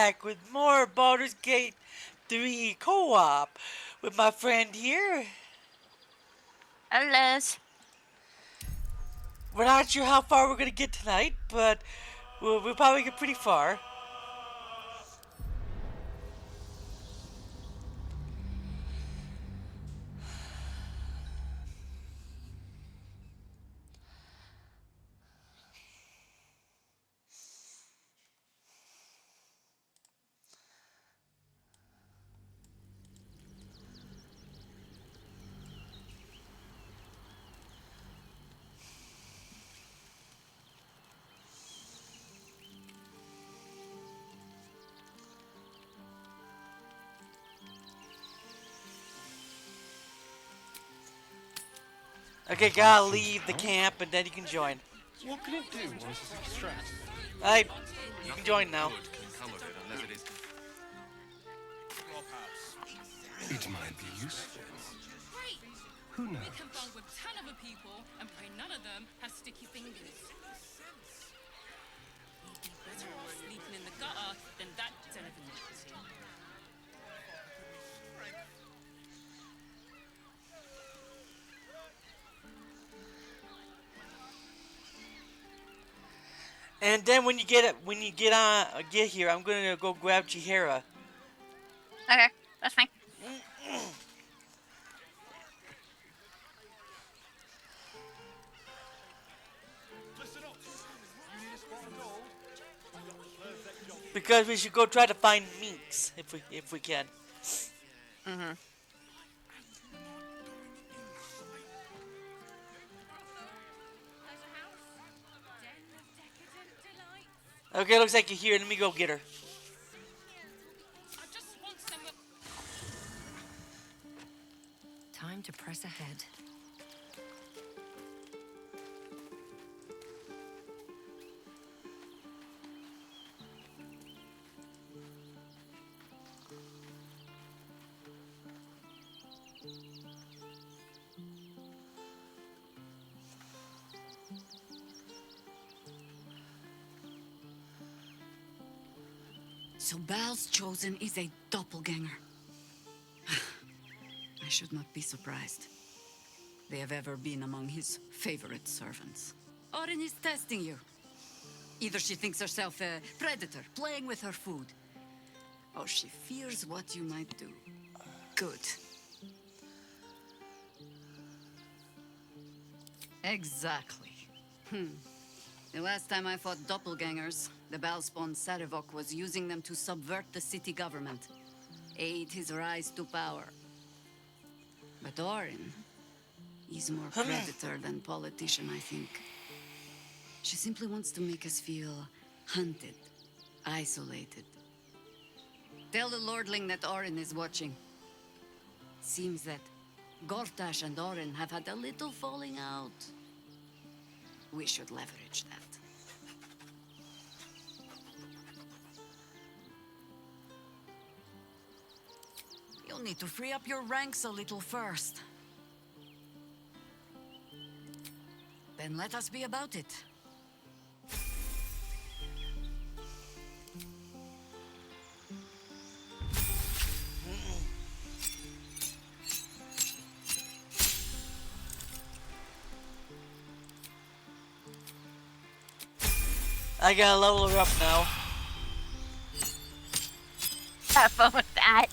back with more Baldur's Gate 3 co-op with my friend here. Unless. We're not sure how far we're gonna get tonight, but we'll probably get pretty far. Okay, gotta leave the camp and then you can join. What can it do once it's extracted? Alright, you can join now. Good can come of it unless it is. It might be useful. Great! Who We knows? can bond with 10 other people and pray none of them has sticky fingers. We'd be better off sleeping in the gutter than that den of iniquity. And then when you get here, I'm gonna go grab Chihira. Okay, that's fine. Because we should go try to find minks if we can. Mm-hmm. Okay, looks like you're here. Let me go get her. I just want somewhere. Time to press ahead. So Bal's chosen is a doppelganger. I should not be surprised. They have ever been among his favorite servants. Orin is testing you. Either she thinks herself a predator, playing with her food, or she fears what you might do. Good. Exactly. The last time I fought doppelgangers, the Balspawn Sarevok was using them to subvert the city government, aid his rise to power. But Orin, he's more predator than politician, I think. She simply wants to make us feel hunted, isolated. Tell the Lordling that Orin is watching. Seems that Gortash and Orin have had a little falling out. We should leverage that. You'll need to free up your ranks a little first. Then let us be about it. I gotta level her up now. Have fun with that.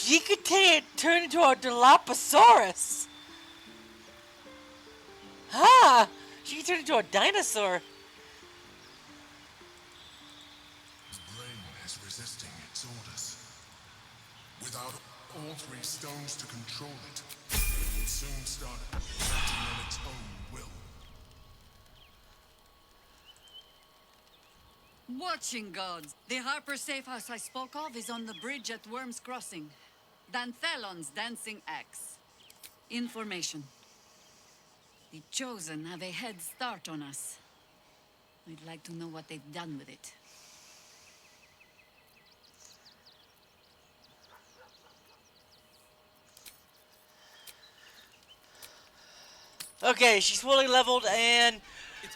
She could turn into a Dilophosaurus. Ah, she could turn into a dinosaur. The brain is resisting its orders. Without all three stones to control it, it will soon start acting on its own will. Watching gods. The Harper safe house I spoke of is on the bridge at Worm's Crossing. Danthelon's dancing axe. Information. The Chosen have a head start on us. I'd like to know what they've done with it. Okay, she's fully leveled and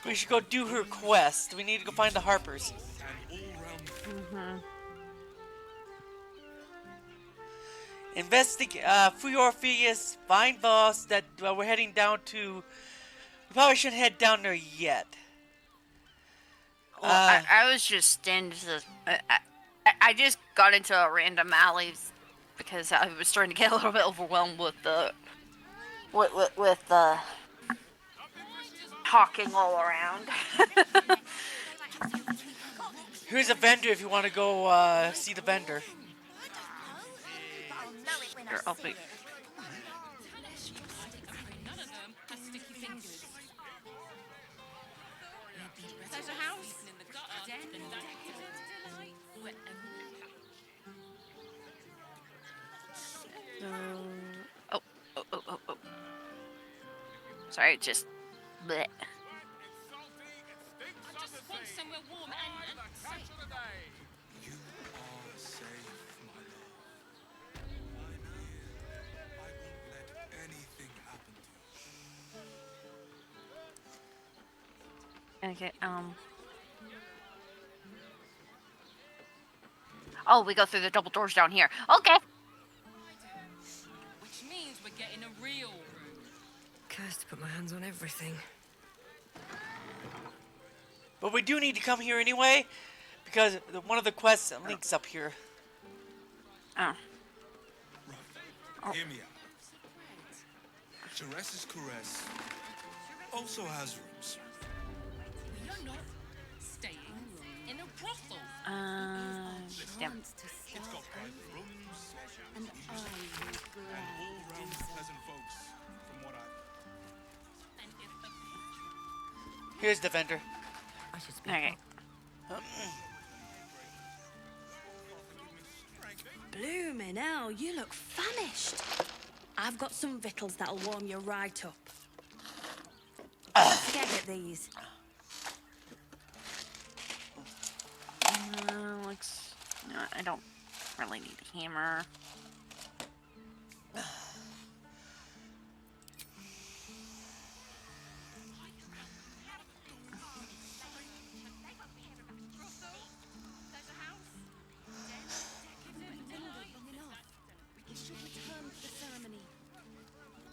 we should go do her quest. We need to go find the Harpers. Investigate, free Orpheus, find Voss, that we're heading down to... We probably shouldn't head down there yet. Well, I was just into the. I just got into a random alleys because I was starting to get a little bit overwhelmed with the with the talking all around. Here's a vendor if you want to go see the vendor. Here, I'll be. None of them has sticky fingers. There's a house in the gutter, then that delight wherever Oh. Sorry, just. Bleh. I just want somewhere warm and safe. You are safe, my love. I'm here. I won't let anything happen to you. Okay, Oh, we go through the double doors down here. Okay. Which means we're getting a real room. Cursed to put my hands on everything. But we do need to come here anyway, because one of the quests links up here. Oh. Hear me out. Teresa's Caress also has rooms. We are not staying in a brothel. Damn. It's got private rooms And I will and all-round pleasant folks, from what I've... And if the Here's the vendor. I should speak Okay. up. Blooming hell, you look famished. I've got some victuals that'll warm you right up. Get these. Looks. No, I don't really need a hammer.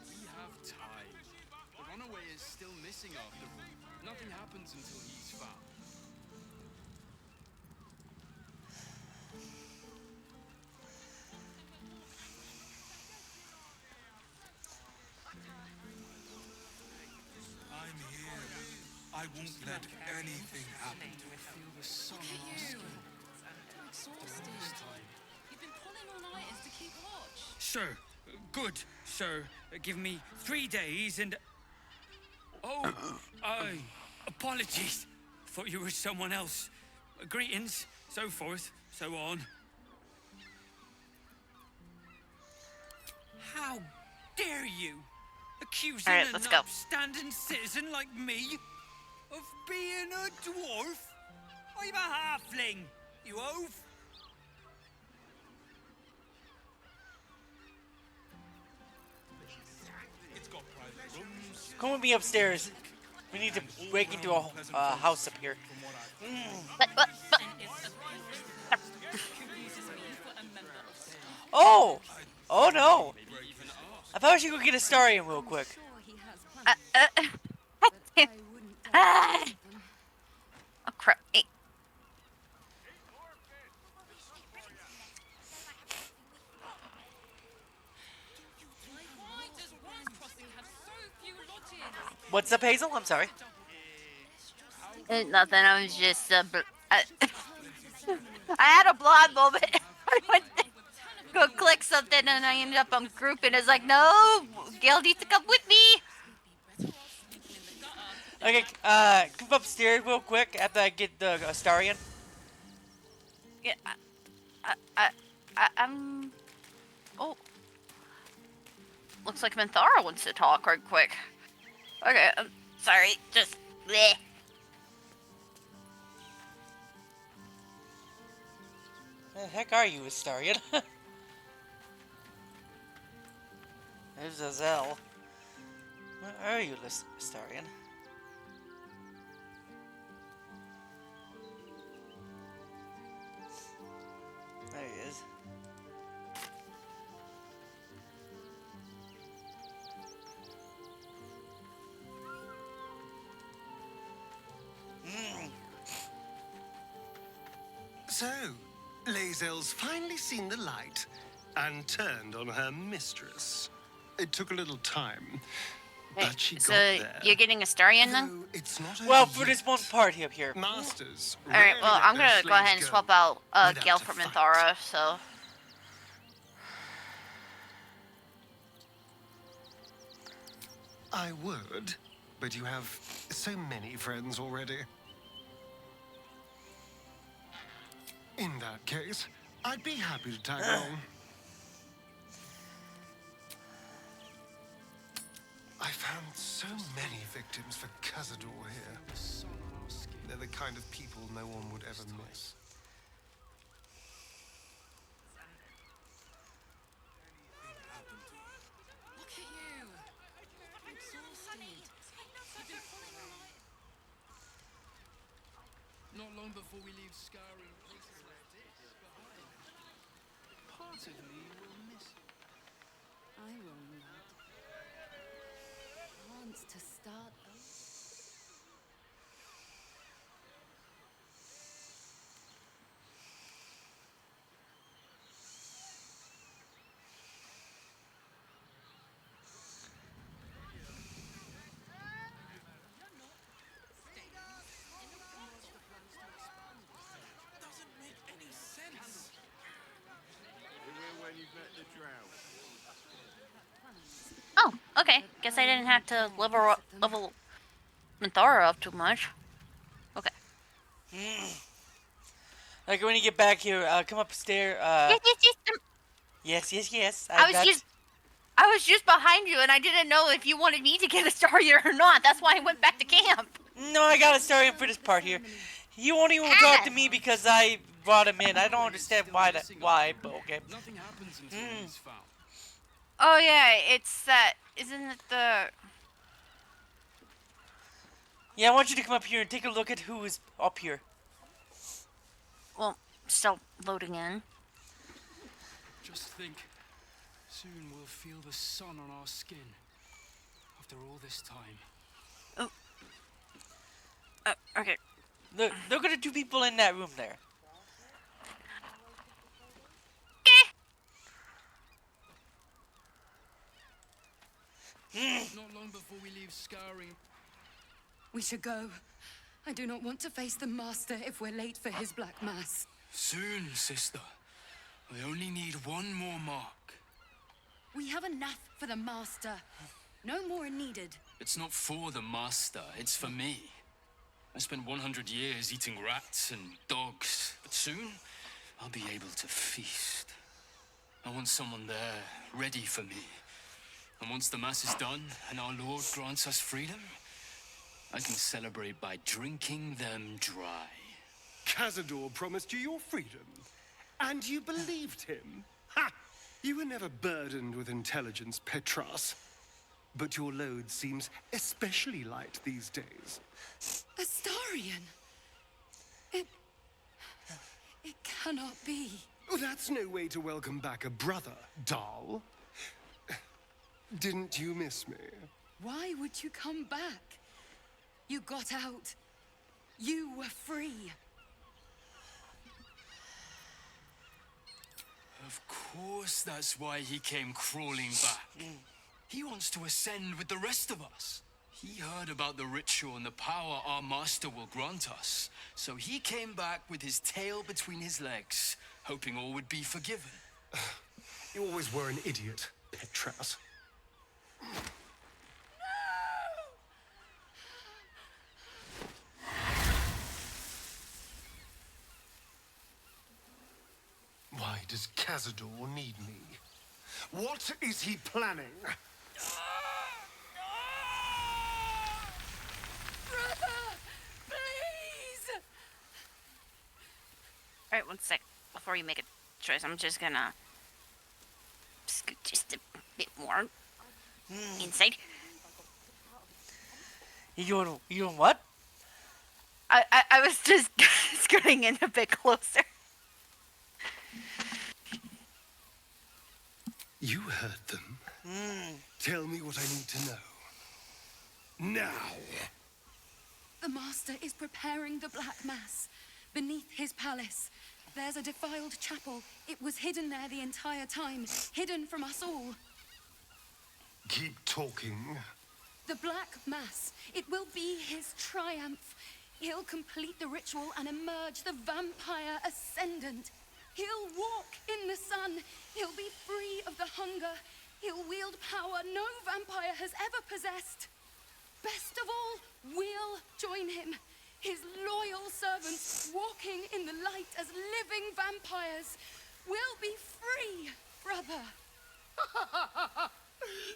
We have time. The runaway is still missing after all. Nothing happens until he's found. I'm here. I won't let anything happen to you. Feel the sun on our skin. I'm exhausted. You've been pulling all-nighters to keep watch. Sir, good, sir. Give me 3 days and... Oh, apologies. Thought you were someone else. Greetings, so forth, so on. How dare you accusing All right, an let's go. upstanding citizen like me of being a dwarf? I'm a halfling, you oaf. It's got private rooms. Come with me upstairs. We need to break into a house up here. But. And if the uses me for a member of staff. Oh! Oh no! I thought we should go get a Starium real quick. Oh crap. Hey. What's up, Hazel? I'm sorry. Nothing. I was just. I, I had a blonde moment. I went to go click something and I ended up on the group and it's like, no, Gail needs to come with me. Okay, come upstairs real quick after I get the Astarion. Yeah, I'm. Oh, looks like Minthara wants to talk right quick. Okay, I'm sorry. Just. Bleh. The heck are you, Astarion? There's Azel. Where are you, Astarion? There he is. So, Lae'zel's finally seen the light and turned on her mistress. It took a little time, but she So got there. you're getting Astarion then? Though it's not Well, over for this yet. one party up here. Masters. All right. rarely Well, let I'm their gonna go ahead and slaves swap go out without Gale a for fight. Minthara. So. I would, but you have so many friends already. In that case, I'd be happy to tag along. I found so many victims for Cazador here. They're the kind of people no one would ever miss. Look at you. Exhausted. You've been pulling all night. Not long before we leave scouring places like this behind, part of me will miss it. I will not. Wants to start over. Doesn't make any sense. Oh, okay. Guess I didn't have to level Minthara up too much. Okay. Like when you get back here, come upstairs. Yes, yes, yes. Yes. I was just behind you, and I didn't know if you wanted me to get Astarion or not. That's why I went back to camp. No, I got Astarion for this part here. He won't even talk to me because I brought him in. I don't understand why, but okay. Nothing happens until he's found. Oh yeah, it's that. Isn't it the? Yeah, I want you to come up here and take a look at who is up here. Well, still loading in. Just think, soon we'll feel the sun on our skin. After all this time. Okay. Look at the two people in that room there. Not long before we leave scouring. We should go. I do not want to face the Master if we're late for his Black Mass. Soon, sister. We only need one more mark. We have enough for the Master. No more are needed. It's not for the master, it's for me. I spent 100 years eating rats and dogs, but soon I'll be able to feast. I want someone there, ready for me. And once the mass is done and our Lord grants us freedom, I can celebrate by drinking them dry. Cazador promised you your freedom, and you believed him. Ha! You were never burdened with intelligence, Petras. But your load seems especially light these days. Astarion! It cannot be. Oh, that's no way to welcome back a brother, doll. Didn't you miss me? Why would you come back? You got out. You were free. Of course that's why he came crawling back. He wants to ascend with the rest of us. He heard about the ritual and the power our master will grant us. So he came back with his tail between his legs, hoping all would be forgiven. You always were an idiot, Petras. Why does Cazador need me? What is he planning? Brother, please. All right, one sec. Before you make a choice, I'm just gonna scoot just a bit more inside. You doing what? I was just scooting in a bit closer. You heard them. Tell me what I need to know. Now! The Master is preparing the Black Mass beneath his palace. There's a defiled chapel. It was hidden there the entire time, hidden from us all. Keep talking. The Black Mass, it will be his triumph. He'll complete the ritual and emerge the vampire ascendant. He'll walk in the sun. He'll be free of the hunger. He'll wield power no vampire has ever possessed. Best of all, we'll join him. His loyal servants walking in the light as living vampires. We'll be free, brother.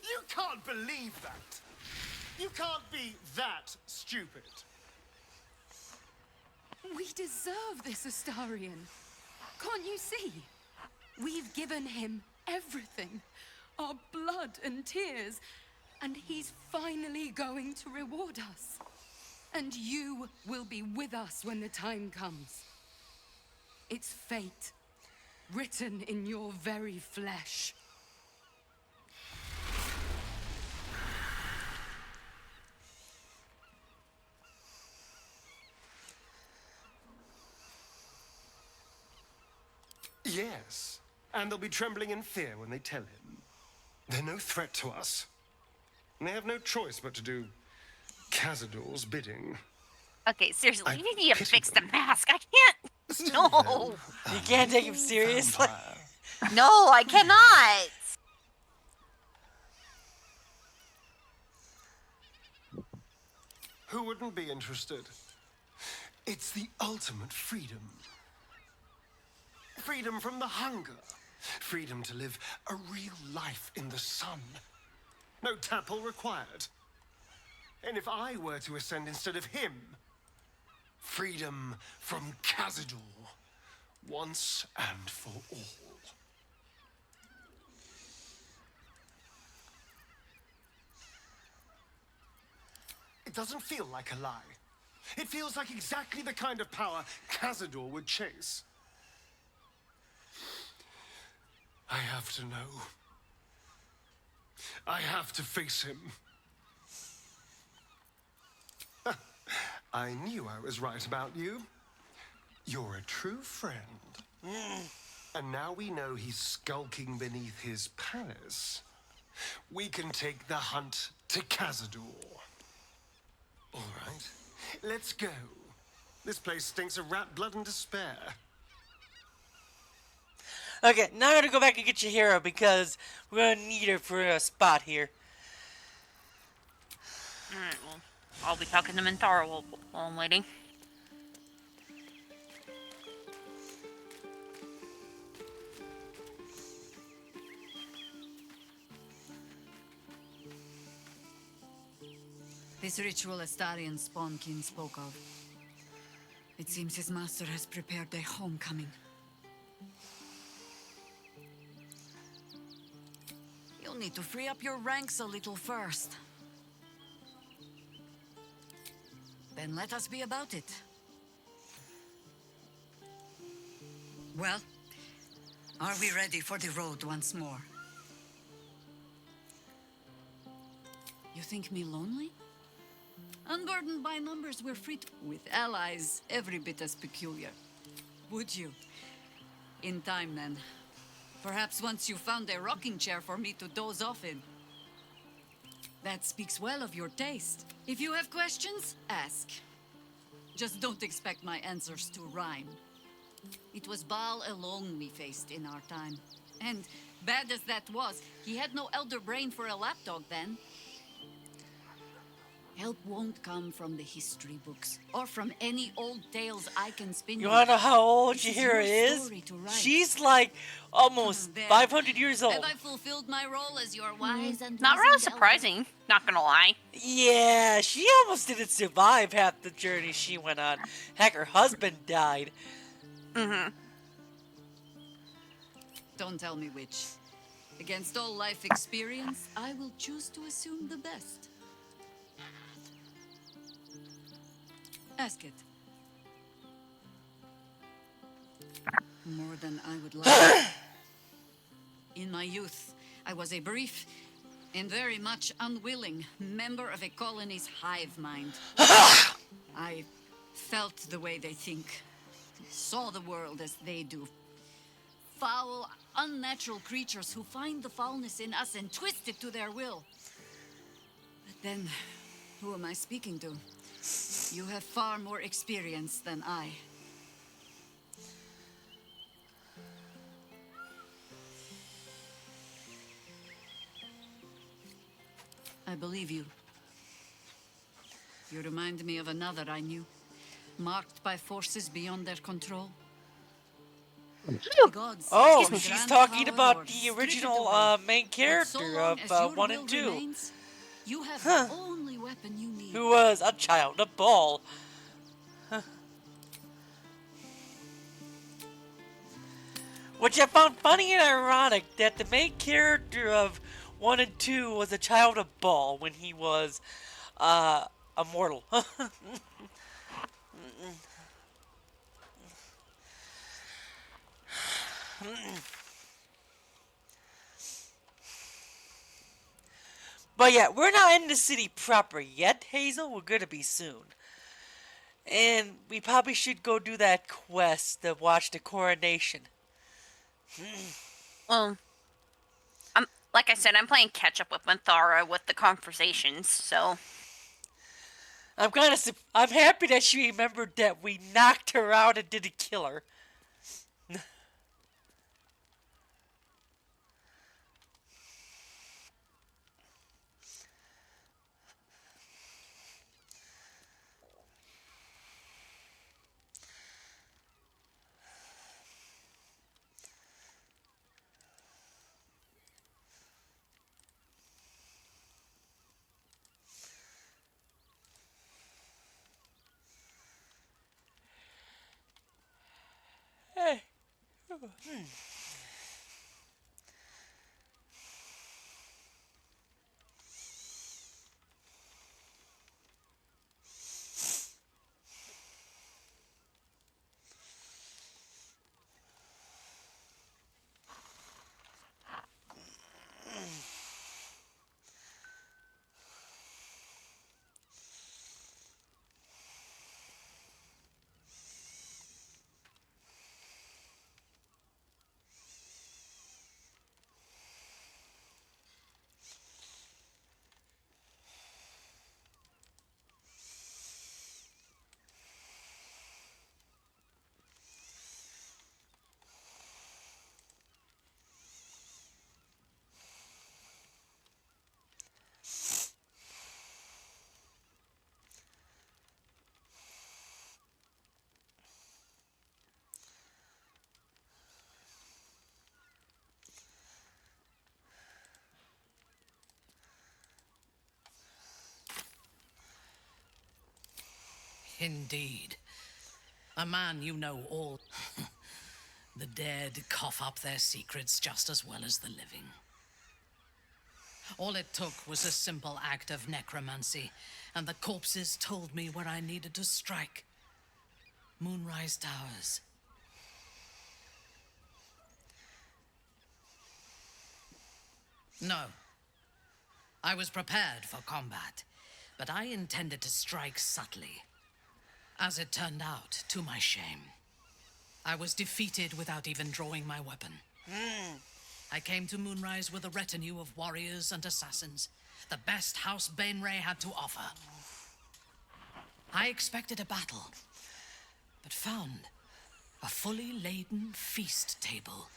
You can't believe that. You can't be that stupid. We deserve this, Astarion. Can't you see? We've given him everything. Our blood and tears. And he's finally going to reward us. And you will be with us when the time comes. It's fate, written in your very flesh. Yes, and they'll be trembling in fear when they tell him. They're no threat to us. And they have no choice but to do Cazador's bidding. Okay, seriously, I you need to pity fix the them. mask. I can't. Still, No. though, You can't take him seriously. vampire. No, I cannot. Who wouldn't be interested? It's the ultimate freedom. Freedom from the hunger. Freedom to live a real life in the sun. No temple required. And if I were to ascend instead of him, freedom from Cazador, once and for all. It doesn't feel like a lie. It feels like exactly the kind of power Cazador would chase. I have to know. I have to face him. I knew I was right about you. You're a true friend. And now we know he's skulking beneath his palace. We can take the hunt to Cazador. All right, let's go. This place stinks of rat blood and despair. Okay, now I'm gonna go back and get your hero because we're gonna need her for a spot here. Alright, well, I'll be talking to Minthara while I'm waiting. This ritual Astarion Spawnkin spoke of. It seems his master has prepared their homecoming. You'll need to free up your ranks a little first. Then let us be about it. Well, are we ready for the road once more? You think me lonely? Unburdened by numbers, we're free to... With allies, every bit as peculiar. Would you? In time, then. Perhaps once you found a rocking chair for me to doze off in. That speaks well of your taste. If you have questions, ask. Just don't expect my answers to rhyme. It was Baal alone we faced in our time. And bad as that was, he had no elder brain for a lapdog then. Help won't come from the history books, or from any old tales I can spin You wanna know how old This is Jahira your is? story to write. She's like almost There. 500 years old. Have I fulfilled my role as your wise and Not really wizened elder? surprising, not gonna lie. Yeah, she almost didn't survive half the journey she went on. Heck, her husband died. Mm-hmm. Don't tell me which. Against all life experience, I will choose to assume the best. Ask it. More than I would like. In my youth, I was a brief and very much unwilling member of a colony's hive mind. I felt the way they think, saw the world as they do. Foul, unnatural creatures who find the foulness in us and twist it to their will. But then, who am I speaking to? You have far more experience than I. I believe you. You remind me of another I knew, marked by forces beyond their control. The gods, Oh, in she's grand talking power about or the stricken original away. main But so character long of as your 1 will and 2, remains, you have the only weapon you need. who was a child of Baal. Which I found funny and ironic that the main character of 1 and 2 was a child of Baal when he was immortal. But yeah, we're not in the city proper yet, Hazel. We're gonna be soon. And we probably should go do that quest to watch the coronation. Well, like I said, I'm playing catch up with Manthara with the conversations, so. I'm happy that she remembered that we knocked her out and didn't kill her. Hey. Indeed. A man you know all. The dead cough up their secrets just as well as the living. All it took was a simple act of necromancy, and the corpses told me where I needed to strike. Moonrise Towers. No. I was prepared for combat, but I intended to strike subtly. As it turned out, to my shame, I was defeated without even drawing my weapon. I came to Moonrise with a retinue of warriors and assassins, the best House Bainray had to offer. I expected a battle, but found a fully laden feast table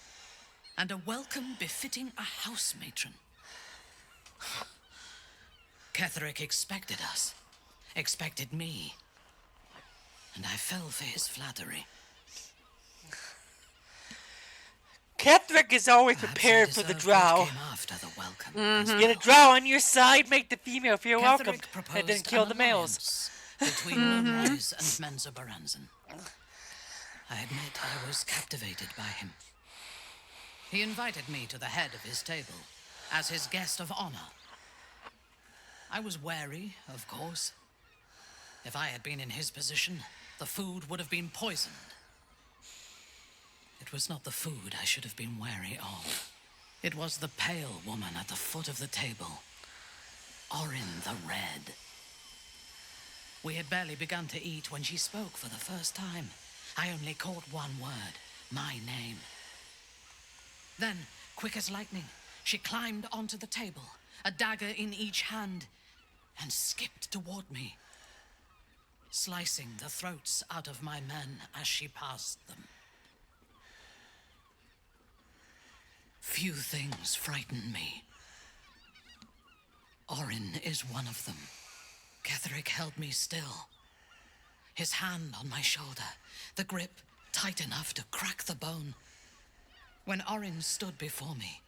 and a welcome befitting a house matron. Ketherick expected us, expected me, and I fell for his flattery. Ketherick is always Perhaps I prepared for the deserved drow. what came after the welcome. as Get a well. drow on your side, make the female feel welcome, Ketherick and then proposed kill an the males. alliance between Moonrise and Mensa Baranzan. I admit I was captivated by him. He invited me to the head of his table as his guest of honor. I was wary, of course. If I had been in his position, the food would have been poisoned. It was not the food I should have been wary of. It was the pale woman at the foot of the table. Orin the Red. We had barely begun to eat when she spoke for the first time. I only caught one word, my name. Then, quick as lightning, she climbed onto the table, a dagger in each hand, and skipped toward me, slicing the throats out of my men as she passed them. Few things frighten me. Orin is one of them. Ketherick held me still, his hand on my shoulder, the grip tight enough to crack the bone. When Orin stood before me,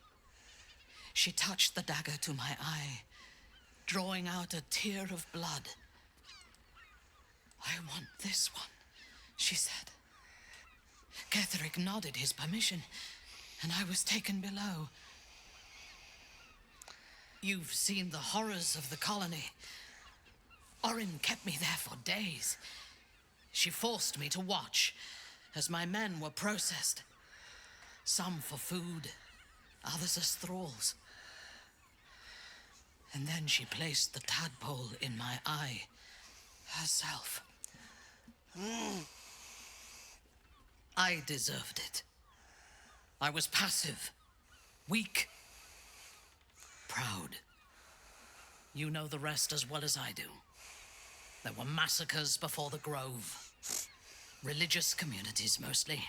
she touched the dagger to my eye, drawing out a tear of blood. "I want this one," she said. Ketherick nodded his permission, and I was taken below. You've seen the horrors of the colony. Orin kept me there for days. She forced me to watch as my men were processed. Some for food, others as thralls. And then she placed the tadpole in my eye herself. I deserved it. I was passive, weak, proud. You know the rest as well as I do. There were massacres before the Grove. Religious communities, mostly.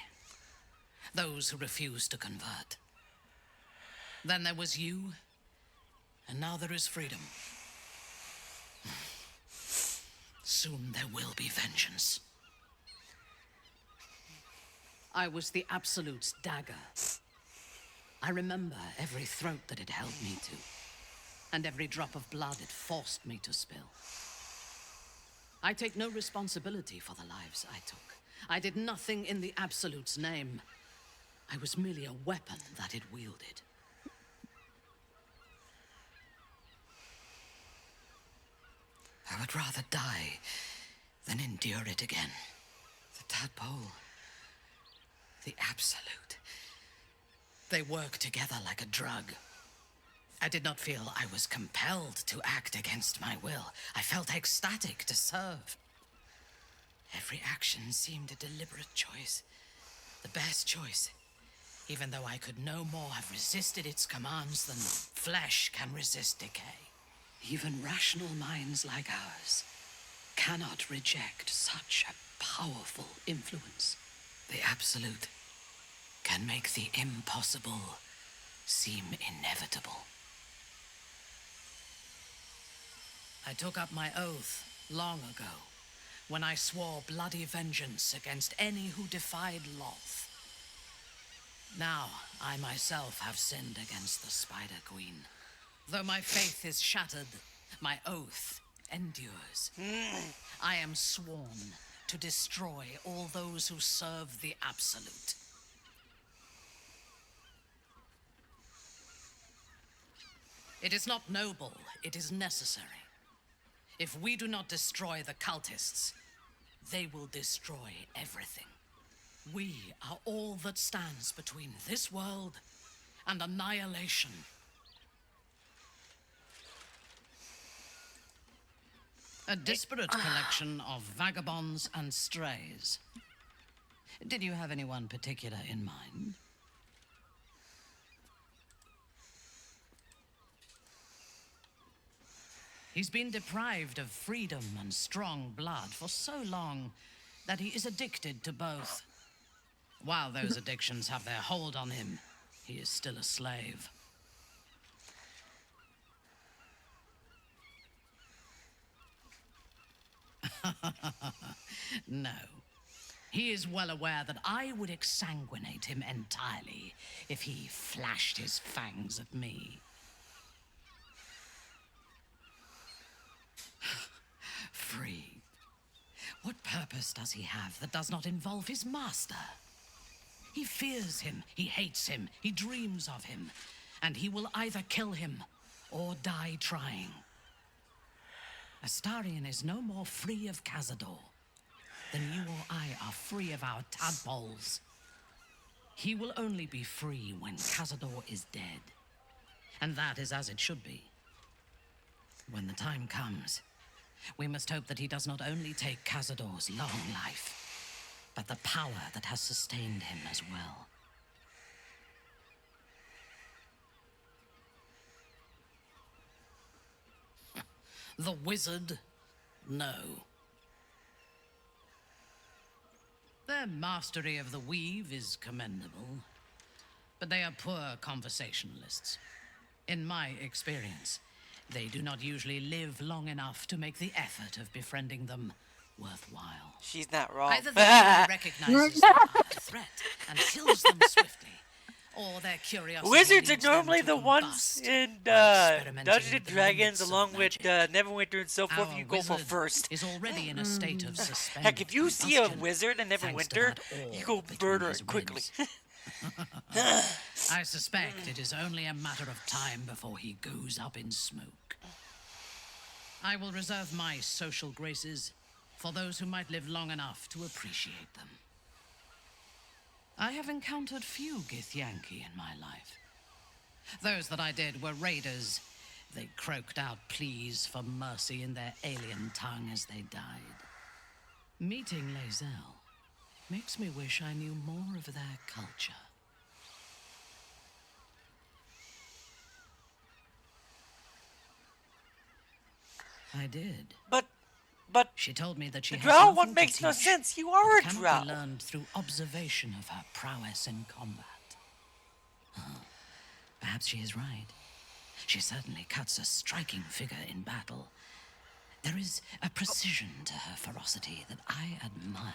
Those who refused to convert. Then there was you, and now there is freedom. Soon there will be vengeance. I was the Absolute's dagger. I remember every throat that it held me to, and every drop of blood it forced me to spill. I take no responsibility for the lives I took. I did nothing in the Absolute's name. I was merely a weapon that it wielded. I would rather die than endure it again. The tadpole, the Absolute, they work together like a drug. I did not feel I was compelled to act against my will. I felt ecstatic to serve. Every action seemed a deliberate choice, the best choice, even though I could no more have resisted its commands than flesh can resist decay. Even rational minds like ours cannot reject such a powerful influence. The Absolute can make the impossible seem inevitable. I took up my oath long ago, when I swore bloody vengeance against any who defied Loth. Now, I myself have sinned against the Spider Queen. Though my faith is shattered, my oath endures. I am sworn to destroy all those who serve the Absolute. It is not noble, it is necessary. If we do not destroy the cultists, they will destroy everything. We are all that stands between this world and annihilation. A disparate collection of vagabonds and strays. Did you have anyone particular in mind? He's been deprived of freedom and strong blood for so long that he is addicted to both. While those addictions have their hold on him, he is still a slave. No. He is well aware that I would exsanguinate him entirely if he flashed his fangs at me. Free. What purpose does he have that does not involve his master? He fears him, he hates him, he dreams of him, and he will either kill him or die trying. Astarion is no more free of Cazador than you or I are free of our tadpoles. He will only be free when Cazador is dead, and that is as it should be. When the time comes, we must hope that he does not only take Cazador's long life, but the power that has sustained him as well. The wizard? No. Their mastery of the weave is commendable, but they are poor conversationalists. In my experience, they do not usually live long enough to make the effort of befriending them worthwhile. She's not wrong. Either the enemy recognizes them as a threat and kills them swiftly, or their curiosity Wizards are leads them normally to the ones combust in by experimenting Dungeons with and the Dragons, limits of along with magic. Neverwinter and so forth. Our You go for wizard first. is already in a state of suspended Heck, if you see a combustion, wizard in thanks to Neverwinter, that you orb go between murder his it quickly. ribs. I suspect it is only a matter of time before he goes up in smoke. I will reserve my social graces for those who might live long enough to appreciate them. I have encountered few Githyanki in my life. Those that I did were raiders. They croaked out pleas for mercy in their alien tongue as they died. Meeting Lae'zel makes me wish I knew more of their culture. I did. But She told me that she the has drow nothing one to makes no teach sense. You are a that cannot drow. be learned through observation of her prowess in combat. Perhaps she is right. She certainly cuts a striking figure in battle. There is a precision to her ferocity that I admire.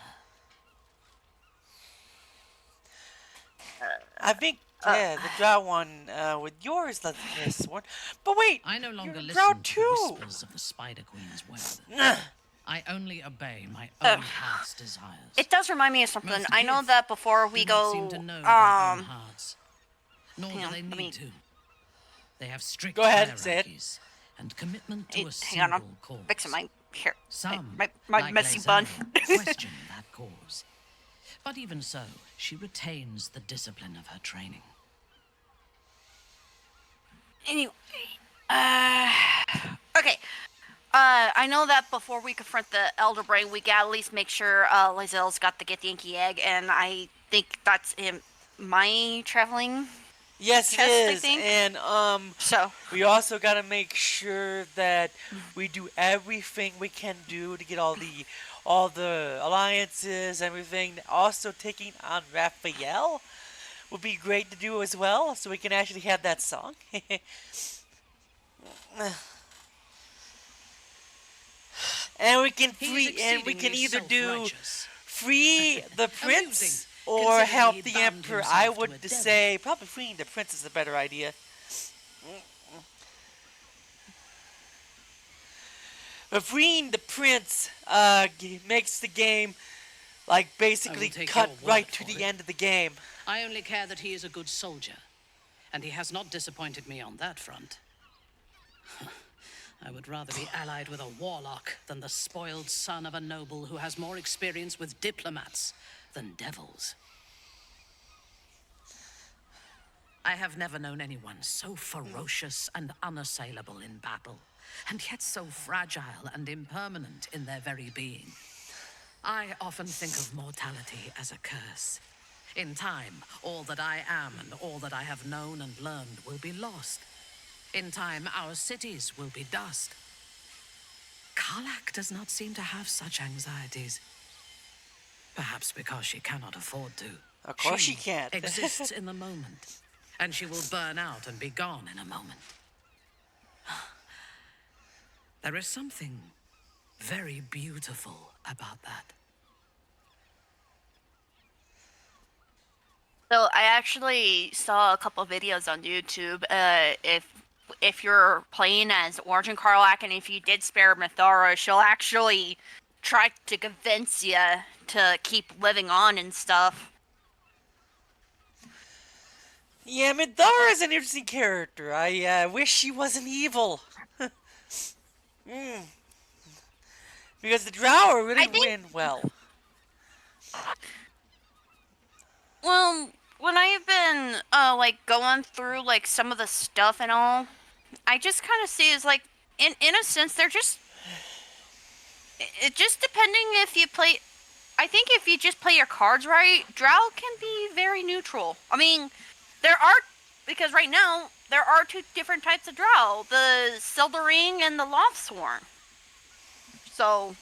I think, yeah, the drow one with yours, this one. But wait, I no longer you're a listen drow to the too. whispers of the Spider Queen's web. I only obey my own heart's desires. It does remind me of something. Most I know Gith that before we do not seem go, to know their own hearts, nor hang do on, they let need me- to. They have strict Go ahead, say it. hierarchies and commitment to a hang on, I'm single cause. fixing my hair. Some, my like messy Lae'zel, bun. question that cause. But even so, she retains the discipline of her training. Anyway, okay. I know that before we confront the Elder Brain, we gotta at least make sure Lae'zel's got the Githyanki egg, and I think that's in my traveling. Yes, it Test, I is. think. And So we also got to make sure that we do everything we can do to get all the alliances, everything. Also, taking on Raphael would be great to do as well, so we can actually have that song. And we can either do self-righteous. free the prince Amusing, or considering help he the bound emperor. himself I to would a devil. say probably freeing the prince is a better idea. But freeing the prince makes the game like basically take cut your word right to for the it. end of the game. I only care that he is a good soldier, and he has not disappointed me on that front. I would rather be allied with a warlock than the spoiled son of a noble who has more experience with diplomats than devils. I have never known anyone so ferocious and unassailable in battle, and yet so fragile and impermanent in their very being. I often think of mortality as a curse. In time, all that I am and all that I have known and learned will be lost. In time, our cities will be dust. Karlak does not seem to have such anxieties. Perhaps because she cannot afford to. Of course she can't. exists in the moment, and she will burn out and be gone in a moment. There is something very beautiful about that. So I actually saw a couple videos on YouTube. If you're playing as Origin Karlak, and if you did spare Mithara, she'll actually try to convince you to keep living on and stuff. Yeah, Midara is an interesting character. I wish she wasn't evil. Because the Drow really win well. Well, when I've been like going through like some of the stuff and all, I just kind of see as like in a sense they're just it just depending if you play. I think if you just play your cards right, Drow can be very neutral. I mean, there are because right now there are two different types of Drow: the Sildering and the Loftsworn. So.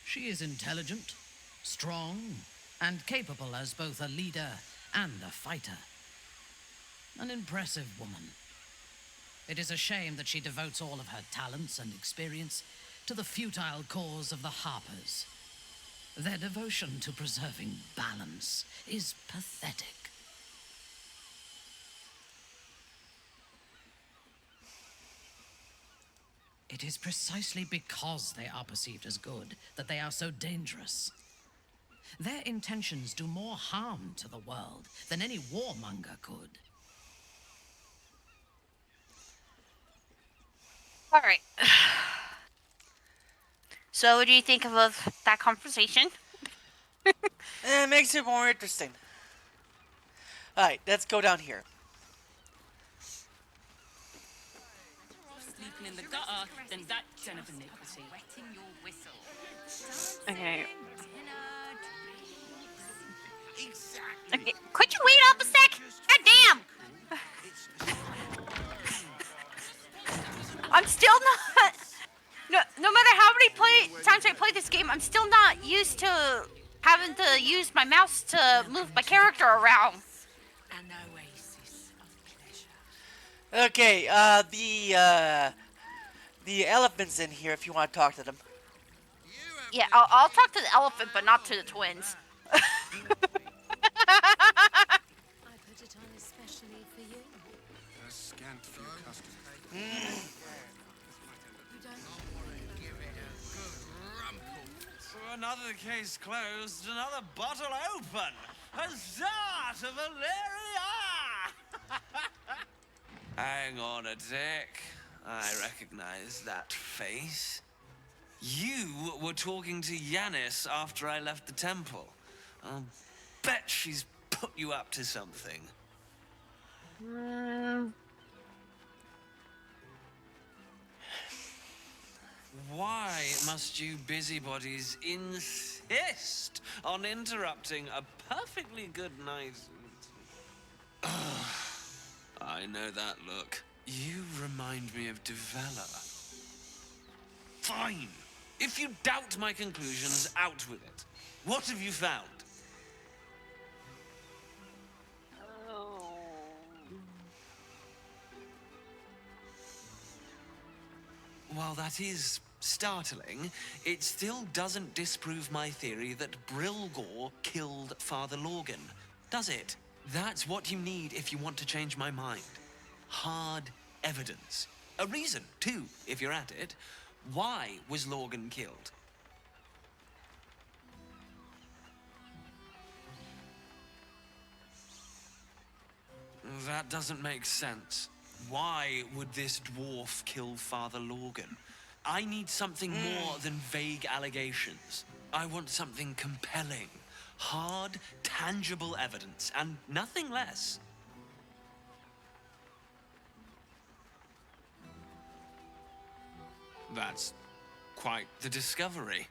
She is intelligent, strong, and capable as both a leader and a fighter. An impressive woman. It is a shame that she devotes all of her talents and experience to the futile cause of the Harpers. Their devotion to preserving balance is pathetic. It is precisely because they are perceived as good that they are so dangerous. Their intentions do more harm to the world than any warmonger could. All right. So, what do you think of that conversation? It makes it more interesting. Alright, let's go down here. Sleeping in the gutter, then that son of iniquity. Okay. Okay. Could you wait up a sec? God damn! I'm still not. No matter how many times I play this game, I'm still not used to having to use my mouse to move my character around. An oasis of pleasure. Okay, the elephant's in here if you want to talk to them. Yeah, I'll talk to the elephant, but not to the twins. I put it on especially for you. A scant few customers. So another case closed, another bottle open. Huzzah to Valeria! Hang on a tick. I recognize that face. You were talking to Yanis after I left the temple. I'll bet she's put you up to something. Why must you busybodies insist on interrupting a perfectly good night? I know that look. You remind me of Devella. Fine. If you doubt my conclusions, out with it. What have you found? While that is startling, it still doesn't disprove my theory that Brilgor killed Father Lorgan, does it? That's what you need if you want to change my mind. Hard evidence. A reason, too, if you're at it. Why was Lorgan killed? That doesn't make sense. Why would this dwarf kill Father Lorgan? I need something more than vague allegations. I want something compelling. Hard, tangible evidence, and nothing less. That's quite the discovery.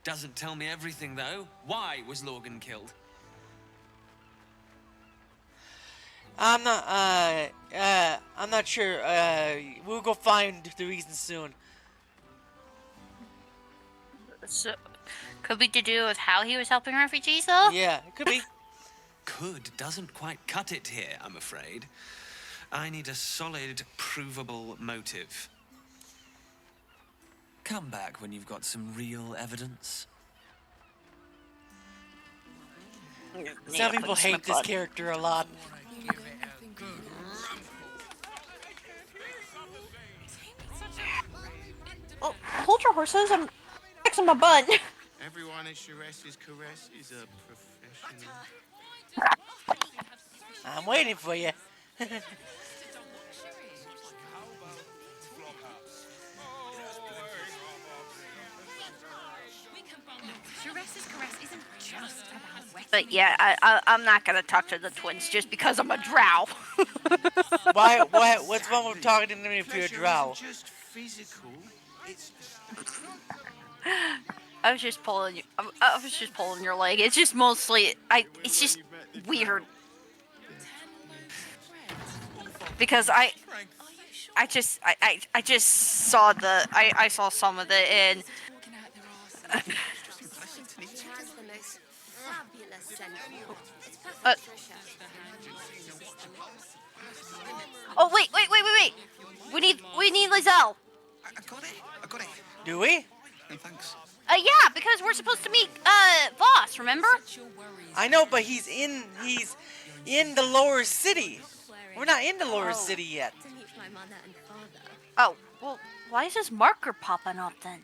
Doesn't tell me everything, though. Why was Lorgan killed? I'm not sure. We'll go find the reason soon. So, could be to do with how he was helping refugees, though? Yeah, it could be. Could doesn't quite cut it here, I'm afraid. I need a solid, provable motive. Come back when you've got some real evidence. Some people hate this character a lot. Oh, hold your horses. I'm fixing my bun. Everyone at Sharess's Caress is a professional. I'm waiting for you. Sharess's caress isn't just about wet. But yeah, I'm not gonna talk to the twins just because I'm a drow. Why? What's wrong with talking to them if you're a drow? Just physical. It's I was just pulling you. I was just pulling your leg. It's just mostly. It's just weird because I just saw the. I saw some of it and. Oh wait! We need Lizelle. I got it. Do we? Thanks. Yeah, because we're supposed to meet Voss. Remember? I know, but he's in the lower city. We're not in the lower city yet. Oh well, why is this marker popping up then?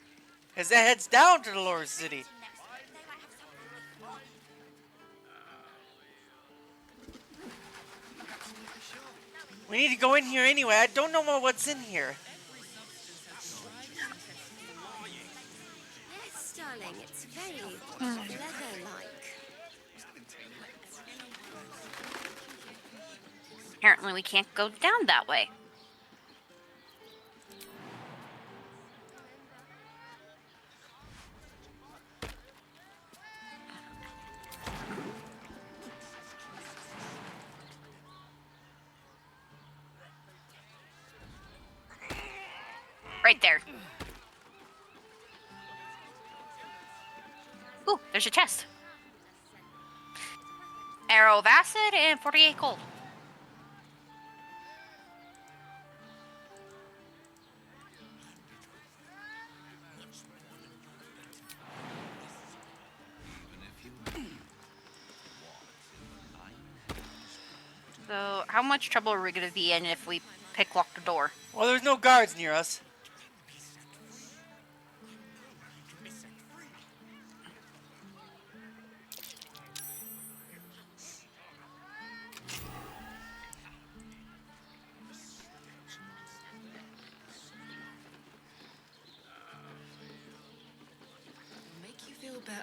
Cause that heads down to the lower city. We need to go in here anyway. I don't know what's in here. Yes, darling, it's very leather-like. Apparently, we can't go down that way. Right there. Ooh, there's a chest. Arrow of acid and 48 gold. So, how much trouble are we going to be in if we picklock the door? Well, there's no guards near us. Make you feel better.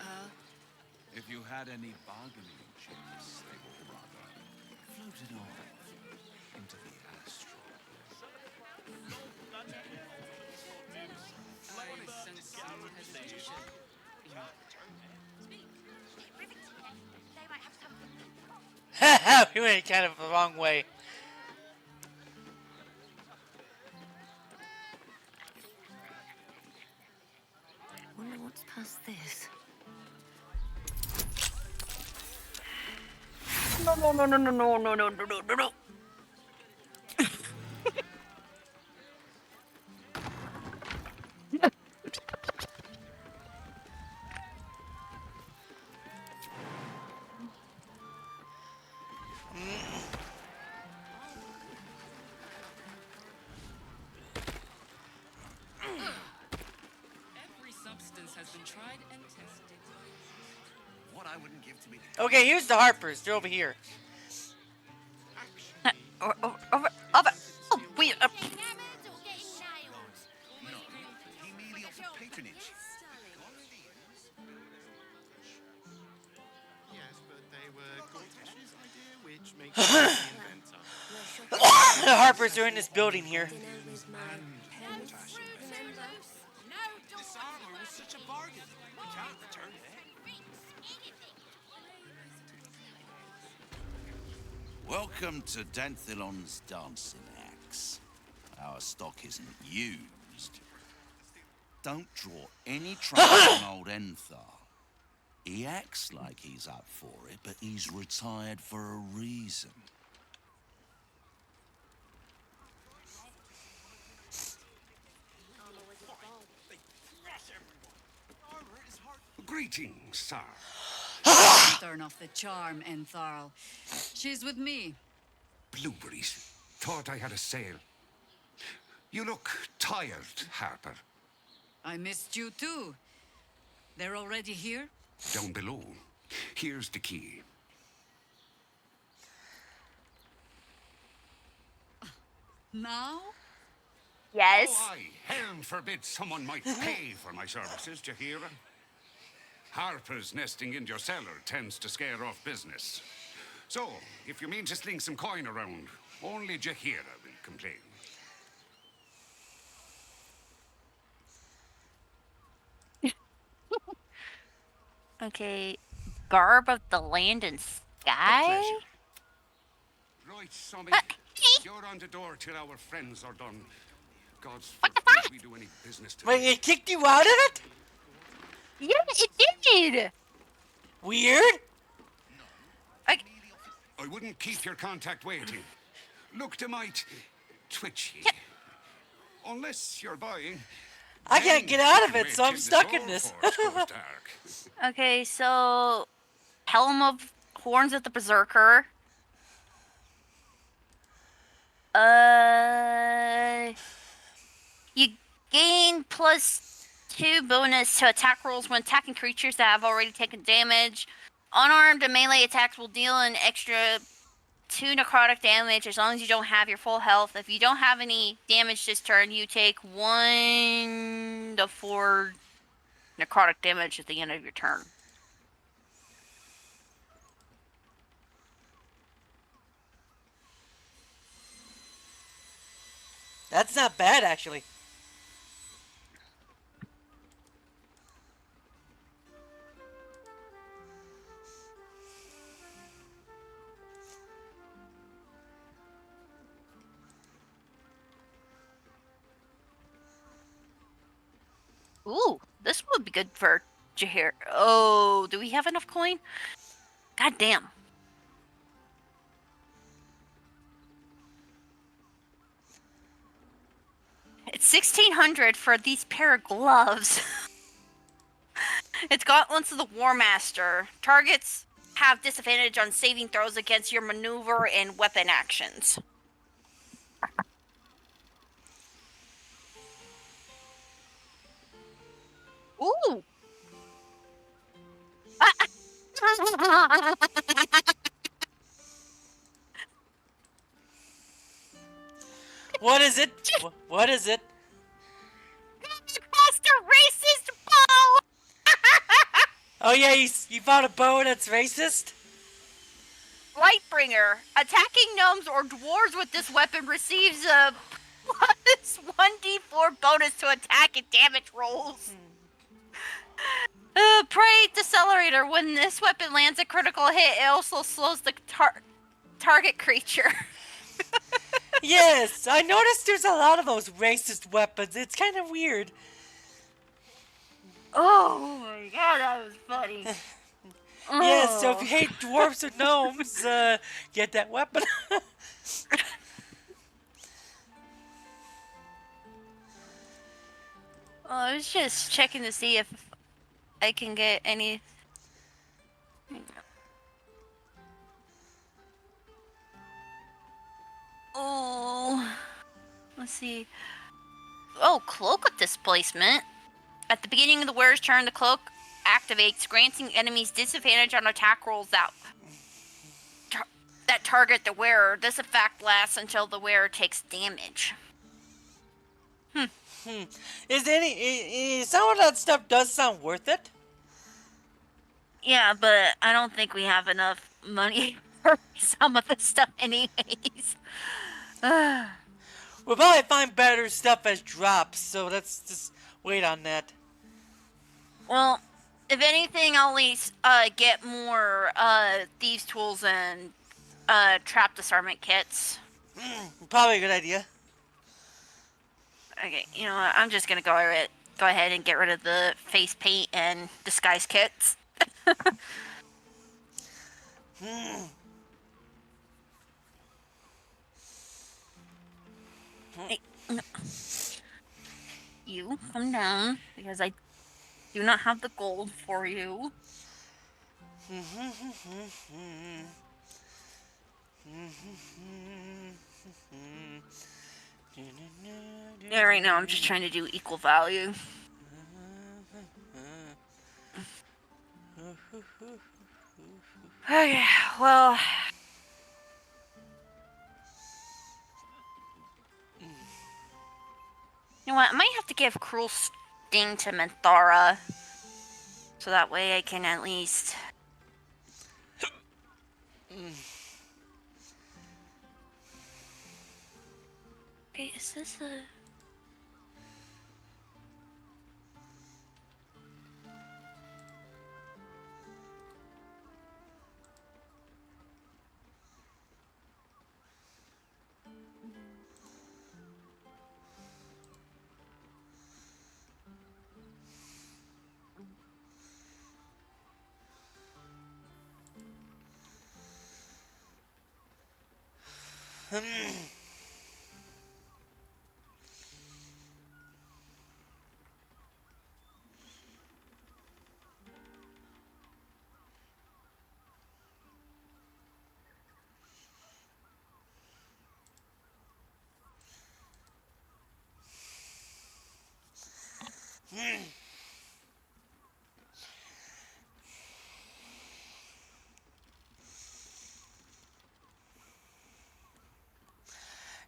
If you had any bargaining chips, they would rather floated off into the astral. We went kind of the wrong way. Wonder what's past this. No. Every substance has been tried and tested. What I wouldn't give to be. Okay, here's the Harpers. They're over here. Over. Oh, we. No, he merely offered patronage. Yes, but they were Gortash's idea, which makes him the inventor. The Harpers are in this building here. This armor was such a bargain. We can't return it. Welcome to Danthilon's dancing axe. Our stock isn't used. Don't draw any trouble on old Enthar. He acts like he's up for it, but he's retired for a reason. Greetings, sir. Turn off the charm, Entharl. She's with me. Blueberries. Thought I had a sale. You look tired, Harper. I missed you too. They're already here? Down below. Here's the key. Now? Yes. Oh, aye. Heaven forbid someone might pay for my services, Jahira. Harper's nesting in your cellar tends to scare off business. So, if you mean to sling some coin around, only Jahira will complain. Okay. Garb of the land and sky? pleasure. Right, Sommy. You're on the door till our friends are done. God's forbid we do any business today. Wait, it kicked you out of it? Yeah, it did. Weird. I wouldn't keep your contact waiting. Looked a mite twitchy. Unless you're buying. I can't get out of then it, so I'm wait till stuck the in this. door force goes dark. Okay, so Helm of Horns of the Berserker. You gain +2 bonus to attack rolls when attacking creatures that have already taken damage. Unarmed and melee attacks will deal an extra 2 necrotic damage as long as you don't have your full health. If you don't have any damage this turn, you take 1 to 4 necrotic damage at the end of your turn. That's not bad, actually. Ooh, this would be good for Jahir. Oh, do we have enough coin? God damn. It's 1,600 for these pair of gloves. It's Gauntlets of the War Master. Targets have disadvantage on saving throws against your maneuver and weapon actions. Ooh. What is it? What is it? Master racist bow! Oh yeah, you found a bow that's racist? Lightbringer. Attacking gnomes or dwarves with this weapon receives a plus 1d4 bonus to attack and damage rolls. Prey Decelerator. When this weapon lands a critical hit, it also slows the target creature. Yes, I noticed there's a lot of those racist weapons. It's kind of weird. Oh my god, that was funny. Yeah, so if you hate dwarves or gnomes, get that weapon. I was just checking to see if I can get any. Oh, let's see. Oh, Cloak of Displacement. At the beginning of the wearer's turn, the cloak activates, granting enemies disadvantage on attack rolls that target the wearer. This effect lasts until the wearer takes damage. Is some of that stuff does sound worth it? Yeah, but I don't think we have enough money for some of the stuff anyways. We'll probably find better stuff as drops, so let's just wait on that. Well, if anything, I'll at least get more thieves' tools and trap disarmament kits. Probably a good idea. Okay, you know what? I'm just gonna go ahead and get rid of the face paint and disguise kits. Hey, no. You come down because I do not have the gold for you. Yeah, right now I'm just trying to do equal value. Okay, well. You know what? I might have to give Cruel Sting to Menthara. So that way I can at least. Okay, is this a.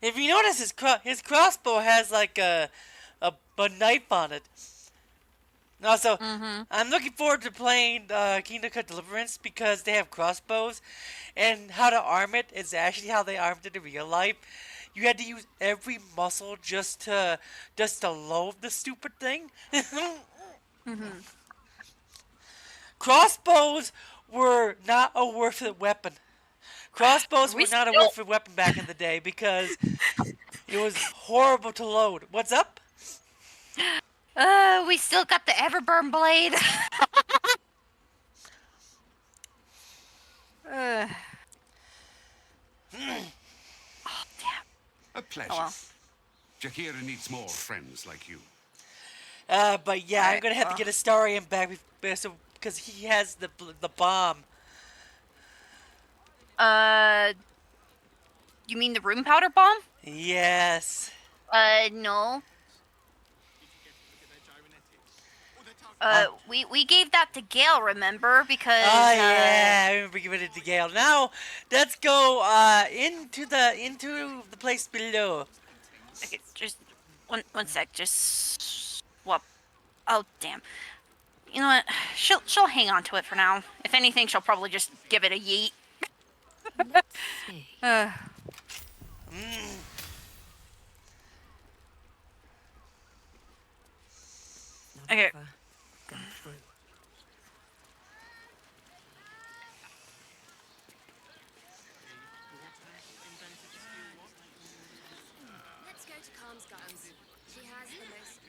If you notice, his crossbow has like a knife on it. Also, I'm looking forward to playing Kingdom Come Deliverance because they have crossbows, and how to arm it is actually how they armed it in real life. You had to use every muscle just to load the stupid thing. Crossbows were not a worth it weapon. Are Crossbows we were not a still? worth it weapon back in the day because it was horrible to load. What's up? We still got the Everburn blade. uh. Oh, damn. A pleasure. Oh, well. Jahira needs more friends like you. But yeah, I'm gonna have to get Astarion back because he has the bomb. You mean the room powder bomb? Yes. No. Uh, We gave that to Gale, remember? Because Oh yeah, I remember giving it to Gale. Now let's go into the place below. Okay, just one sec. Just swap. Oh damn. You know what? She'll hang on to it for now. If anything, she'll probably just give it a yeet. Let's see. Okay. Go through. Let's go to Calm's Gardens. She has the most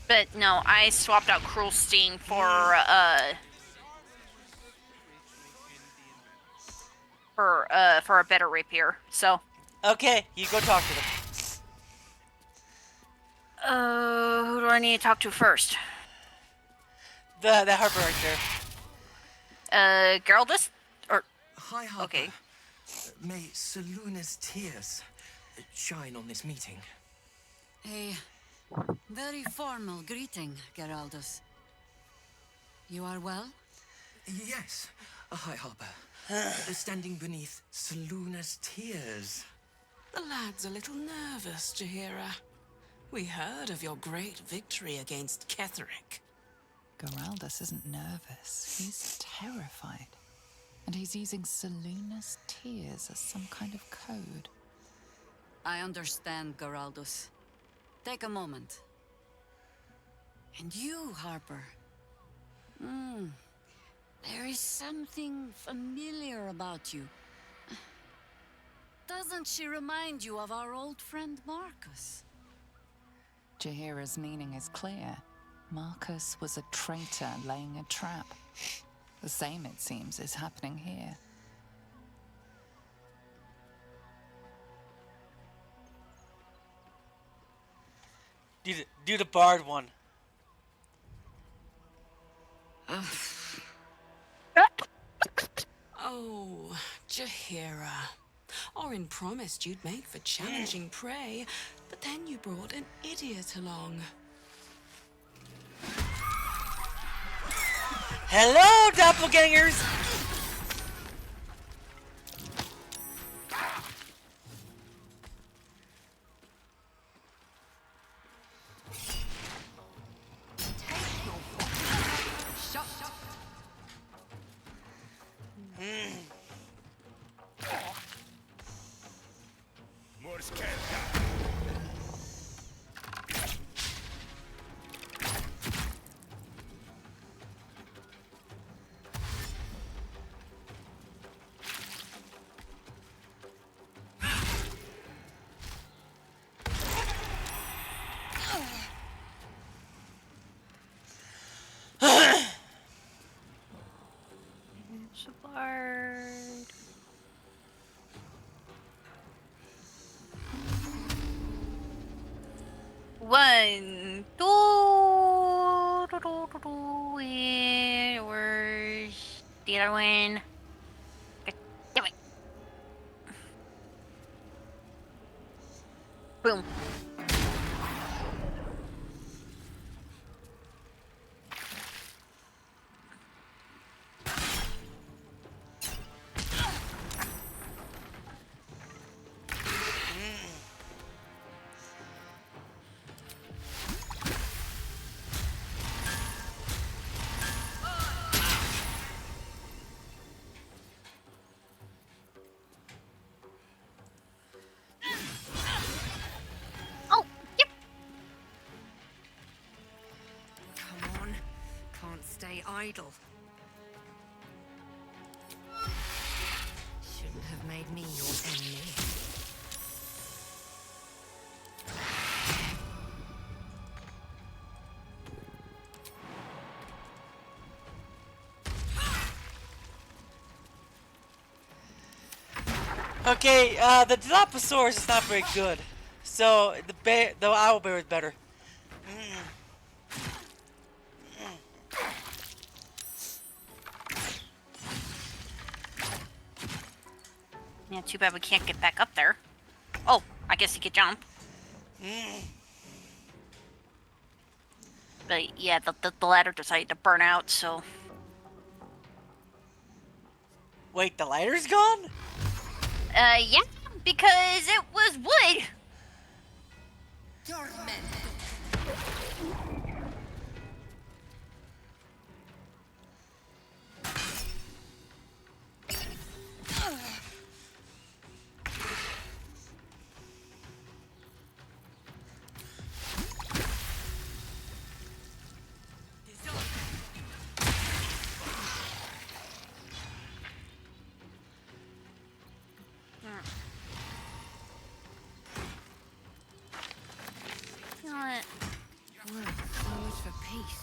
But no, I swapped out Cruel Sting for a better rapier. So. Okay, you go talk to them. Who do I need to talk to first? The harbor right there. Geraldus? Or Hi, Harper. okay. May Seluna's tears shine on this meeting. A very formal greeting, Geraldus. You are well? Yes. Hi, Harper. Standing beneath Seluna's tears. The lad's a little nervous, Jahira. We heard of your great victory against Ketheric. Geraldus isn't nervous. He's terrified. And he's using Seluna's tears as some kind of code. I understand, Geraldus. Take a moment. And you, Harper. There is something familiar about you. Doesn't she remind you of our old friend Marcus? Jahira's meaning is clear. Marcus was a traitor laying a trap. The same, it seems, is happening here. Do the Bard one. Oh, Jahira. Orin promised you'd make for challenging prey, but then you brought an idiot along. Hello, doppelgangers! It's a Bard. One, two, where's the other one? God damn it. Boom. Oh, yep. Come on. Can't stay idle. Shouldn't have made me your enemy. Okay, the Dilophosaurus is not very good. So the owlbear is better. Yeah, too bad we can't get back up there. Oh, I guess he could jump. But yeah, the ladder decided to burn out, so. Wait, the lighter's gone? Yeah, because it was wood. You know what? Well, so much for peace.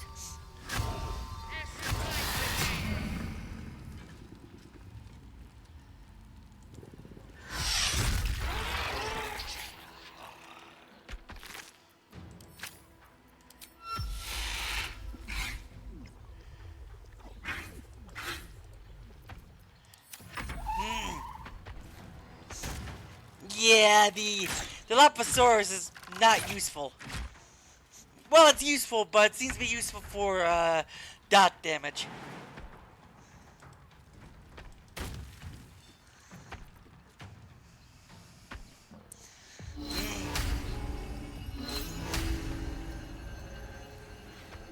Yeah, the Dilophosaurus is not useful. Well, it's useful, but it seems to be useful for dot damage.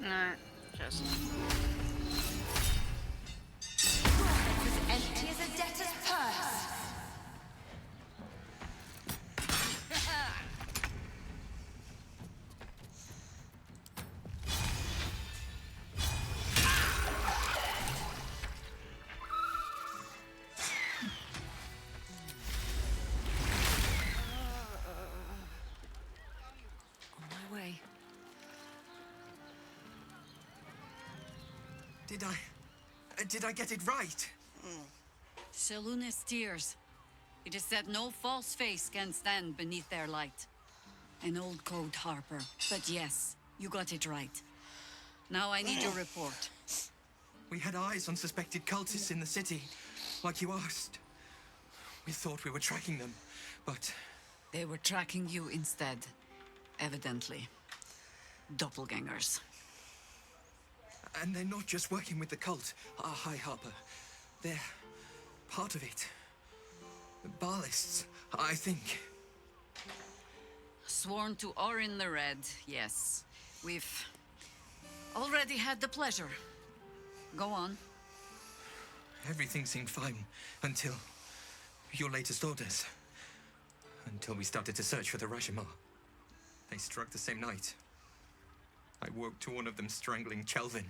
Nah, just. As empty as a debtor's purse. Did I get it right? Seluna's tears. It is said no false face can stand beneath their light. An old code, Harper. But yes, you got it right. Now I need your report. We had eyes on suspected cultists in the city, like you asked. We thought we were tracking them, but... They were tracking you instead, evidently. Doppelgangers. And they're not just working with the cult, High Harper. They're part of it. Ballists, I think. Sworn to Orin the Red, yes. We've already had the pleasure. Go on. Everything seemed fine until your latest orders. Until we started to search for the Rashomar. They struck the same night. I woke to one of them strangling Chelvin,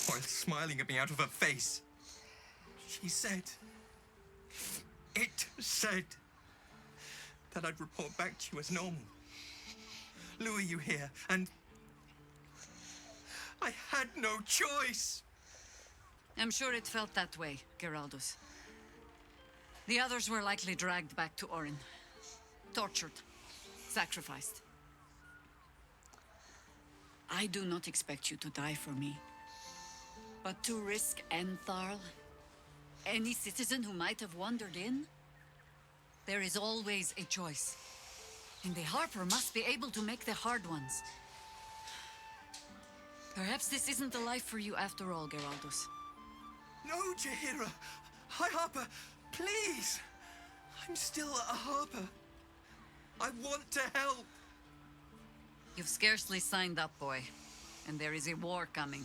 while smiling at me out of her face. She said... It said... that I'd report back to you as normal. Lure you here, and... I had no choice! I'm sure it felt that way, Geraldus. The others were likely dragged back to Orin. Tortured. Sacrificed. I do not expect you to die for me. But to risk Entharl, any citizen who might have wandered in, there is always a choice. And the Harper must be able to make the hard ones. Perhaps this isn't the life for you after all, Geraldus. No, Jaheira! High Harper, please! I'm still a Harper. I want to help. You've scarcely signed up, boy. And there is a war coming.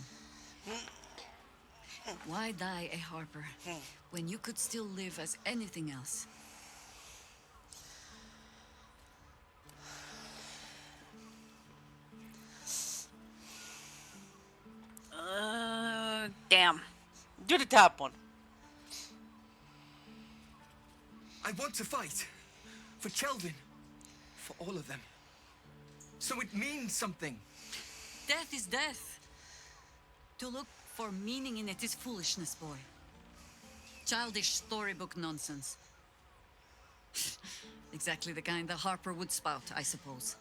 Why die a Harper when you could still live as anything else? Damn. Do the top one. I want to fight. For Chelvin. For all of them. So it means something. Death is death. To look for meaning in it is foolishness, boy. Childish storybook nonsense. Exactly the kind the Harper would spout, I suppose.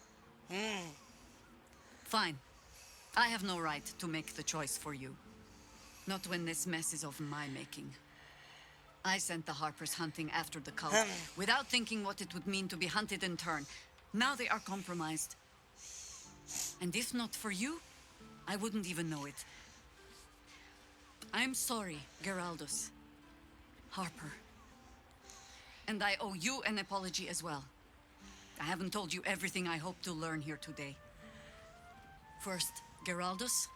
Fine. I have no right to make the choice for you. Not when this mess is of my making. I sent the Harpers hunting after the cult, without thinking what it would mean to be hunted in turn. Now they are compromised. And if not for you, I wouldn't even know it. I'm sorry, Geraldus. Harper. And I owe you an apology as well. I haven't told you everything I hope to learn here today. First, Geraldus,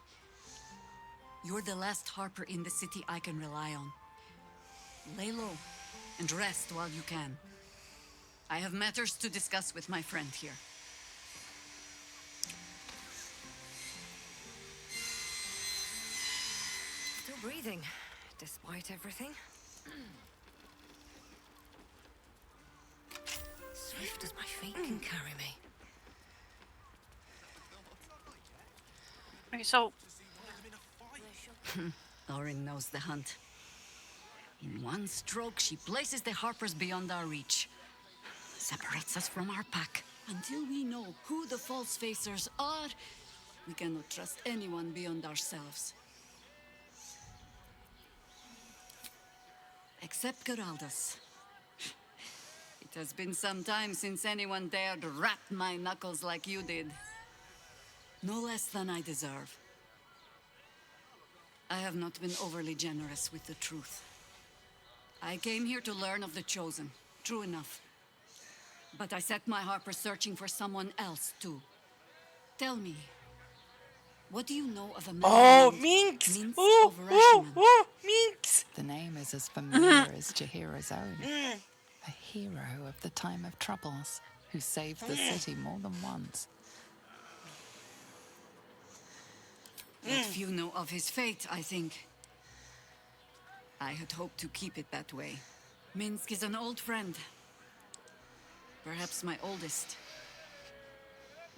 you're the last Harper in the city I can rely on. Lay low and rest while you can. I have matters to discuss with my friend here. Still breathing, despite everything. Swift as my feet can carry me. Okay, so Lauren knows the hunt. In one stroke, she places the Harpers beyond our reach. Separates us from our pack. Until we know who the false facers are, we cannot trust anyone beyond ourselves. Except Geraldus. It has been some time since anyone dared rap my knuckles like you did. No less than I deserve. I have not been overly generous with the truth. I came here to learn of the Chosen. True enough. But I set my Harper searching for someone else, too. Tell me, what do you know of a man named Minx! Minx Ooh, of ooh, Rashomon? ooh, Minx! The name is as familiar as Jaheira's own. A hero of the time of troubles, who saved the city more than once. What few know of his fate, I think. I had hoped to keep it that way. Minsk is an old friend. Perhaps my oldest.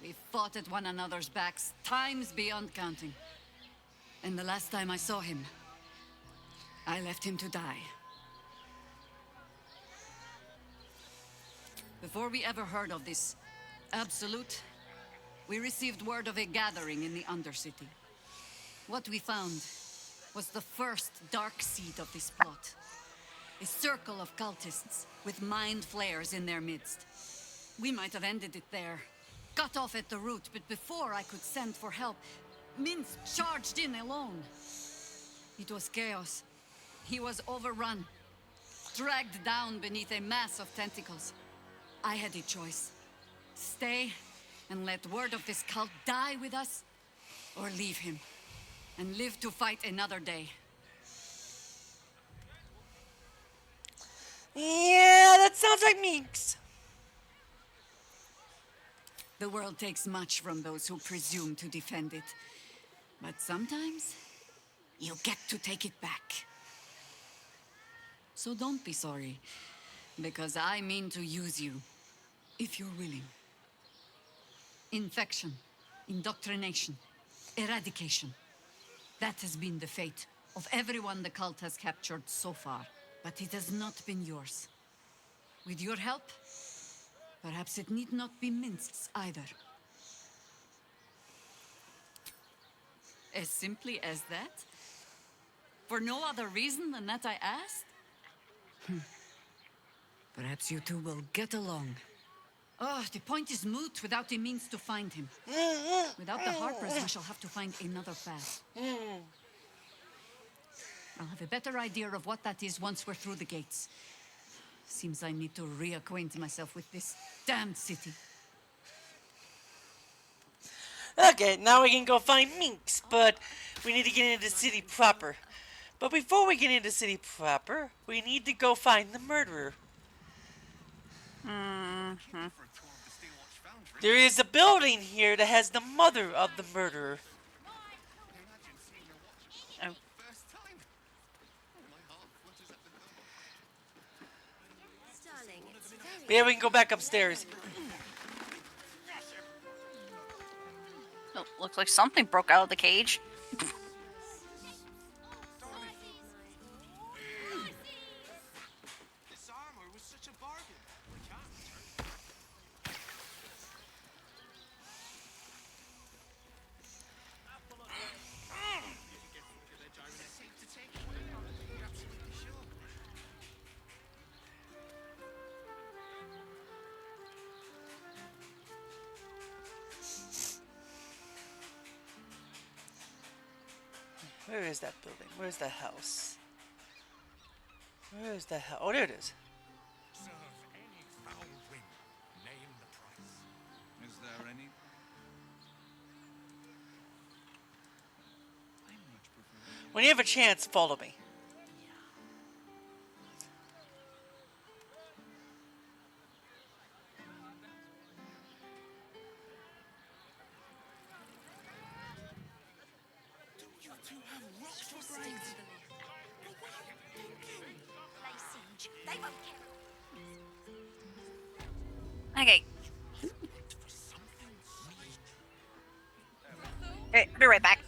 We fought at one another's backs, times beyond counting. And the last time I saw him, I left him to die. Before we ever heard of this Absolute, we received word of a gathering in the Undercity. What we found was the first dark seed of this plot. A circle of cultists with mind flayers in their midst. We might have ended it there, cut off at the root, but before I could send for help, Minsk charged in alone. It was chaos. He was overrun, dragged down beneath a mass of tentacles. I had a choice. Stay and let word of this cult die with us, or leave him and live to fight another day. Yeah, that sounds like Minks. The world takes much from those who presume to defend it. But sometimes, you get to take it back. So don't be sorry, because I mean to use you, if you're willing. Infection, indoctrination, eradication. That has been the fate of everyone the cult has captured so far. But it has not been yours. With your help, perhaps it need not be Minsk's either. As simply as that? For no other reason than that I asked? Perhaps you two will get along. Oh, the point is moot without a means to find him. Without the Harpers, we shall have to find another path. I'll have a better idea of what that is once we're through the gates. Seems I need to reacquaint myself with this damned city. Okay, now we can go find Minks, but we need to get into the city proper. But before we get into the city proper, we need to go find the murderer. There is a building here that has the mother of the murderer. Oh. But yeah, we can go back upstairs. Oh, looks like something broke out of the cage. This armor was such a bargain. We can't return. Where is that building? Where's the house? Where is the house? Oh, there it is. Serve any foul whim. Name the price. Is there any? I much prefer. When you have a chance, follow me. Okay. Okay, be right back.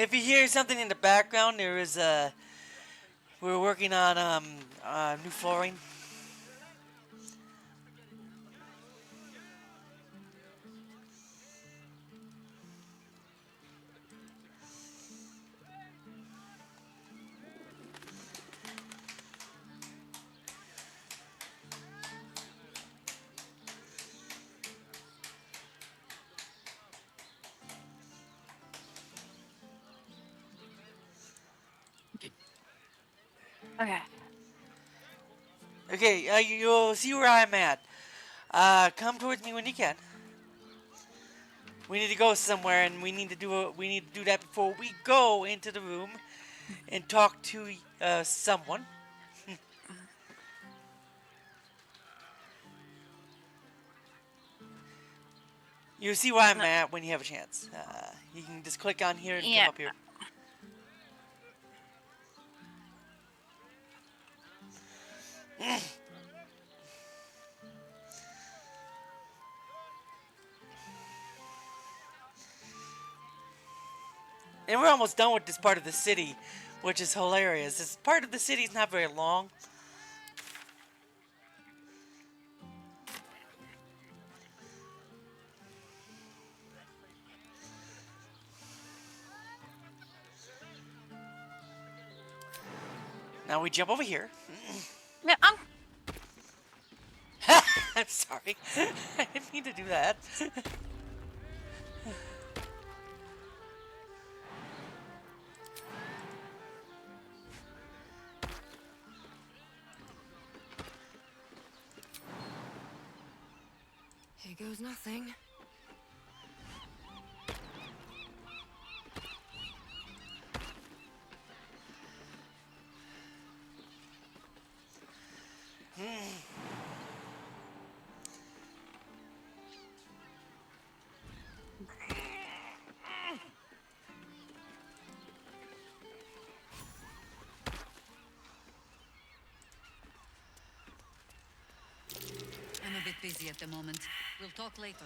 If you hear something in the background, there is we're working on new flooring. Okay. Okay, you'll see where I'm at. Come towards me when you can. We need to go somewhere, and we need to do that before we go into the room and talk to someone. You'll see where I'm at when you have a chance. You can just click on here and come Yeah. up here. And we're almost done with this part of the city, which is hilarious. This part of the city is not very long. Now we jump over here. Yeah, I'm sorry. I didn't mean to do that. Here goes nothing. I'm a bit busy at the moment. We'll talk later.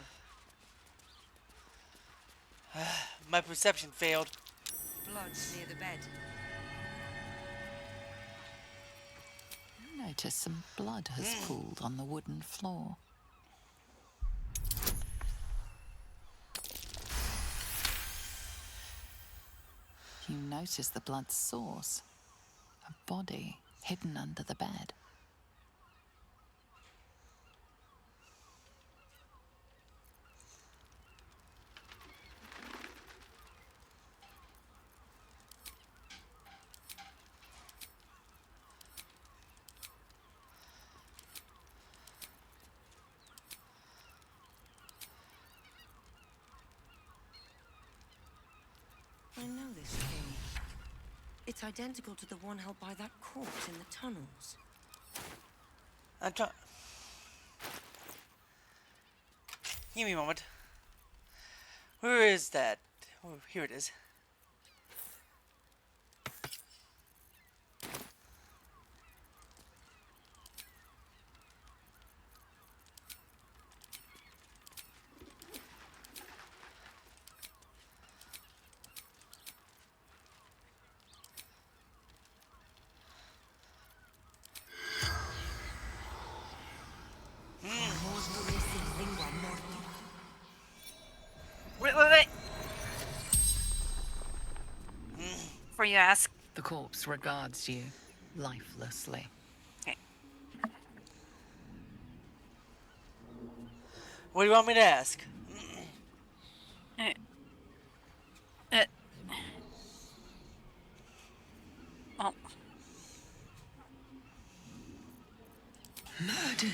My perception failed. Blood near the bed. You notice some blood has pooled on the wooden floor. You notice the blood's source. A body hidden under the bed. I know this cave. It's identical to the one held by that corpse in the tunnels. I'm trying. Give me a moment. Where is that? Oh, here it is. wait. Before you ask. The corpse regards you lifelessly. Okay. What do you want me to ask? Oh. Murdered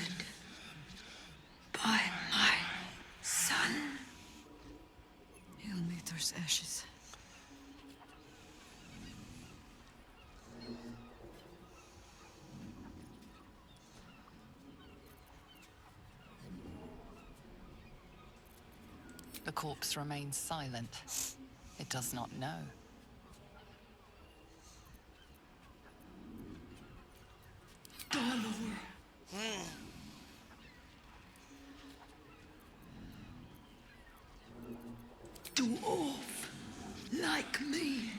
by my son. Ilmater's ashes. The corpse remains silent. It does not know. Baldur. Dwarf like me.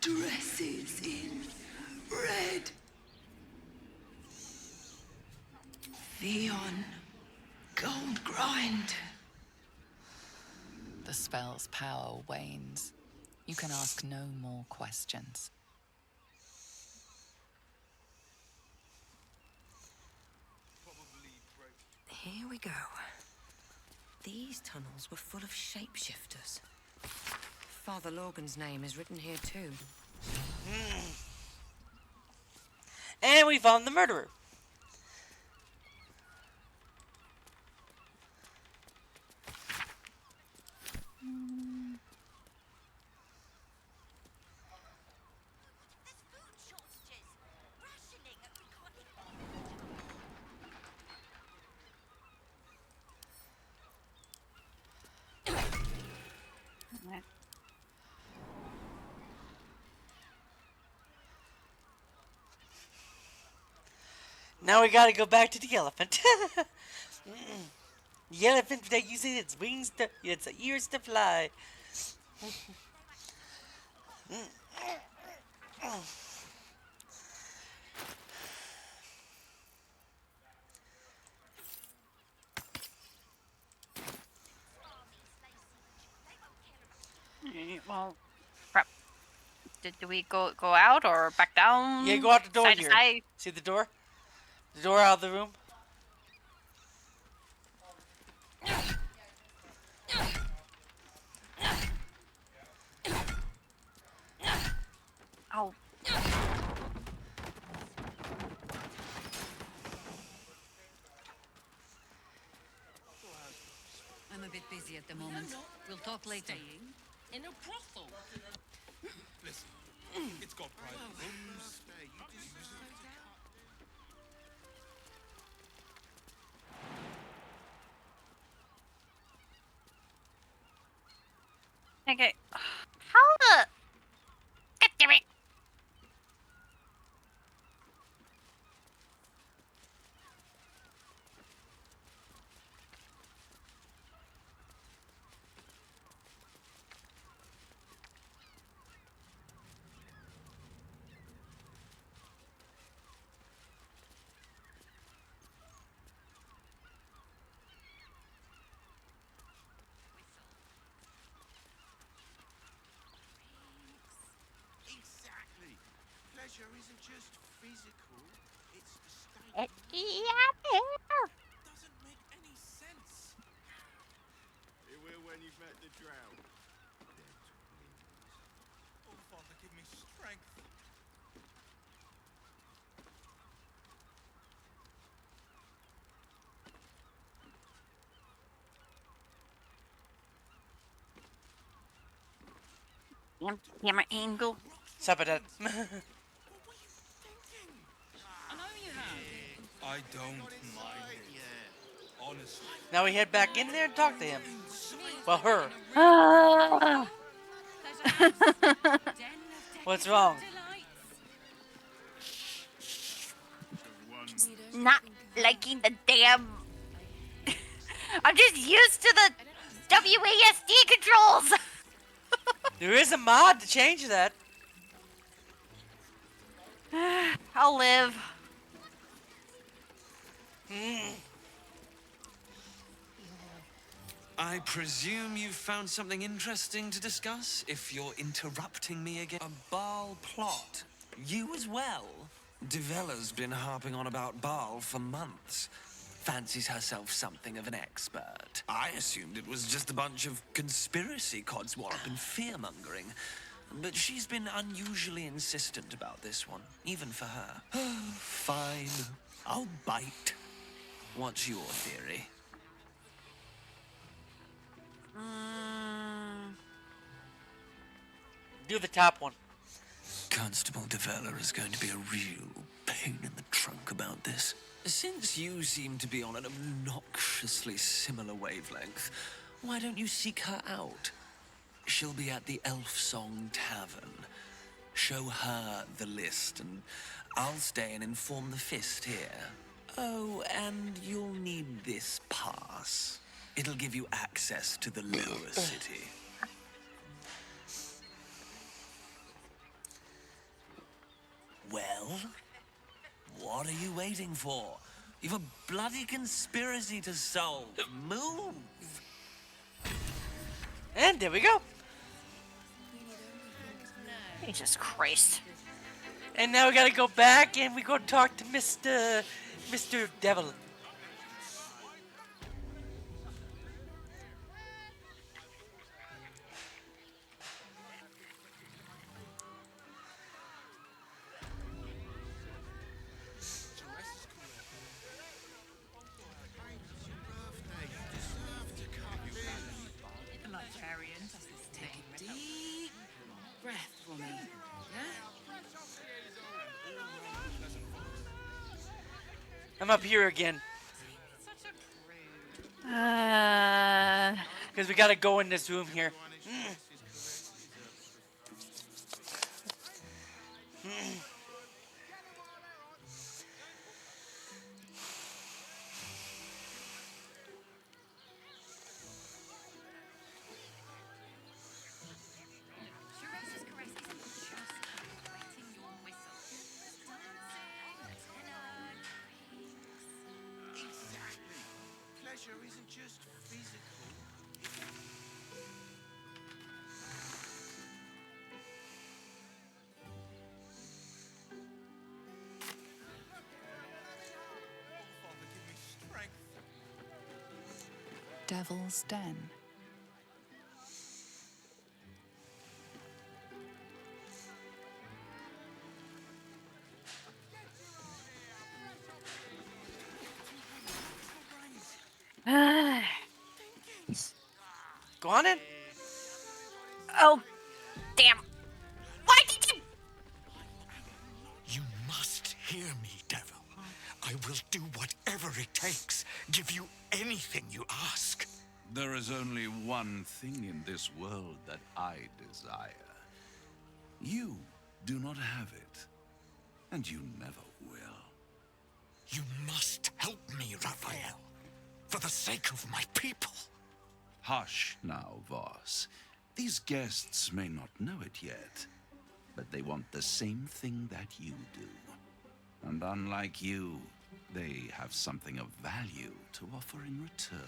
Dresses in red. Theon, gold grind. The spell's power wanes. You can ask no more questions. Here we go. These tunnels were full of shapeshifters. Father Logan's name is written here too. And we found the murderer. Now we gotta go back to the elephant. The elephant that uses its wings to, its ears to fly. Well, crap. Do we go out or back down? Yeah, go out the door side to here. side? See the door? The door out of the room? Oh. I'm a bit busy at the moment. We'll talk later. In a brothel. Listen, it's got private rooms. Okay. How the... God damn it. Exactly. Pleasure isn't just physical, it's a state. Doesn't make any sense. It will when you've met the drow. They're twins. Oh, Father, give me strength. Camera angle. Stop it. I don't mind it. Honestly. Now we head back in there and talk to him. Well, her. What's wrong? Not liking the damn... I'm just used to the WASD controls. There is a mod to change that. I'll live. I presume you've found something interesting to discuss, if you're interrupting me again. A Baal plot? You as well? Devella's been harping on about Baal for months. Fancies herself something of an expert. I assumed it was just a bunch of conspiracy codswallop and fear-mongering. But she's been unusually insistent about this one, even for her. Fine, I'll bite. What's your theory? Do the top one. Constable Devella is going to be a real pain in the trunk about this. Since you seem to be on an obnoxiously similar wavelength, why don't you seek her out? She'll be at the Elf Song Tavern. Show her the list, and I'll stay and inform the Fist here. Oh, and you'll need this pass. It'll give you access to the lower city. What are you waiting for? You've a bloody conspiracy to solve. Move! And there we go. Jesus Christ. And now we gotta go back and we go talk to Mr. Devil. The librarians as this Take a deep breath for me. Yeah? I'm up here again. Because we gotta go in this room here. Exactly. Pleasure isn't just physical. Father, give me strength. Devil's Den. Go on in. Oh, damn. Why did you... You must hear me, devil. I will do whatever it takes. Give you anything you ask. There is only one thing in this world that I desire. You do not have it, and you never will. You must help me, Raphael. For the sake of my people. Hush now, Voss. These guests may not know it yet, but they want the same thing that you do. And unlike you, they have something of value to offer in return.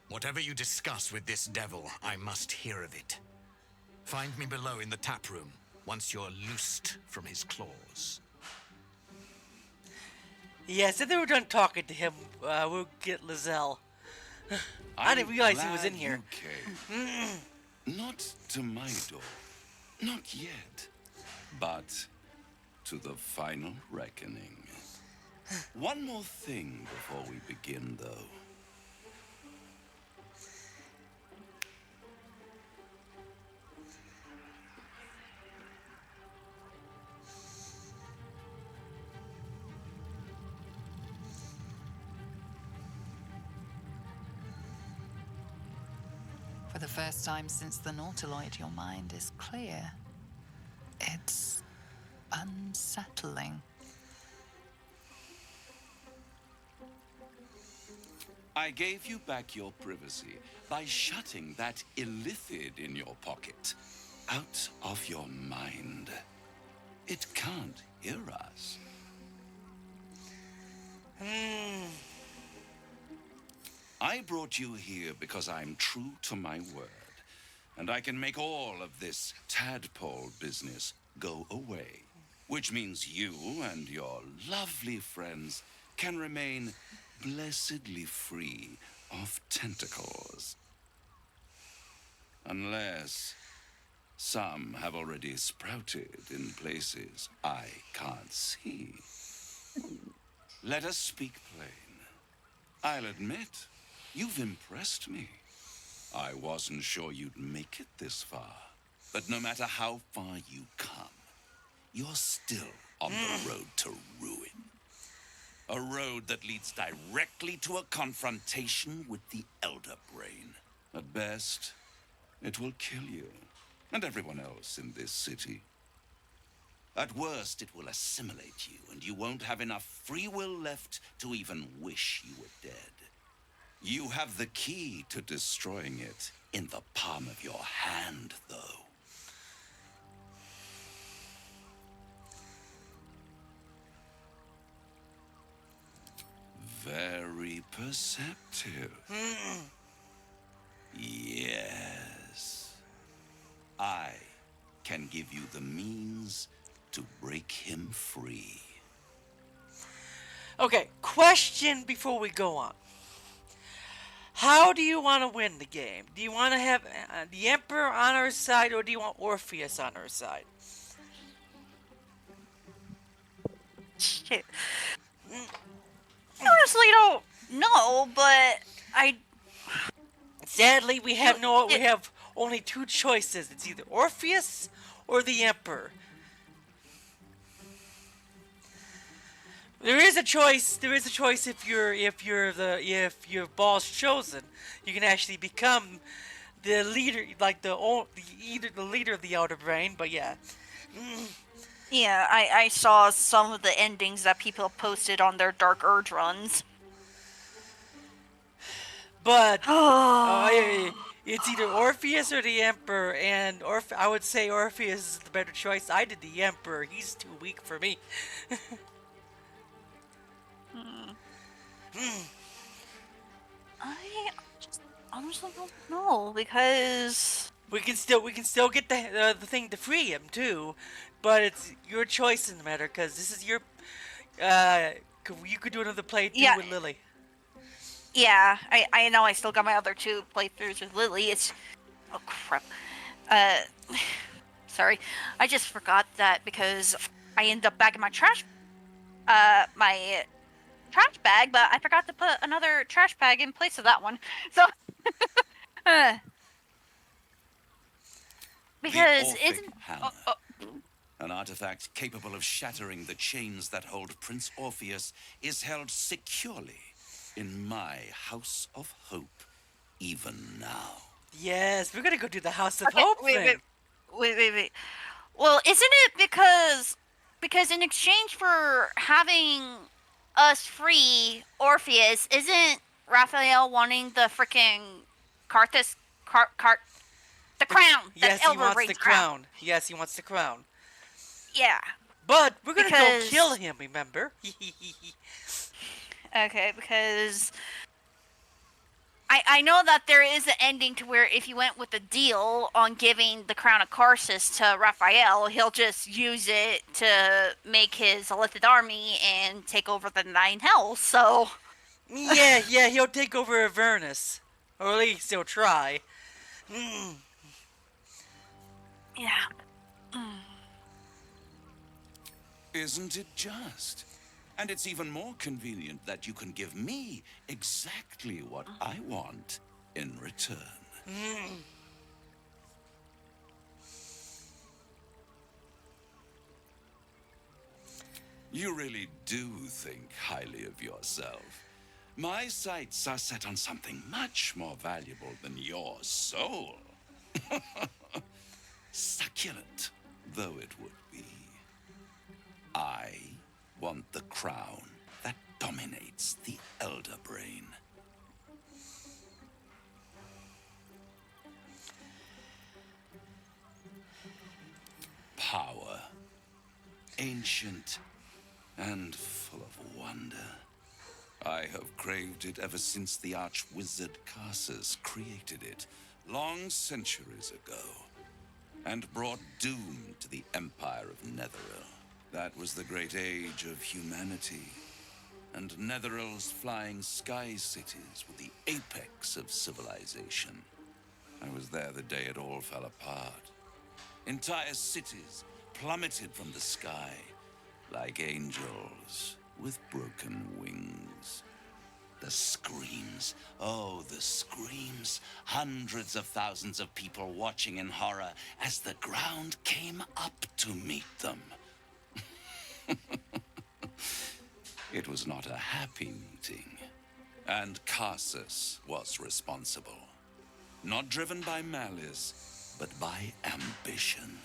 Whatever you discuss with this devil, I must hear of it. Find me below in the tap room, once you're loosed from his claws. Yes, if they were done talking to him, we'll get Lizelle. I didn't realize he was in here. Not to my door. Not yet. But to the final reckoning. One more thing before we begin, though. For the first time since the Nautiloid, your mind is clear. It's unsettling. I gave you back your privacy by shutting that illithid in your pocket out of your mind. It can't hear us. I brought you here because I'm true to my word, and I can make all of this tadpole business go away, which means you and your lovely friends can remain blessedly free of tentacles. Unless some have already sprouted in places I can't see. Let us speak plain. I'll admit, you've impressed me. I wasn't sure you'd make it this far. But no matter how far you come, you're still on the road to ruin. A road that leads directly to a confrontation with the Elder Brain. At best, it will kill you and everyone else in this city. At worst, it will assimilate you, and you won't have enough free will left to even wish you were dead. You have the key to destroying it in the palm of your hand, though. perceptive. Yes. I can give you the means to break him free. Okay, question before we go on. How do you want to win the game? Do you want to have the Emperor on our side, or do you want Orpheus on our side? Shit. Honestly, don't know, but I. Sadly, we have only two choices. It's either Orpheus or the Emperor. There is a choice. There is a choice if your ball's chosen, you can actually become the leader, like either the leader of the Outer Brain. But yeah. Yeah, I saw some of the endings that people posted on their Dark Urge runs. But it's either Orpheus or the Emperor, and I would say Orpheus is the better choice. I did the Emperor. He's too weak for me. I just honestly don't know because we can still get the thing to free him too, but it's your choice in the matter because this is your you could do another playthrough with Lily. Yeah, I know I still got my other two playthroughs with Lily. It's oh crap. Sorry, I just forgot that because I ended up back in my trash bag, but I forgot to put another trash bag in place of that one. So because the isn't Hammer, an artifact capable of shattering the chains that hold Prince Orpheus, is held securely in my House of Hope, even now. Yes, we're gonna go do the House of Hope thing. Wait. Well, isn't it because in exchange for having us free Orpheus, isn't Raphael wanting the freaking Carthus the crown? Yes, the he wants Ring's the crown. Yes, he wants the crown. Yeah. But we're gonna go kill him, remember? Okay, because I know that there is an ending to where if you went with the deal on giving the crown of Karsus to Raphael, he'll just use it to make his Elithid army and take over the Nine Hells, so... yeah, he'll take over Avernus. Or at least he'll try. Yeah. Isn't it just? And it's even more convenient that you can give me exactly what I want in return. You really do think highly of yourself. My sights are set on something much more valuable than your soul. Succulent though it would be. I want the crown that dominates the Elder Brain. Power. Ancient and full of wonder. I have craved it ever since the arch-wizard Karsus created it, long centuries ago, and brought doom to the Empire of Netheril. That was the great age of humanity, and Netheril's flying sky cities were the apex of civilization. I was there the day it all fell apart. Entire cities plummeted from the sky like angels with broken wings. The screams, oh, the screams. Hundreds of thousands of people watching in horror as the ground came up to meet them. It was not a happy meeting, and Karsus was responsible. Not driven by malice, but by ambition.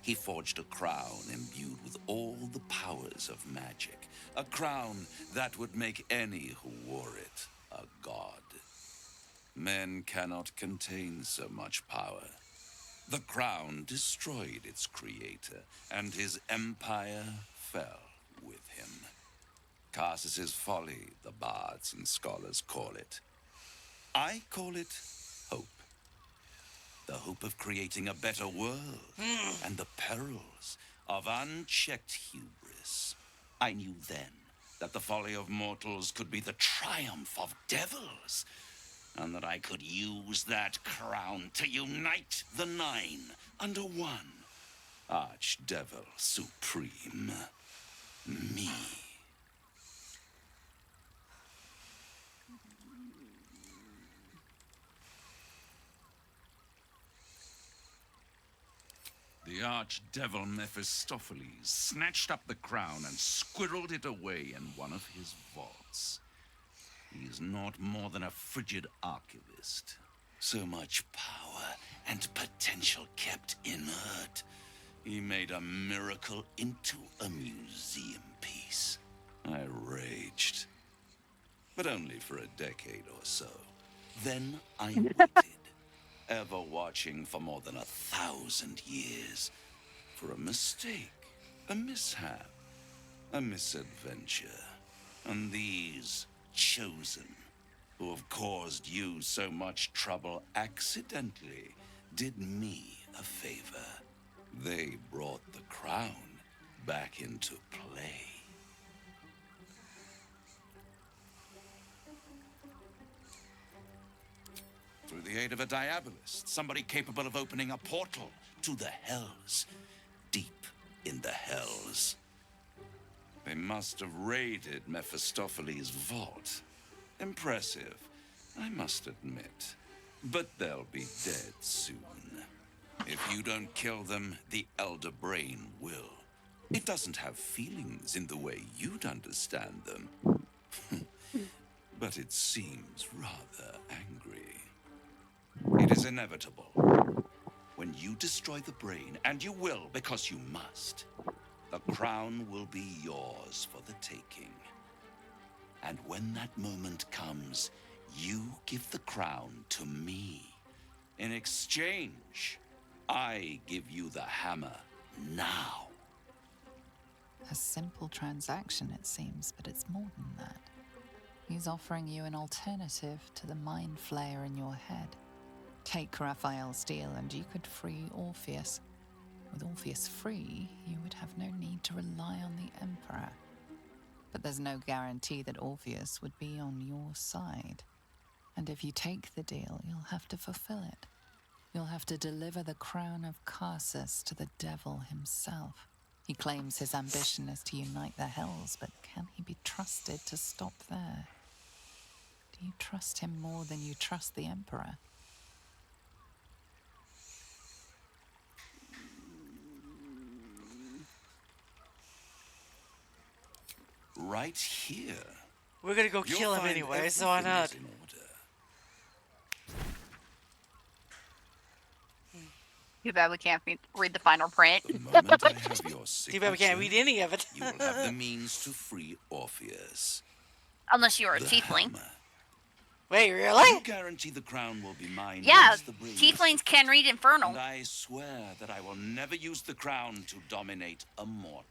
He forged a crown imbued with all the powers of magic. A crown that would make any who wore it a god. Men cannot contain so much power. The crown destroyed its creator, and his empire fell with him. Carsus's folly, the bards and scholars call it. I call it hope. The hope of creating a better world and the perils of unchecked hubris. I knew then that the folly of mortals could be the triumph of devils, and that I could use that crown to unite the nine under one. Archdevil Supreme. Me. The archdevil Mephistopheles snatched up the crown and squirreled it away in one of his vaults. He is not more than a frigid archivist. So much power and potential kept inert. He made a miracle into a museum piece. I raged. But only for a decade or so. Then I waited, ever watching for more than 1,000 years. For a mistake, a mishap, a misadventure. And these chosen, who have caused you so much trouble accidentally, did me a favor. They brought the crown back into play. Through the aid of a diabolist, somebody capable of opening a portal to the hells, deep in the hells. They must have raided Mephistopheles' vault. Impressive, I must admit. But they'll be dead soon. If you don't kill them, the Elder Brain will. It doesn't have feelings in the way you'd understand them. But it seems rather angry. It is inevitable. When you destroy the brain, and you will because you must, the crown will be yours for the taking. And when that moment comes, you give the crown to me. In exchange, I give you the hammer now. A simple transaction, it seems, but it's more than that. He's offering you an alternative to the mind flayer in your head. Take Raphael's deal and you could free Orpheus. With Orpheus free, you would have no need to rely on the Emperor. But there's no guarantee that Orpheus would be on your side. And if you take the deal, you'll have to fulfill it. You'll have to deliver the crown of Carsus to the devil himself. He claims his ambition is to unite the hells, but can he be trusted to stop there? Do you trust him more than you trust the Emperor? Right here. We're gonna go You'll kill him find anyway, so why everything not? is in order. Too bad we can't read the final print. The moment I have your Too bad we can't read signature, any of it. you will have the means to free Orpheus. Unless you are a The tiefling. hammer. Wait, really? You guarantee the crown will be mine Yeah, once the brain is tieflings can read Infernal. And I swear that I will never use the crown to dominate a mortal.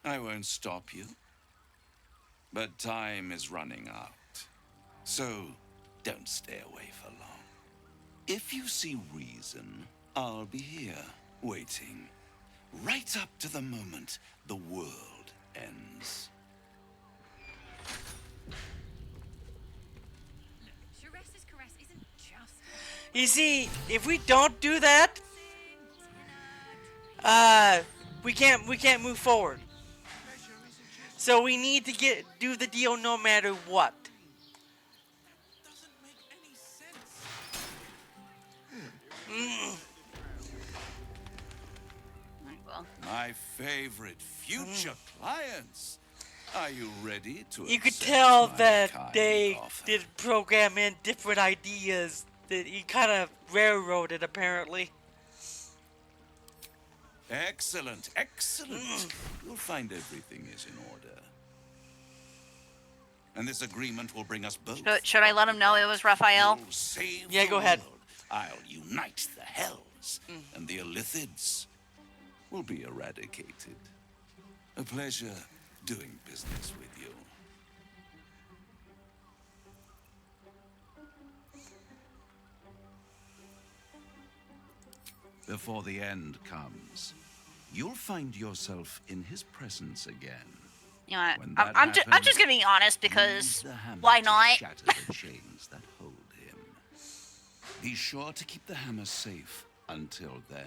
I won't stop you. But time is running out. So don't stay away for long. If you see reason, I'll be here, waiting. Right up to the moment the world ends. Sharesa's caress isn't just... You see, if we don't do that, we can't move forward. So we need to do the deal no matter what. Well, My favorite future clients. Are you ready to You could accept tell my that kind they offer? did program in different ideas that he kind of railroaded apparently. Excellent, excellent. You'll find everything is in order. And this agreement will bring us both. should I let him know it was Raphael? You'll save Yeah, the go ahead. world. I'll unite the hells, and the Illithids will be eradicated. A pleasure doing business with you. Before the end comes, you'll find yourself in his presence again. You know what? When I'm, that I'm, ju- I'm happens, just gonna be honest use because the hammer why to not? shatter the chains that hold him. Be sure to keep the hammer safe until then.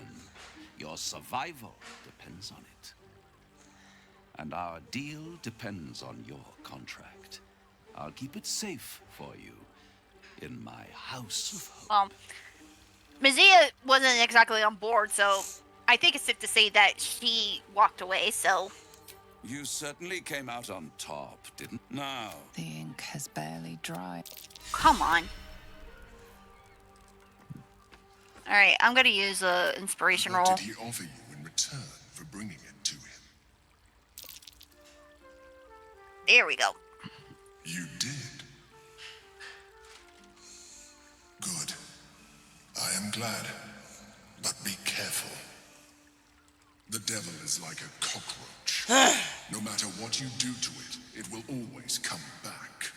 Your survival depends on it. And our deal depends on your contract. I'll keep it safe for you in my house of hope. Well, Mazia wasn't exactly on board, so I think it's safe to say that she walked away. So You certainly came out on top, didn't? Now, The ink has barely dried. come on. All right, I'm gonna use a inspiration What roll. did he offer you in return for bringing it to him? There we go. You did. Good. I am glad. But be careful. The devil is like a cockroach. No matter what you do to it, it will always come back.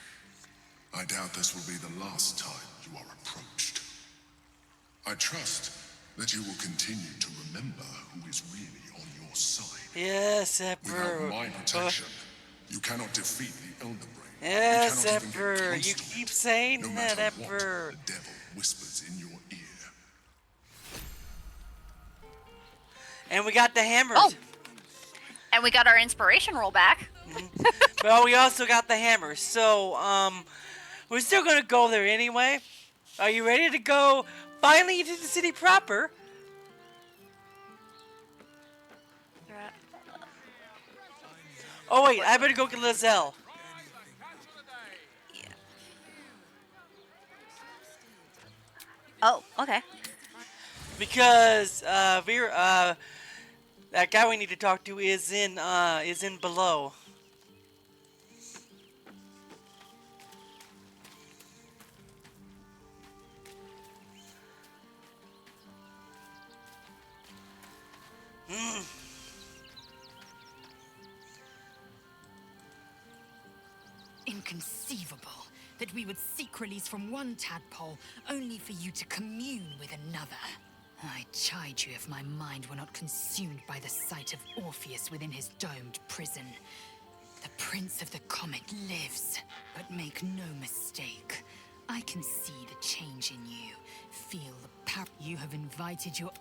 I doubt this will be the last time you are approached. I trust that you will continue to remember who is really on your side. Yes, Emperor. Without my protection, you cannot defeat the Elder Brain. Yes, you cannot even get Emperor. close You to keep it, saying no that, matter Emperor. what the devil whispers in your ear. And we got the hammers. Oh, and we got our inspiration roll back. Well, we also got the hammers. So, we're still gonna go there anyway. Are you ready to go finally into the city proper? Oh wait, I better go get Lizelle. Oh, okay. Because that guy we need to talk to is in below. Inconceivable that we would seek release from one tadpole only for you to commune with another. I chide you if my mind were not consumed by the sight of Orpheus within his domed prison. The Prince of the Comet lives, but make no mistake. I can see the change in you, feel the power. You have invited your...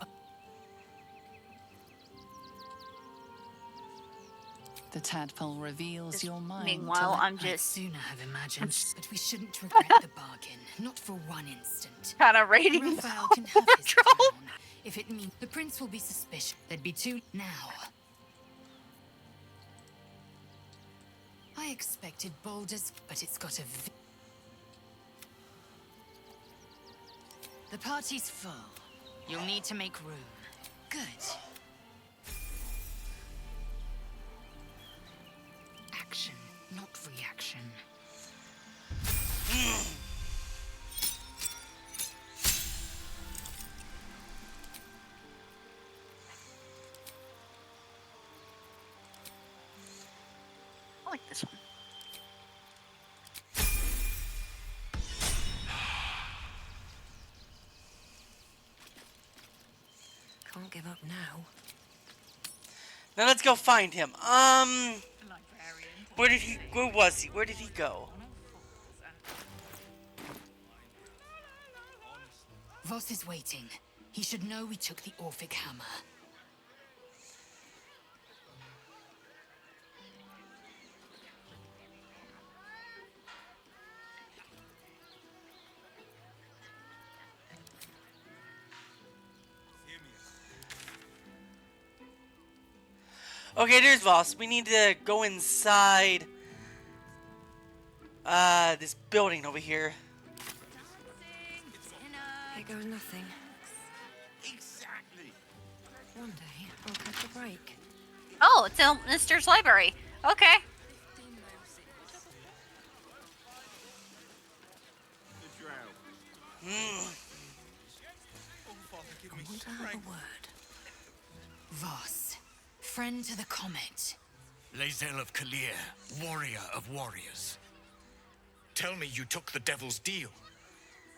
The tadpole reveals your mind. Meanwhile, I'm I'd just sooner have imagined, but we shouldn't regret the bargain, not for one instant. kind of rating. Raphael can have his crown. If it means the prince will be suspicious, there'd be two now. I expected Baldur's, but it's got a... The party's full. You'll need to make room. Good. Action, not reaction. I like this one. Can't give up now. Now let's go find him. Where was he? Where did he go? Voss is waiting. He should know we took the Orphic hammer. Okay, there's Voss. We need to go inside this building over here. Here goes nothing. Exactly. One day, I'll catch a break. Oh, it's in Mister's library. Okay. I want to have a word. Voss, friend to the Comet. Lae'zel of Kalir, warrior of warriors. Tell me you took the devil's deal.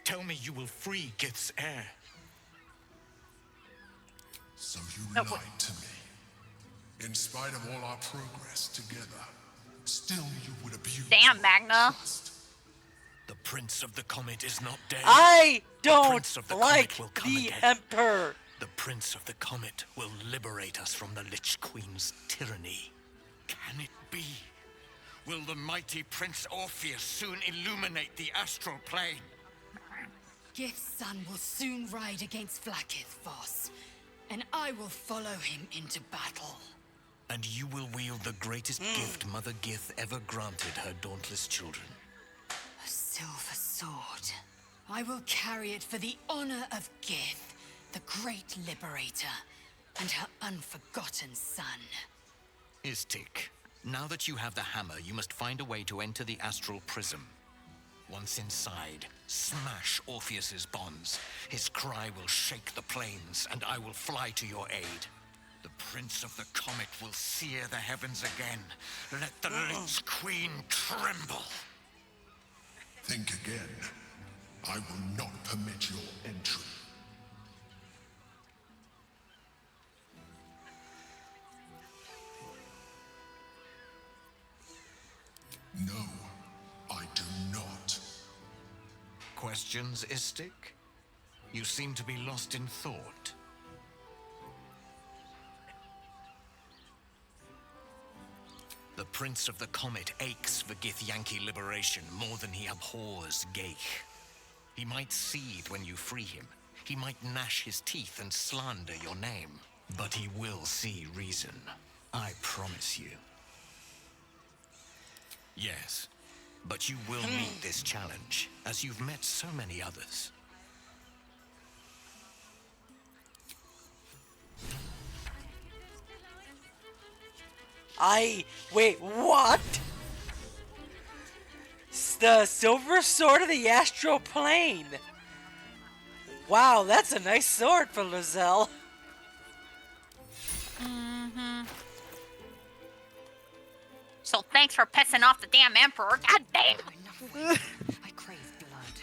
Tell me you will free Gith's heir. So you lied to me. In spite of all our progress together, still you would abuse Damn, Magna. The Prince of the Comet is not dead. I The don't Prince of the like Comet will come the again. Emperor. The Prince of the Comet will liberate us from the Lich Queen's tyranny. Can it be? Will the mighty Prince Orpheus soon illuminate the astral plane? Gith's son will soon ride against Vlaakith, Voss, and I will follow him into battle. And you will wield the greatest gift Mother Gith ever granted her dauntless children. A silver sword. I will carry it for the honor of Gith, the great liberator, and her unforgotten son. Istik, now that you have the hammer, you must find a way to enter the astral prism. Once inside, smash Orpheus's bonds. His cry will shake the plains, and I will fly to your aid. The Prince of the Comet will sear the heavens again. Let the Lich Queen tremble. Think again. I will not permit your entry. No, I do not. Questions, Istik? You seem to be lost in thought. The Prince of the Comet aches for Githyanki liberation more than he abhors Geich. He might seethe when you free him. He might gnash his teeth and slander your name. But he will see reason. I promise you. Yes, but you will meet this challenge, as you've met so many others. Wait, what? The silver sword of the astral plane. Wow, that's a nice sword for Lae'zel. So thanks for pissing off the damn Emperor. God damn. I crave blood.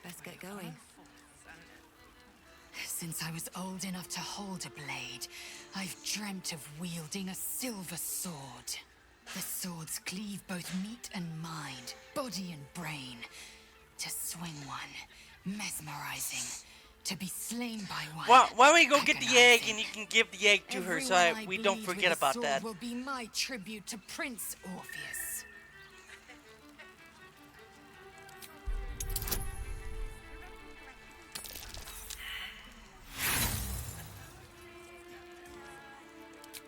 Let's get going. Since I was old enough to hold a blade, I've dreamt of wielding a silver sword. The swords cleave both meat and mind, body and brain. To swing one, mesmerizing. To be slain by one. Why don't we go get the egg and you can give the egg to her so Everyone I we don't bleed forget with a about sword that. will be my tribute to Prince Orpheus.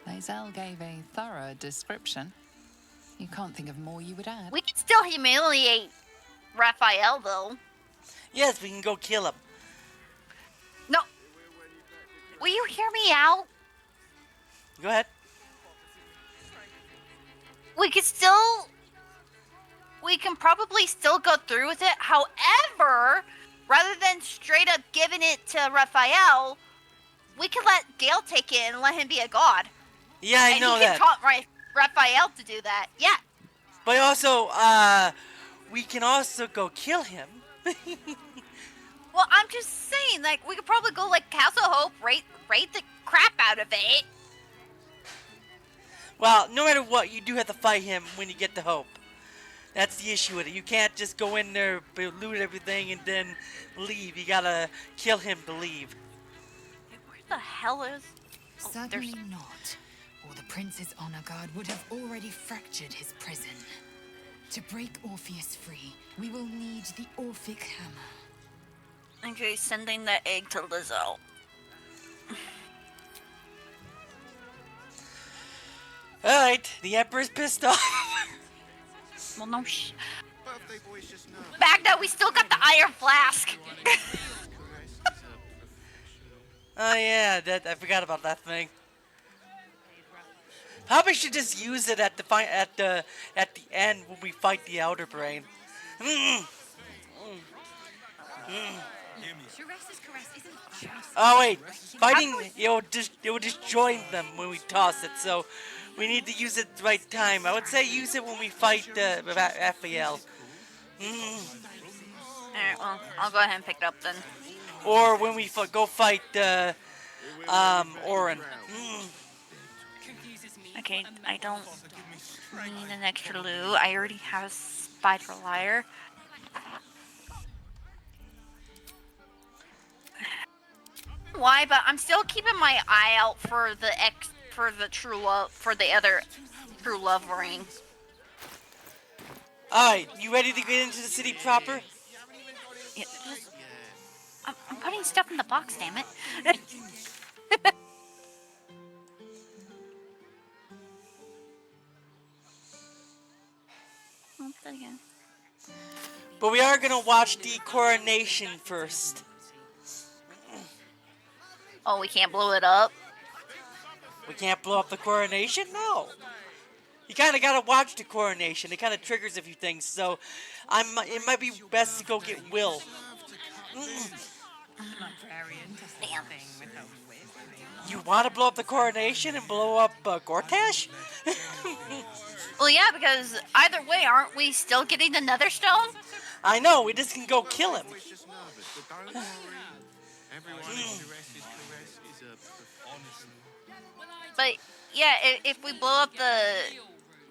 Lae'zel gave a thorough description. You can't think of more you would add. We can still humiliate Raphael, though. Yes, we can go kill him. No. Will you hear me out? Go ahead. We can probably still go through with it. However, rather than straight up giving it to Raphael, we can let Gale take it and let him be a god. Yeah, I know and he that. can taunt Raphael to do that. Yeah. But also, we can also go kill him. Well, I'm just saying, like, we could probably go, like, Castle Hope, raid the crap out of it. Well, no matter what, you do have to fight him when you get the hope. That's the issue with it. You can't just go in there, loot everything, and then leave. You gotta kill him to leave. Where the hell is... Certainly not. Or the Prince's honor guard would have already fractured his prison. To break Orpheus free, we will need the Orphic hammer. Okay, sending the egg to Lizzo. Alright, the Emperor's pissed off. Well, no Magda, we still got the iron flask. Oh yeah, I forgot about that thing. Probably should just use it at the end when we fight the Outer Brain. Sharesa's caress isn't just... Oh wait, fighting it will disjoin them when we toss it. So we need to use it at the right time. I would say use it when we fight Raphael. Alright, well, I'll go ahead and pick it up then. Or when we go fight Orin. Okay, I don't need an extra loot. I already have a Spider Liar. Why? But I'm still keeping my eye out for the true love, for the other true love ring. Alright, you ready to get into the city proper? Yeah, I'm putting stuff in the box, damn it. Again. But we are gonna watch the coronation first. Oh, we can't blow it up? We can't blow up the coronation? No. You kind of gotta watch the coronation. It kind of triggers a few things. So, it might be best to go get Will. Damn. You want to blow up the coronation and blow up Gortash? Well, yeah, because either way, aren't we still getting the Nether Stone? I know. We just can go kill him. But yeah, if we blow up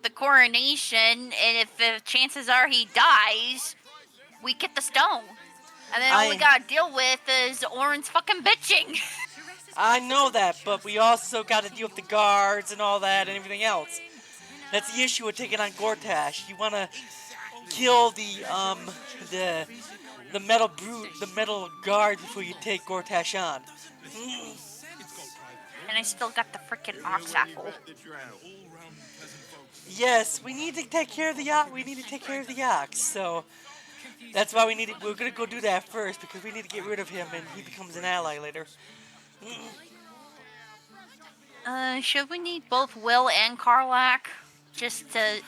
the coronation, and if the chances are he dies, we get the stone. And then all we gotta deal with is Orin's fucking bitching. I know that, but we also gotta deal with the guards and all that and everything else. That's the issue with taking on Gortash. You wanna kill the metal brute, the metal guard before you take Gortash on. And I still got the freaking ox apple. Yes, we need to take care of the ox. We need to take care of the ox. So that's why we're gonna go do that first because we need to get rid of him and he becomes an ally later. Should we need both Will and Karlak? Just to...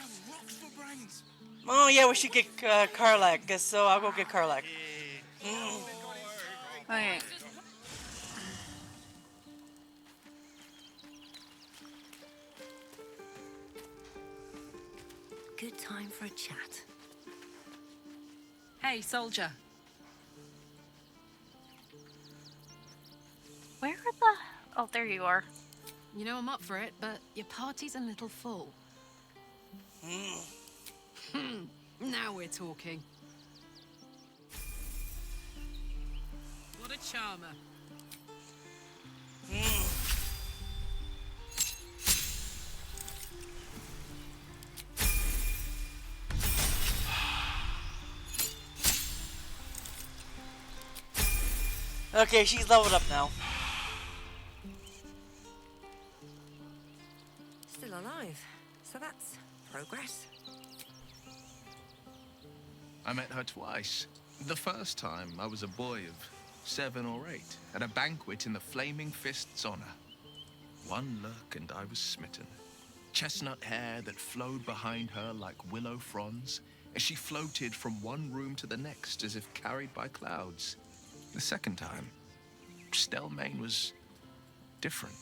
Oh yeah, we should get Karlak. So I'll go get Karlak. Okay. Good time for a chat. Hey, soldier. Where are the... Oh, there you are. You know I'm up for it, but your party's a little full. Now we're talking. What a charmer. Okay, she's leveled up now. Still alive. So that's progress. I met her twice. The first time, I was a boy of 7 or 8, at a banquet in the Flaming Fist's honor. One look and I was smitten. Chestnut hair that flowed behind her like willow fronds, as she floated from one room to the next as if carried by clouds. The second time, Stelmane was different.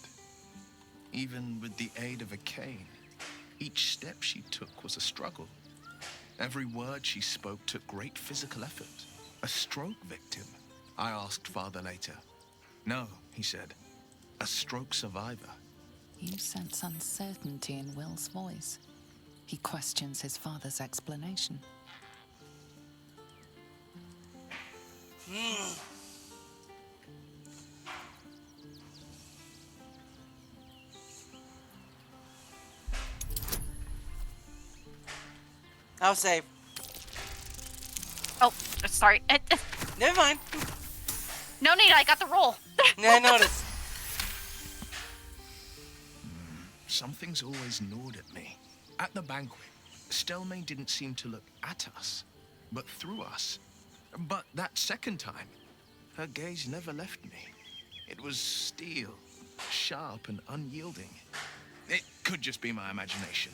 Even with the aid of a cane, each step she took was a struggle. Every word she spoke took great physical effort. A stroke victim? I asked Father later. No, he said. A stroke survivor. You sense uncertainty in Will's voice. He questions his father's explanation. I'll save. Oh, sorry. Never mind. No need, I got the roll. Yeah, I noticed. Something's always gnawed at me. At the banquet, Stelmane didn't seem to look at us, but through us. But that second time, her gaze never left me. It was steel, sharp and unyielding. It could just be my imagination,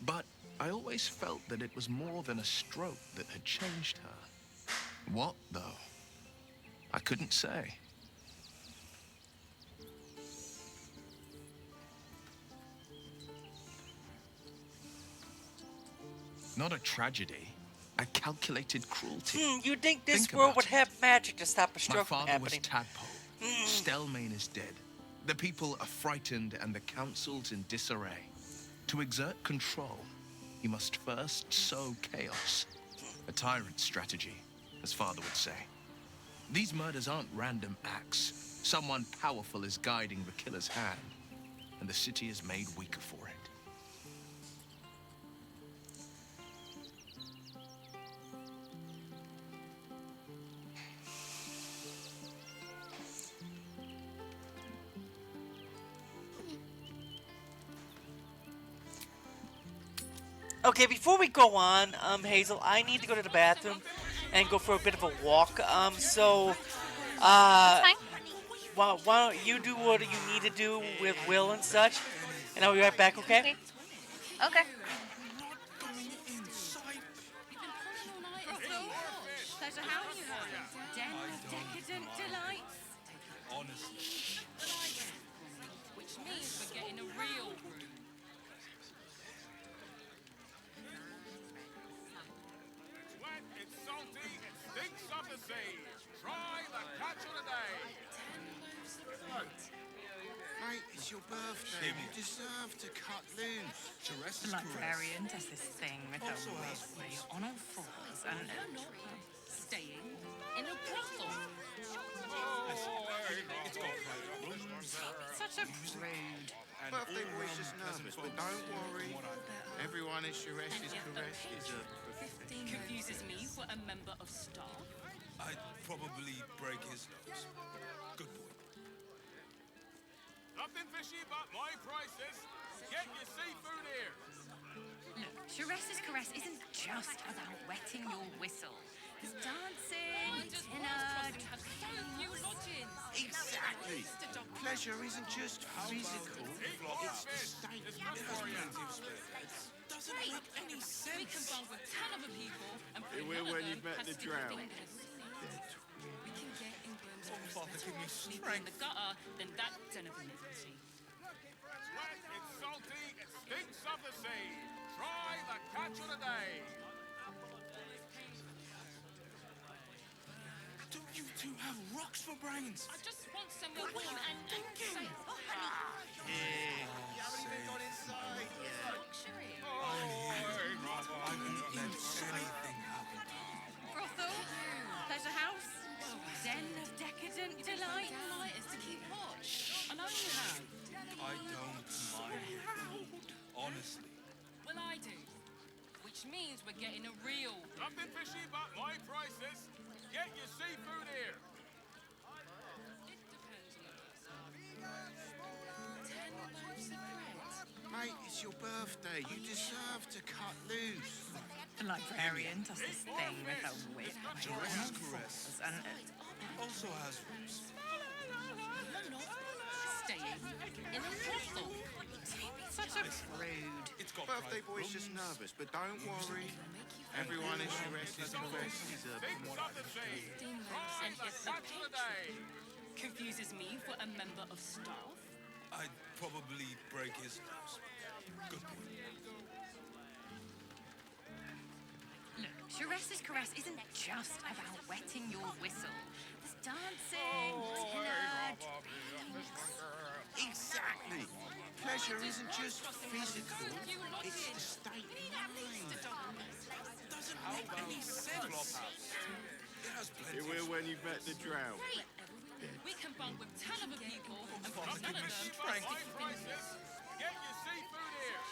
but I always felt that it was more than a stroke that had changed her. What, though? I couldn't say. Not a tragedy, a calculated cruelty. You'd think this Think world about would it. have magic to stop a My stroke from father was happening. Tadpole. Stelmane is dead. The people are frightened and the council's in disarray. To exert control, he must first sow chaos. A tyrant's strategy, as father would say. These murders aren't random acts. Someone powerful is guiding the killer's hand, and the city is made weaker for it. Okay, before we go on, Hazel, I need to go to the bathroom and go for a bit of a walk. Why don't you do what you need to do with Will and such, and I'll be right back, okay? Okay. Pleasure house. Den of decadent delights. Honestly. Which means we're getting a real. Wet, it's salty, it stinks of the sea. Try the catch of the day. Mate, it's your birthday. You deserve to cut loose. The librarian does this thing with her whip where you're on all fours and staying in a brothel. Such a prude. Birthday boy's just nervous, but don't worry. Everyone is Sharesh's caress is a Confuses me for a member of staff. I'd probably break his nose. Good boy. Nothing fishy but my prices. Get your seafood here. Look, Sharesh's caress isn't just about wetting your whistle. There's dancing, dinner, Exactly. Pleasure isn't just physical. It's the state of mind. Doesn't make any sense. We can bond with 10 other people and Here we're when you've met the drought. We can get England sleeping in the gutter, then that's den of iniquity. It's wet, it's salty, it stinks of the sea. Try the catch of the day. Don't you two have rocks for brains? I just want somewhere warm and safe. Oh, honey. Yeah. You haven't even got inside yet. Luxury. I wouldn't let anything happen. brothel, pleasure house, den of decadent delights. Is to keep watch. I know you have. I don't mind. Honestly. Well, I do. Which means we're getting a real. Nothing fishy but my prices. Get your seafood here. It depends on the person. 10 loaves of bread. Mate, it's your birthday. You deserve to cut loose. The librarian does this thing with her whip where you're on all fours and Also has roots. staying in a brothel. Such a prude. It's got Birthday boy's just nervous, but don't worry. Everyone is Sharesh's caress is a Stinks of the sea. Try And the if the catch of the day. confuses me for a member of staff. I'd probably break his nose. Good boy. Look, Sharesh's caress isn't just about wetting your whistle. There's dancing, dinner, Exactly. Pleasure isn't just physical. It's the state of mind. Doesn't make any sense. It has plenty. Here we're when you've met the drought. We can bond with 10 other people and for none of them My prices. Get your seafood here.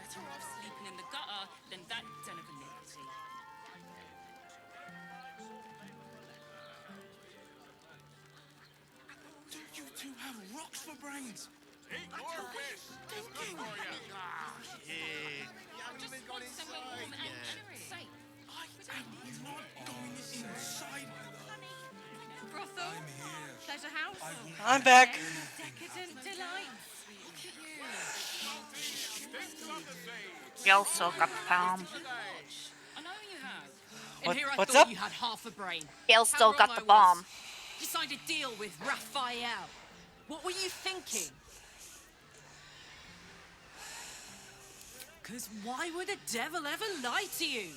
better off sleeping in the gutter than that den of iniquity. Don't you two have rocks for brains? Eat more fish. It's good for you. Yeah. You haven't even got Somewhere warm inside and yet. cheery. Safe. I'm not going inside. brothel, pleasure house, I'm back. decadent delights. You also got palm. I know you have. And here I What's thought up? you had half a brain. Gail How still wrong got I the was. bomb. You signed a deal with Raphael. What were you thinking? Because why would the devil ever lie to you?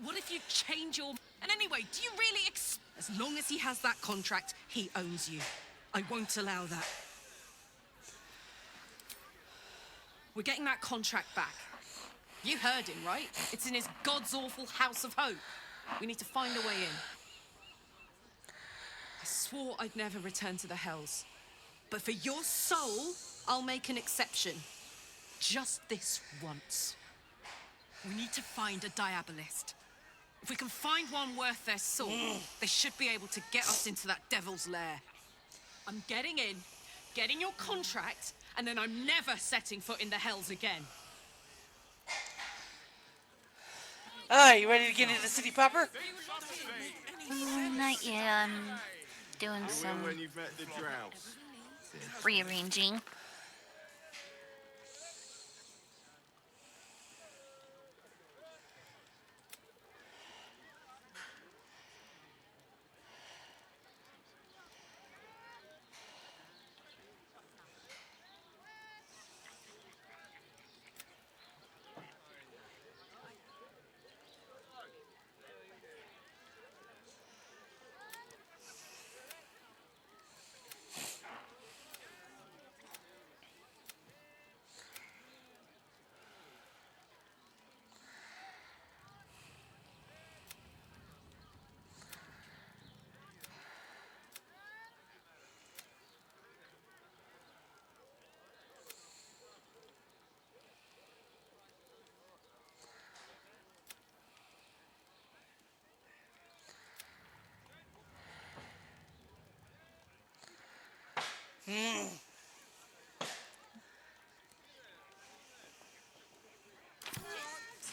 What if you change your... And anyway, do you really As long as he has that contract, he owns you. I won't allow that. We're getting that contract back. You heard him, right? It's in his God's awful house of hope. We need to find a way in. I swore I'd never return to the Hells. But for your soul, I'll make an exception. Just this once. We need to find a Diabolist. If we can find one worth their salt, they should be able to get us into that devil's lair. I'm getting in, getting your contract, and then I'm never setting foot in the Hells again. Alright, you ready to get into the city proper? Not yet. I'm doing some When you've met the drought. rearranging.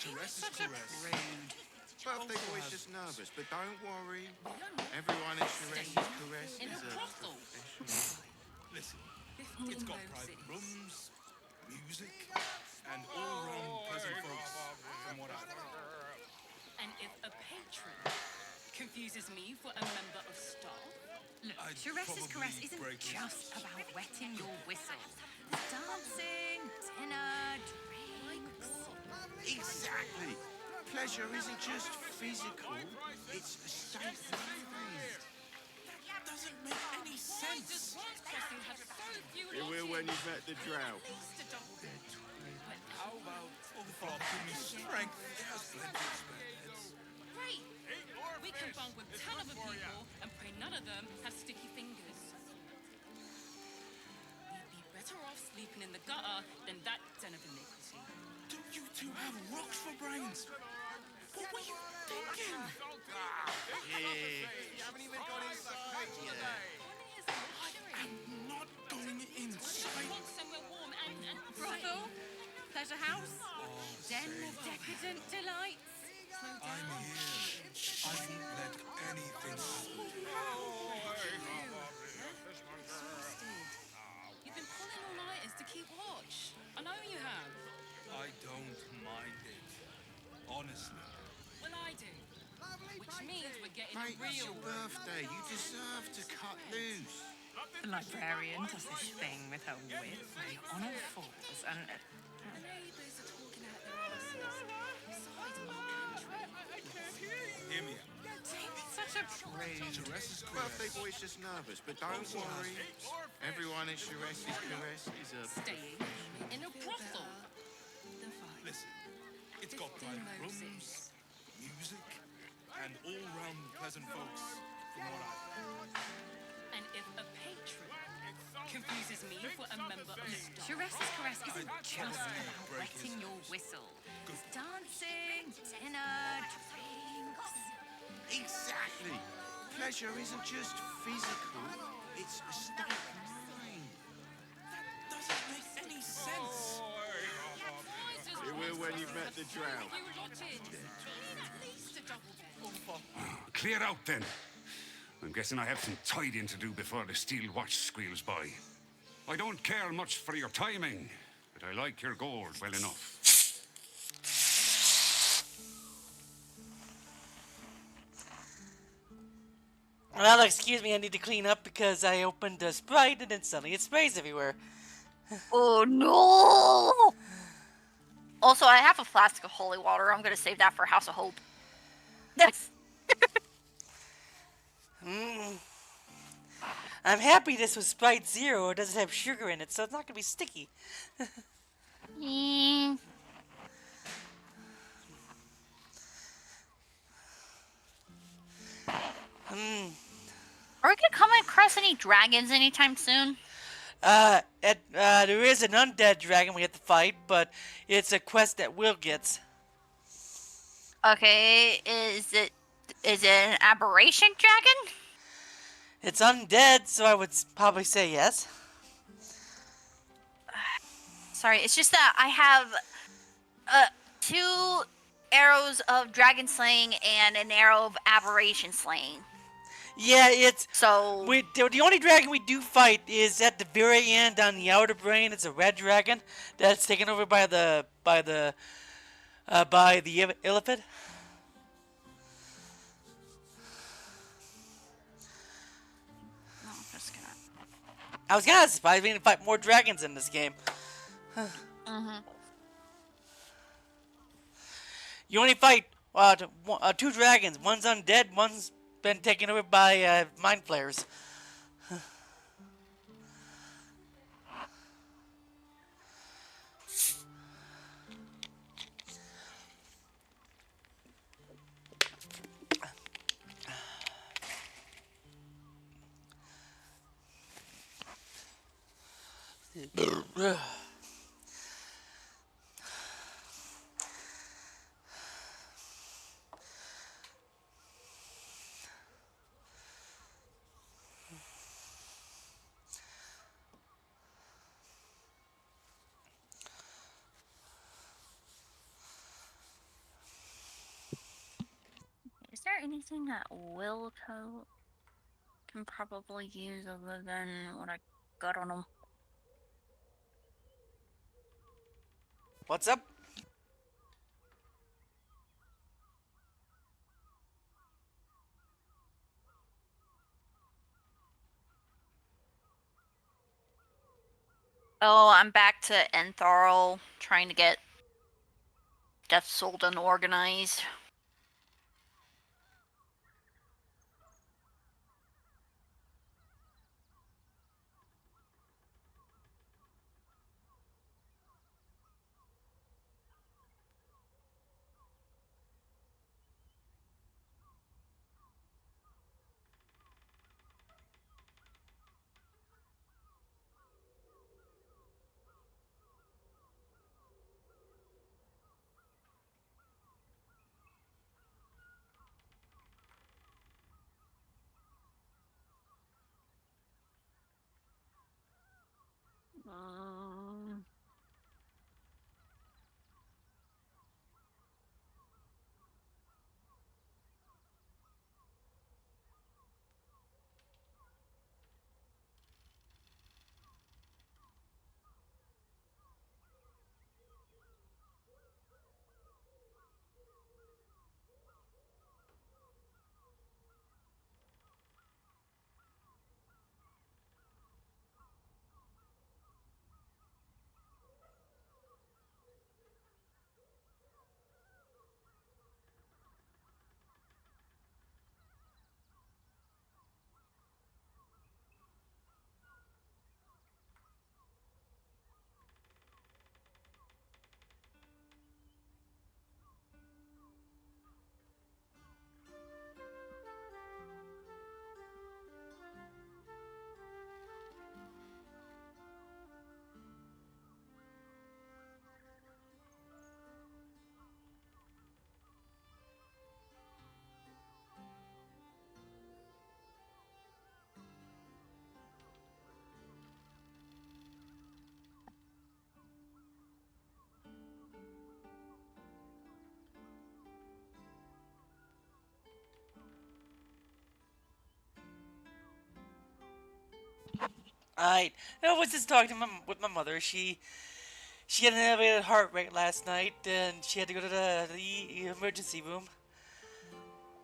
Caress is caress. Birthday boy's just nervous, but don't worry. Everyone at Caress's caress is a professional. Listen, it's got private rooms, music, and all-round pleasant folks, from what I've heard. And if a patron confuses me for a member of staff... Look, Teresa's caress isn't just about wetting your whistle. Dancing, dinner, drinks... Exactly. Pleasure isn't just physical, it's a state of mind. That doesn't make any sense. It will when you've met the drought. How about God give me strength? There's plenty of spare. Great! We can bunk with 10 other people and pray none of them have sticky fingers. We'd be better off sleeping in the gutter than that den of iniquity. Don't you two have rocks for brains? What were you thinking? You haven't even gone inside yet. I'm not going inside. Somewhere warm and brothel, pleasure house, den of decadent delights. I'm here. I won't let anything happen. You've been pulling all-nighters to keep watch. I know you have. I don't mind it. Honestly. Well, I do. Which means we're getting Mate, a it's real... your birthday. You deserve to cut loose. The librarian does this thing with her wit on all fours and... The neighbours are talking out their asses. Besides, our country... Hear me out. Such a prude. Teresa's Birthday boy's just nervous, but don't worry. Everyone at Caress's caress is a Staying in a brothel. Listen, it's got private rooms, music, and all-round pleasant folks, from what I've heard. And if a patron confuses me for a member of staff... Teresa's caress isn't just about wetting your whistle. It's dancing, dinner, drinks... Exactly. Pleasure isn't just physical, it's a state of mind. That doesn't make any sense. It will when you've met the drought. Clear out then. I'm guessing I have some tidying to do before the steel watch squeals by. I don't care much for your timing, but I like your gold well enough. Well, excuse me, I need to clean up because I opened a Sprite and then suddenly it sprays everywhere. Oh no! Also, I have a flask of holy water. I'm gonna save that for House of Hope. That's. Mm. I'm happy this was Sprite Zero. It doesn't have sugar in it, so it's not gonna be sticky. Mm. Hmm. Are we gonna come across any dragons anytime soon? There is an undead dragon we have to fight, but it's a quest that Will gets. Okay, is it an aberration dragon? It's undead, so I would probably say yes. Sorry, it's just that I have 2 arrows of dragon slaying and an arrow of aberration slaying. Yeah, it's so the only dragon we do fight is at the very end on the outer brain. It's a red dragon that's taken over by the Illithid. No, I'm just gonna. I was kind of surprised we didn't fight more dragons in this game. Mhm. You only fight 2 dragons. One's undead. One's been taken over by mind flayers. Is there anything that Wilco can probably use other than what I got on him? What's up? Oh, I'm back to Entharl, trying to get Death Soldan organized. Um, I was just talking with my mother. She had an elevated heart rate last night, and she had to go to the emergency room.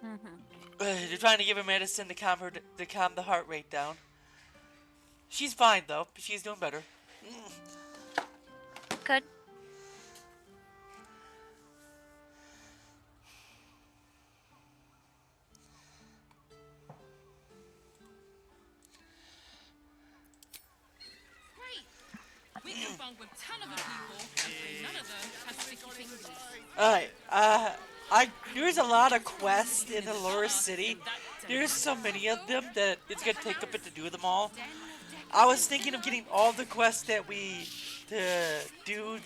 mhm. They're trying to give her medicine to calm the heart rate down. She's fine though. She's doing better. Good. We can bunk with 10 other people, and none of them have sticky fingers. Alright, there's a lot of quests in Allura City. There's so many of them that it's gonna take a bit to do them all. I was thinking of getting all the quests that to do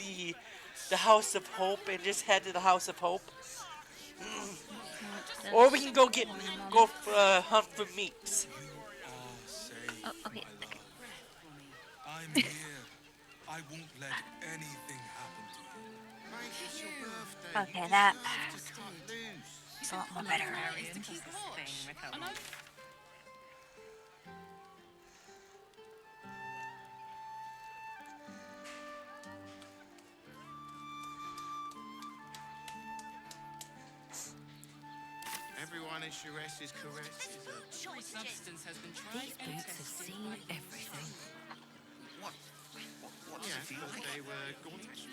the House of Hope and just head to the House of Hope. Or we can go hunt for meats. Oh, okay. I'm here. I won't let anything happen to you. Okay, that is a lot more better. Everyone in Shire's caress is a Substance has been tried. These boots have seen everything. What's it feel like? They were Gortash,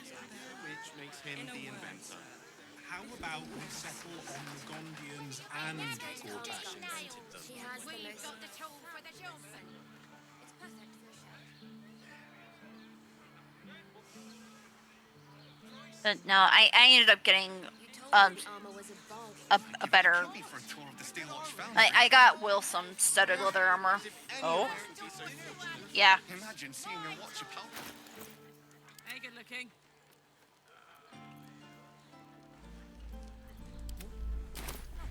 which makes him the inventor. How about we settle on the Gondians and Gortash invented them? We've got the tool for the job. But no, I ended up getting a better. I got Wilson studded leather armor. Oh. Yeah. Imagine seeing your watch a pal. Hey, good looking.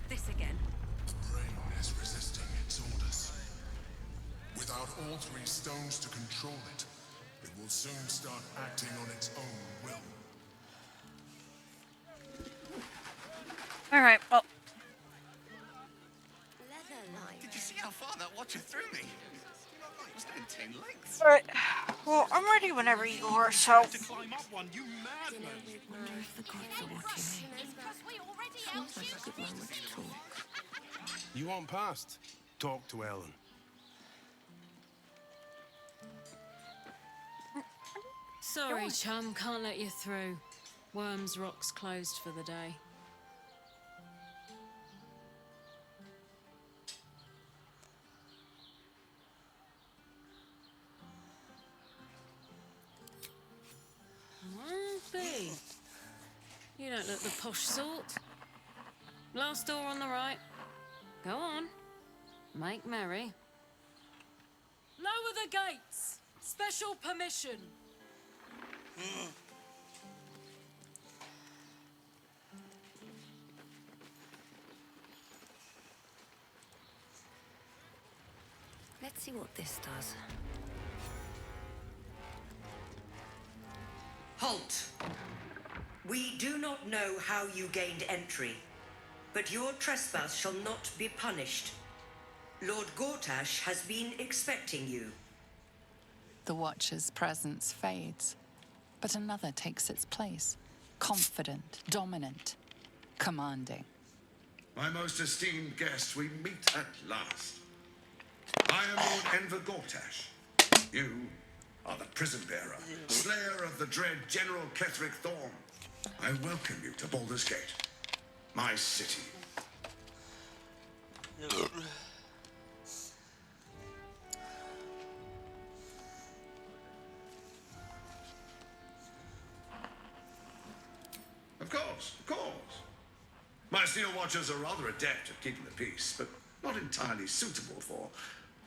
This again. The brain is resisting its orders. Without all three stones to control it, it will soon start acting on its own will. Alright, well. Did you see how far that watcher threw me? It must have been 10 lengths. Alright. Well, I'm ready whenever you are, so. To climb up one, you madman! Wonder if the gods are watching me. Seems like a good moment to talk. You want past? Talk to Ellen. Sorry, chum, can't let you through. Worms Rock's closed for the day. B. You don't look the posh sort. Last door on the right. Go on. Make merry. Lower the gates. Special permission. Let's see what this does. Halt! We do not know how you gained entry, but your trespass shall not be punished. Lord Gortash has been expecting you. The Watcher's presence fades, but another takes its place. Confident, dominant, commanding. My most esteemed guest, we meet at last. I am Lord Enver Gortash. You are the prison bearer, slayer of the dread General Ketheric Thorn. I welcome you to Baldur's Gate, my city. Of course, of course. My Steel Watchers are rather adept at keeping the peace, but not entirely suitable for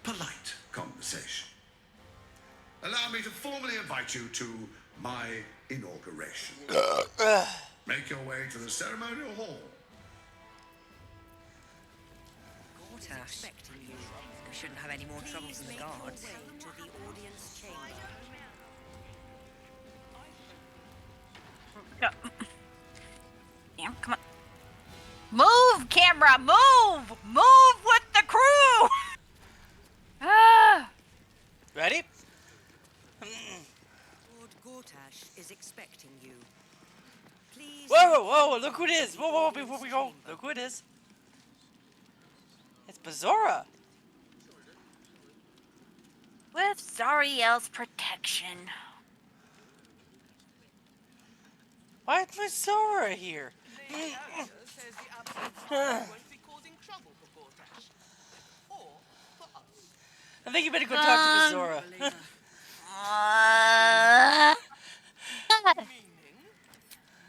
polite conversation. Allow me to formally invite you to my inauguration. Make your way to the ceremonial hall. Gortash. We shouldn't have any more trouble than the guards. To the audience chamber. Yeah, come on. Move, camera, move! Move with the crew! Ah! Ready? Lord Gortash is expecting you. Please. Whoa, whoa, whoa, look who it is! Whoa, whoa, before we go, look who it is. Bazora. With Zariel's protection. Why is Bazora here? I think you better go talk to Bazora.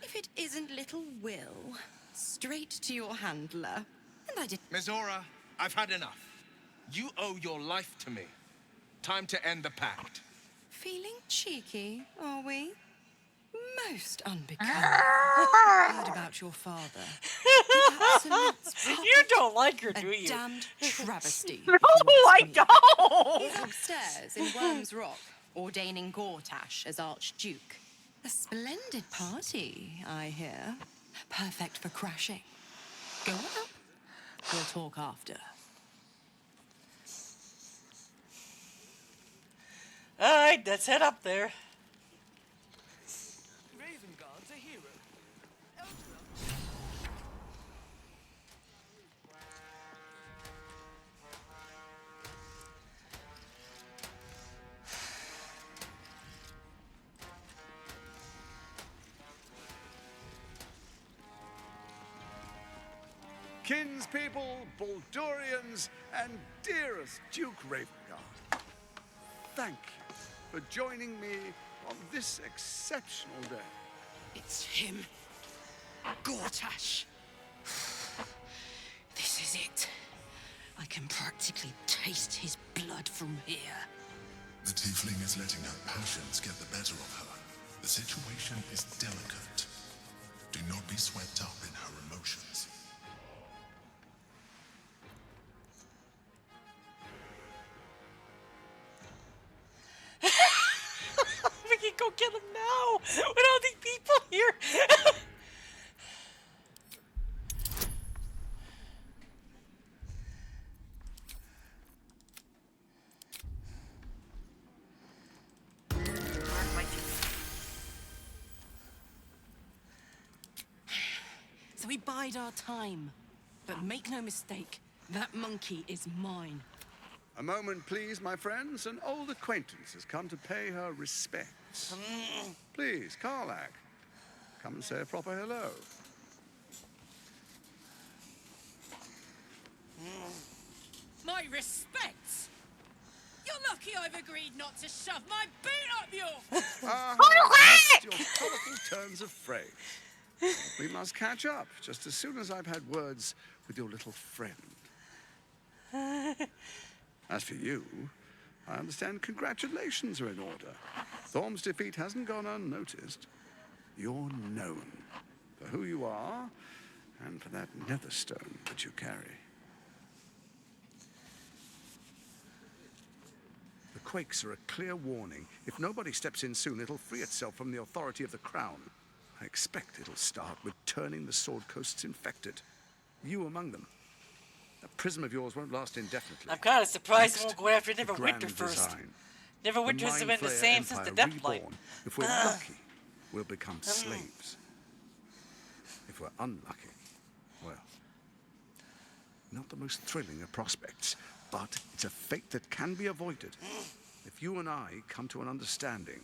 If it isn't little Will, straight to your handler. And I did. Mizora, I've had enough. You owe your life to me. Time to end the pact. Feeling cheeky, are we? Most unbecoming. Heard about your father. The absolute You don't like her, do a you? damned travesty. No, I don't! He's upstairs in Worm's Rock, ordaining Gortash as Archduke. A splendid party, I hear. Perfect for crashing. Go on up. We'll talk after. Alright, let's head up there. Kinspeople, Baldurians, and dearest Duke Ravengard, thank you for joining me on this exceptional day. It's him. Gortash. This is it. I can practically taste his blood from here. The tiefling is letting her passions get the better of her. The situation is delicate. Do not be swept up in her emotions. We can go kill him now with all these people here. So we bide our time. But make no mistake, that monkey is mine. A moment, please, my friends. An old acquaintance has come to pay her respects. Please, Karlak, come and say a proper hello. My respects! You're lucky I've agreed not to shove my boot up your... That's your colourful turns of phrase. We must catch up just as soon as I've had words with your little friend. As for you, I understand congratulations are in order. Thorm's defeat hasn't gone unnoticed. You're known for who you are and for that netherstone that you carry. The quakes are a clear warning. If nobody steps in soon, it'll free itself from the authority of the crown. I expect it'll start with turning the Sword Coasts infected. You among them. That prism of yours won't last indefinitely. I'm kind of surprised it Next, won't go after the Neverwinter grand first. design. Neverwinter's The been the Mind same Flayer since the Empire Deathlight. reborn. If we're lucky, we'll become slaves. If we're unlucky, well, not the most thrilling of prospects, but it's a fate that can be avoided. If you and I come to an understanding,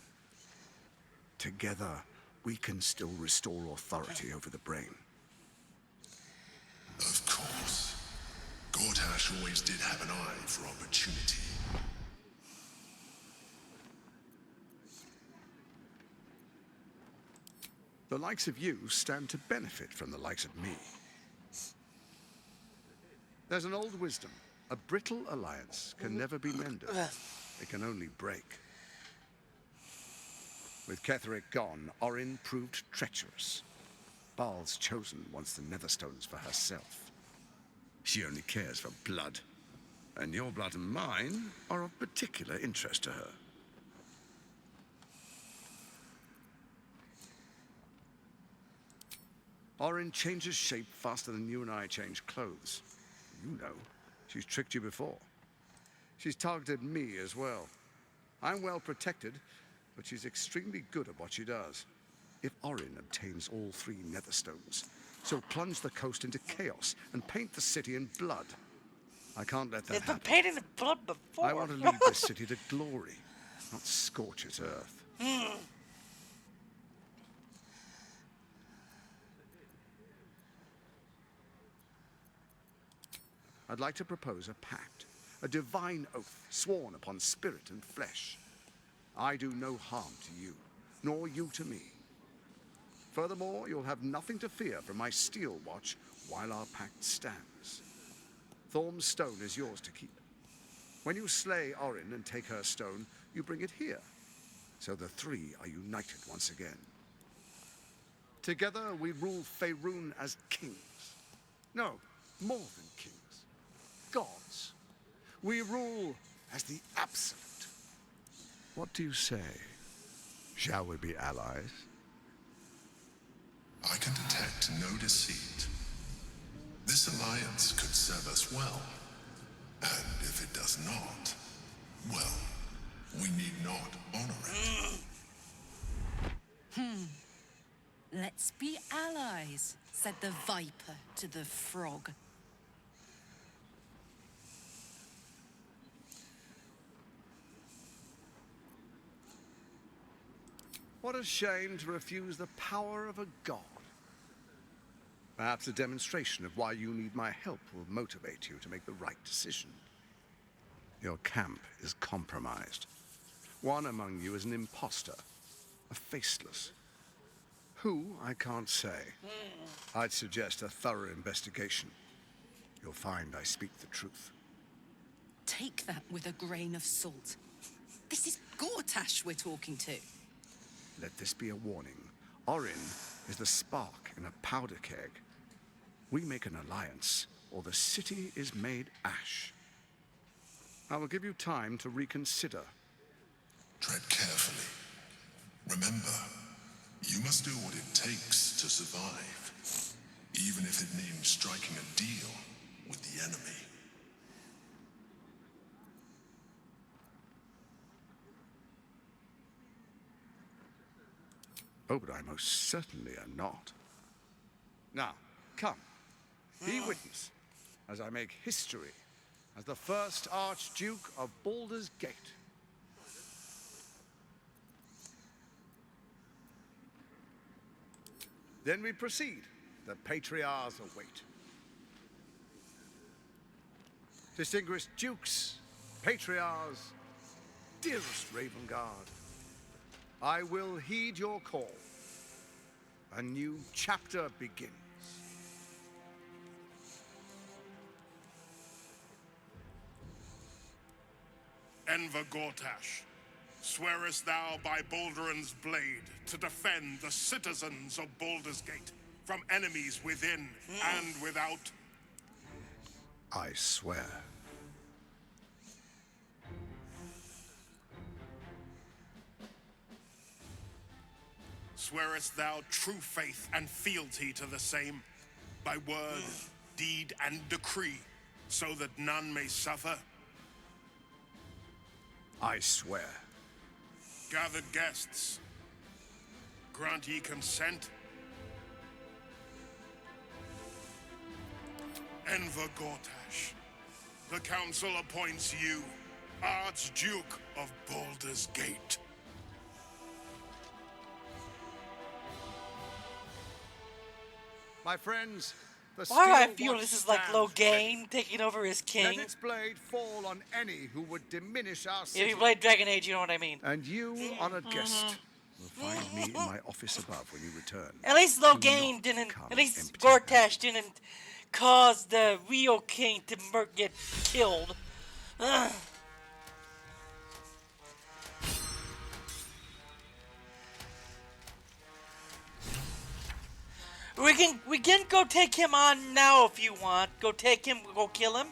together we can still restore authority over the brain. Of course. Gortash always did have an eye for opportunity. The likes of you stand to benefit from the likes of me. There's an old wisdom. A brittle alliance can never be mended. It can only break. With Ketheric gone, Orin proved treacherous. Baal's chosen wants the Netherstones for herself. She only cares for blood. And your blood and mine are of particular interest to her. Orin changes shape faster than you and I change clothes. You know, she's tricked you before. She's targeted me as well. I'm well protected, but she's extremely good at what she does. If Orin obtains all 3 Netherstones, she'll plunge the coast into chaos and paint the city in blood. I can't let that It's been happen. painted in blood before. I want to lead this city to glory, not scorch its earth. I'd like to propose a pact, a divine oath sworn upon spirit and flesh. I do no harm to you, nor you to me. Furthermore, you'll have nothing to fear from my steel watch while our pact stands. Thorm's stone is yours to keep. When you slay Orin and take her stone, you bring it here, so the three are united once again. Together we rule Faerun as kings. No, more than kings. Gods. We rule as the absolute. What do you say? Shall we be allies? I can detect no deceit. This alliance could serve us well. And if it does not, well, we need not honor it. Let's be allies, said the viper to the frog. What a shame to refuse the power of a god. Perhaps a demonstration of why you need my help will motivate you to make the right decision. Your camp is compromised. One among you is an imposter, a faceless. Who, I can't say. I'd suggest a thorough investigation. You'll find I speak the truth. Take that with a grain of salt. This is Gortash we're talking to. Let this be a warning. Orin is the spark in a powder keg. We make an alliance, or the city is made ash. I will give you time to reconsider. Tread carefully. Remember, you must do what it takes to survive, even if it means striking a deal with the enemy. Oh, but I most certainly am not. Now, come. Be witness as I make history as the first Archduke of Baldur's Gate. Then we proceed. The patriarchs await. Distinguished dukes, patriarchs, dearest Ravengard, I will heed your call. A new chapter begins. Enver Gortash, swearest thou by Balduran's blade to defend the citizens of Baldur's Gate from enemies within and without? I swear. Swearest thou true faith and fealty to the same, by word, deed, and decree, so that none may suffer? I swear. Gathered guests, grant ye consent? Enver Gortash, the council appoints you Archduke of Baldur's Gate. My friends, the Why do I steel feel watch this is like stands Logain taking over as king? Let its blade fall on any who would diminish our If city. you played Dragon Age, you know what I mean. And you, honored guest, will find me in my office above when you return. At least Do Logain not didn't. come At least empty. Gortash didn't cause the real king to get killed. Ugh. We can go take him on now if you want. Go take him. Go kill him.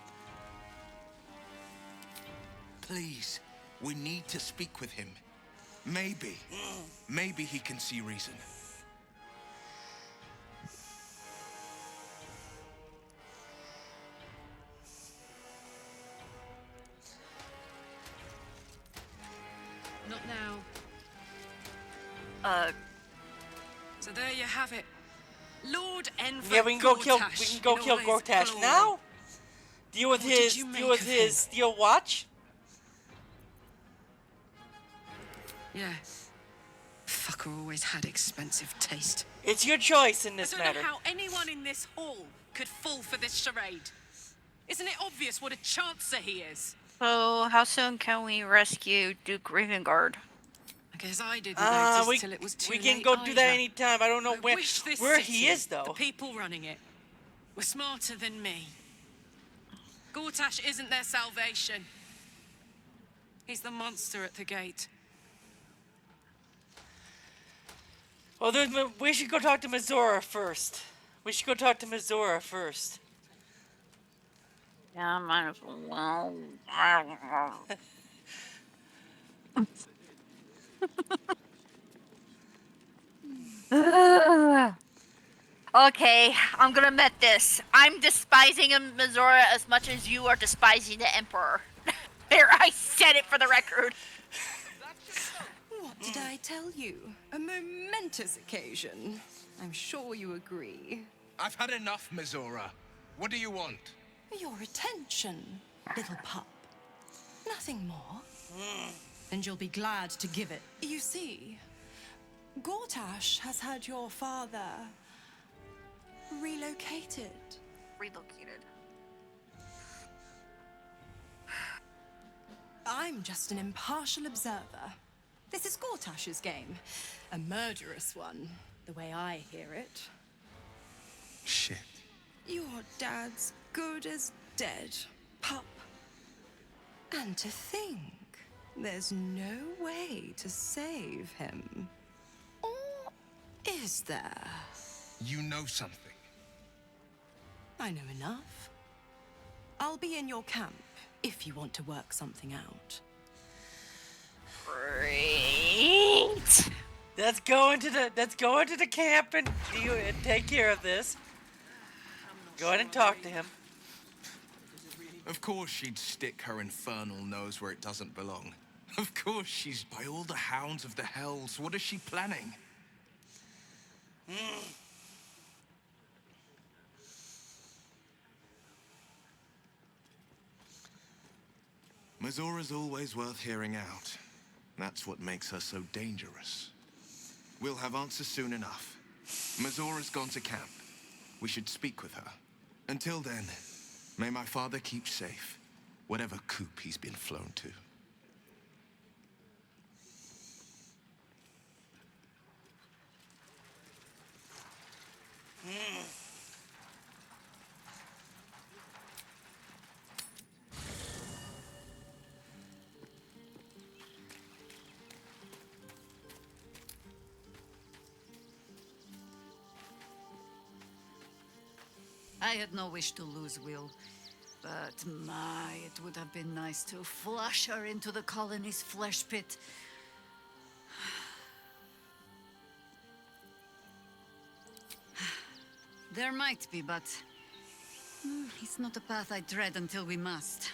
Please, we need to speak with him. Maybe he can see reason. Not now. So there you have it. Lord Enver Yeah, we can go kill. Gortash We can go in kill all his Gortash glory. now. Deal with What did his you deal make with of his him? steel watch. Yeah. Fucker always had expensive taste. It's your choice in I this don't matter. know how anyone in this hall could fall for this charade. Isn't it obvious what a chancer he is? So, how soon can we rescue Duke Ravengard? I guess I didn't notice we till it was too we late can go do that either. anytime. I don't know I wish this where city, he is though. the people running it, were smarter than me. Gortash isn't their salvation. He's the monster at the gate. Well, we should go talk to Mizora first. We should go talk to Mizora first. Yeah, might as well. Okay, I'm gonna admit this. I'm despising Mizora as much as you are despising the Emperor. There, I said it for the record. What did I tell you? A momentous occasion. I'm sure you agree. I've had enough, Mizora. What do you want? Your attention, little pup. Nothing more. And you'll be glad to give it. You see, Gortash has had your father relocated. Relocated. I'm just an impartial observer. This is Gortash's game. A murderous one, the way I hear it. Shit. Your dad's good as dead, pup. And to think, there's no way to save him. Or is there? You know something. I know enough. I'll be in your camp if you want to work something out. Great. Let's go into the camp and take care of this. Go ahead and talk to him. Of course she'd stick her infernal nose where it doesn't belong. Of course she's by all the hounds of the hells. What is she planning? Mizora's always worth hearing out. That's what makes her so dangerous. We'll have answers soon enough. Mizora's gone to camp. We should speak with her. Until then, may my father keep safe, whatever coop he's been flown to. I had no wish to lose Will, but my, it would have been nice to flush her into the colony's flesh pit. There might be, but it's not a path I tread until we must.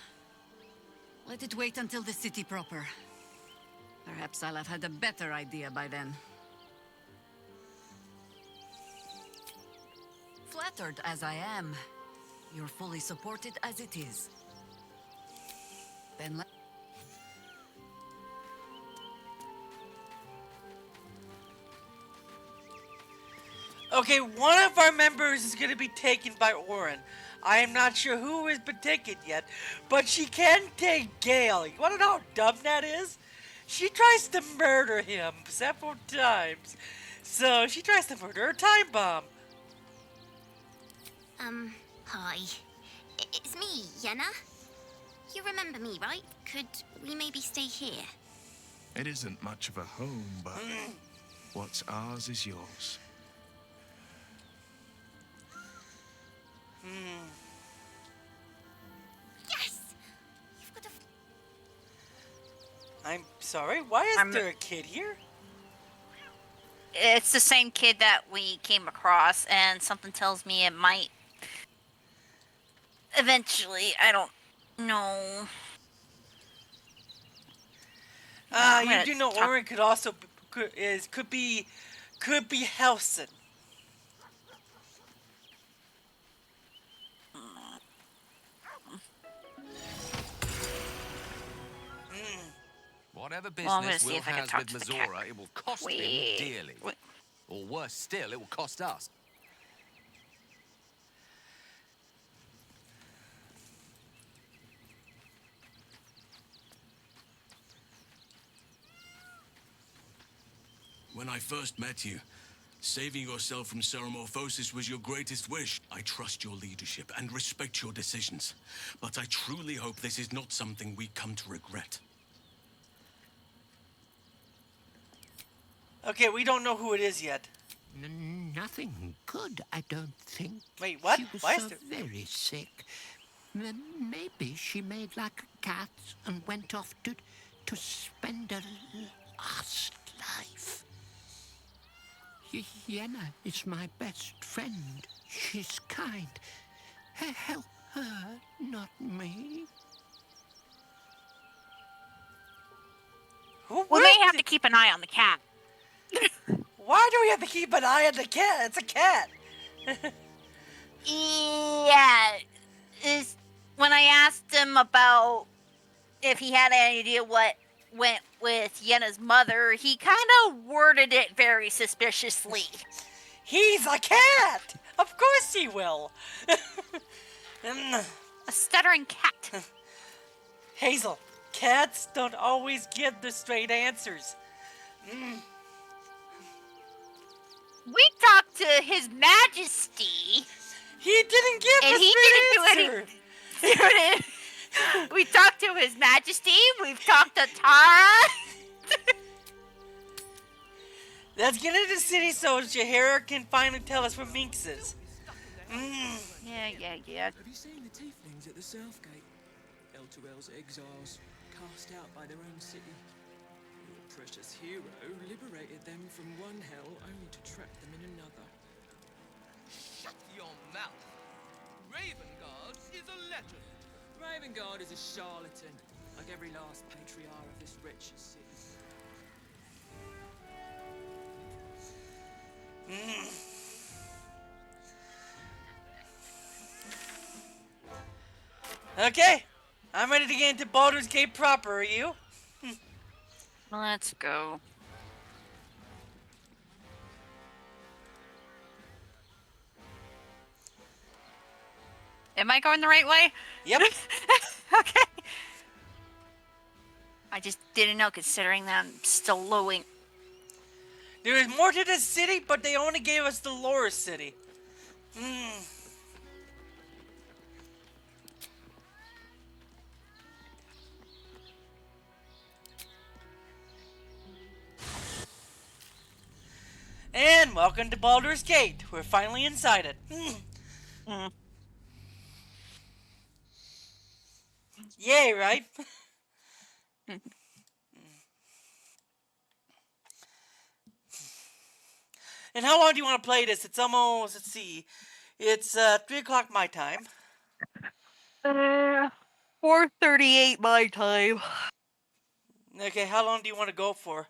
Let it wait until the city proper. Perhaps I'll have had a better idea by then. Flattered as I am, you're fully supported as it is. Then Okay, one of our members is going to be taken by Orin. I am not sure who has been taken yet, but she can take Gale. You want to know how dumb that is? She tries to murder him several times. So she tries to murder a time bomb. Hi. It's me, Yenna. You remember me, right? Could we maybe stay here? It isn't much of a home, but what's ours is yours. Yes! You've got a... I'm sorry, why is there a kid here? It's the same kid that we came across, and something tells me it might... Eventually, I don't know. You do know Orin could also could be Helson. Whatever Well, I'm gonna business see Will if I can has talk with to the Mazora, cat. it will cost him Wait. dearly. Or worse still, it will cost us. When I first met you, saving yourself from Ceramorphosis was your greatest wish. I trust your leadership and respect your decisions, but I truly hope this is not something we come to regret. Okay, we don't know who it is yet. Nothing good, I don't think. Wait, what? She was Why is so there... very sick. Maybe she made like a cat and went off to spend her last life. Yenna is my best friend. She's kind. Help her, not me. We may have to keep an eye on the cat. Why do we have to keep an eye on the cat? It's a cat. Yeah. When I asked him about if he had any idea what went with Yenna's mother, he kind of worded it very suspiciously. He's a cat! Of course he will! A stuttering cat. Hazel, cats don't always give the straight answers. We talked to His Majesty. He didn't give and the he straight didn't answer. do anything. We talked to His Majesty. We've talked to Tara. Let's get into the city so Jaheira can finally tell us where Minx is. Yeah. Have you seen the tieflings at the Southgate? L2L's exiles, cast out by their own city. Your precious hero liberated them from one hell only to trap them in another. Shut your mouth. Ravengard is a legend. Ravengard is a charlatan, like every last patriarch of this wretched city. Okay, I'm ready to get into Baldur's Gate proper, are you? Let's go. Am I going the right way? Yep. Okay. I just didn't know, considering that I'm still loading. There is more to this city, but they only gave us the lower city. And welcome to Baldur's Gate. We're finally inside it. Yay, right? And how long do you want to play this? It's almost, let's see, it's 3 o'clock my time. 4:38 my time. Okay, how long do you want to go for?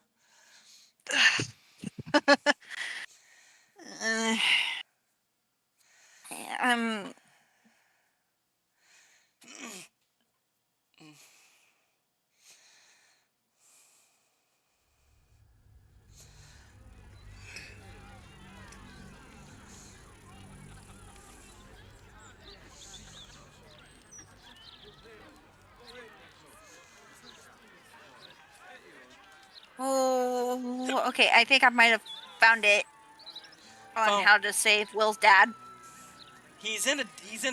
Oh, okay. I think I might have found it on how to save Will's dad. He's in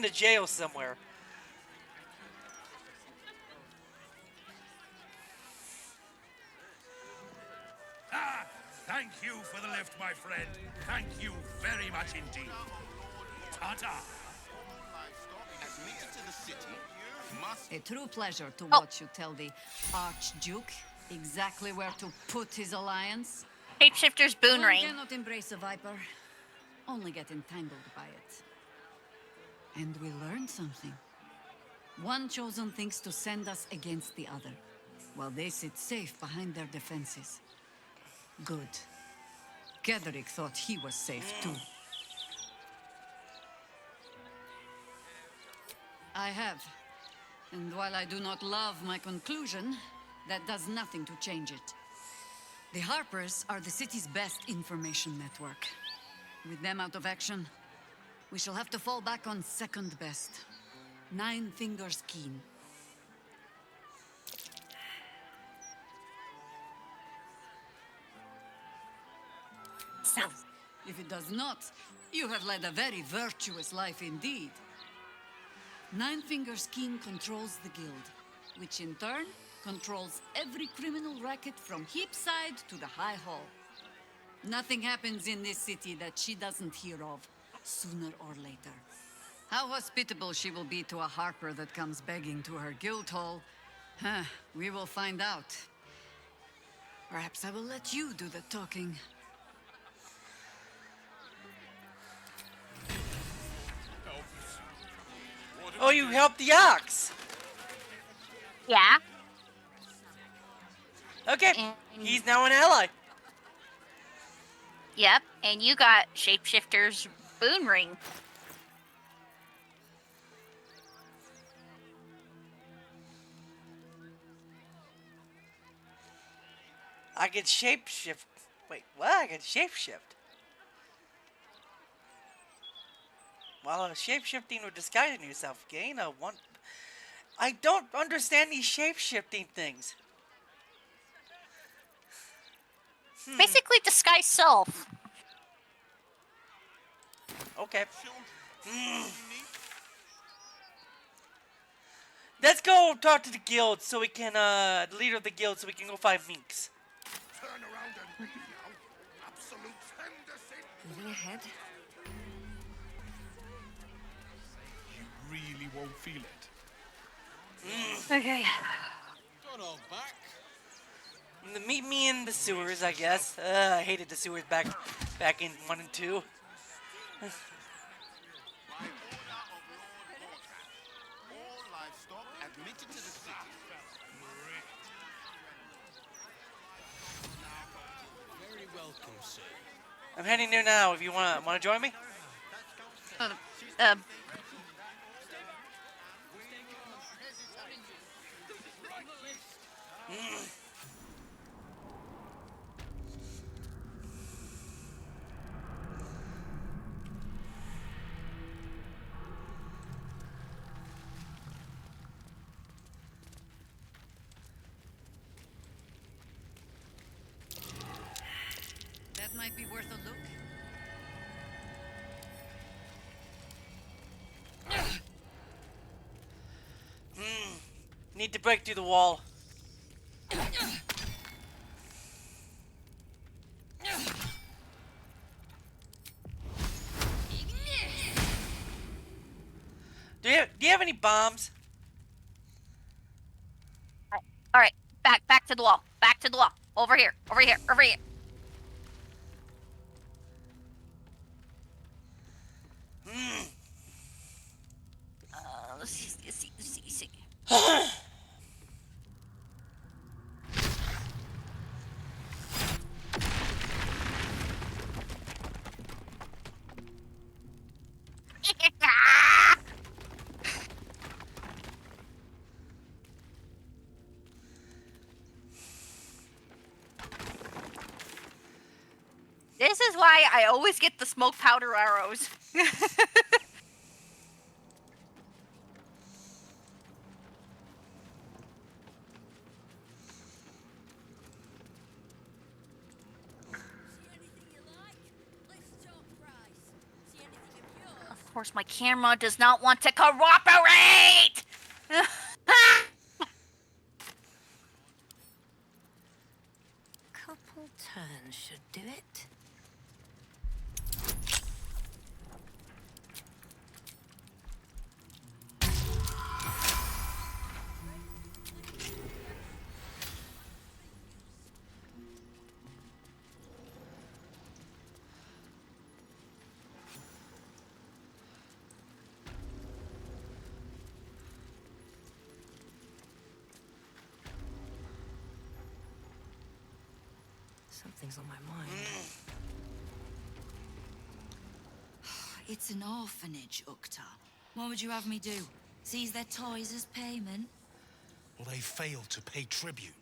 a jail somewhere. Thank you for the lift, my friend. Thank you very much indeed. Ta-ta. A true pleasure to watch you tell the Archduke exactly where to put his alliance. Shapeshifter's boon One ring. cannot embrace a viper, only get entangled by it. And we learned something. One chosen thinks to send us against the other, while they sit safe behind their defenses. Good. Gedrick thought he was safe too. I have. And while I do not love my conclusion, that does nothing to change it. The Harpers are the city's best information network. With them out of action, we shall have to fall back on second best. Nine Fingers Keen. If it does not, you have led a very virtuous life indeed. Nine Fingers Keen controls the guild, which in turn controls every criminal racket from Heapside to the High Hall. Nothing happens in this city that she doesn't hear of, sooner or later. How hospitable she will be to a Harper that comes begging to her guild hall, we will find out. Perhaps I will let you do the talking. Oh, you helped the ox. Yeah. Okay, he's now an ally. Yep, and you got Shapeshifter's boon ring. I can shapeshift. Wait, what? I can shapeshift. While shapeshifting or disguising yourself, gain a one. I don't understand these shapeshifting things. Basically, disguise self. Okay. Let's go talk to the guild so we can, the leader of the guild, so we can go find Minx. Turn around and leave now. Absolute fantasy. Moving ahead. You really won't feel it. Okay. Got our back. Meet me in the sewers, I guess. I hated the sewers back in 1 and 2. Very welcome, sir. I'm heading there now. If you wanna join me? That might be worth a look. Need to break through the wall. Do you have any bombs? All right, back to the wall. Back to the wall. Over here. Over here. Over here. Let's see. This is why I always get the smoke powder arrows. Of course, my camera does not want to cooperate! Couple turns should do it. Something's on my mind. It's an orphanage, Ukta. What would you have me do? Seize their toys as payment? Well, they failed to pay tribute.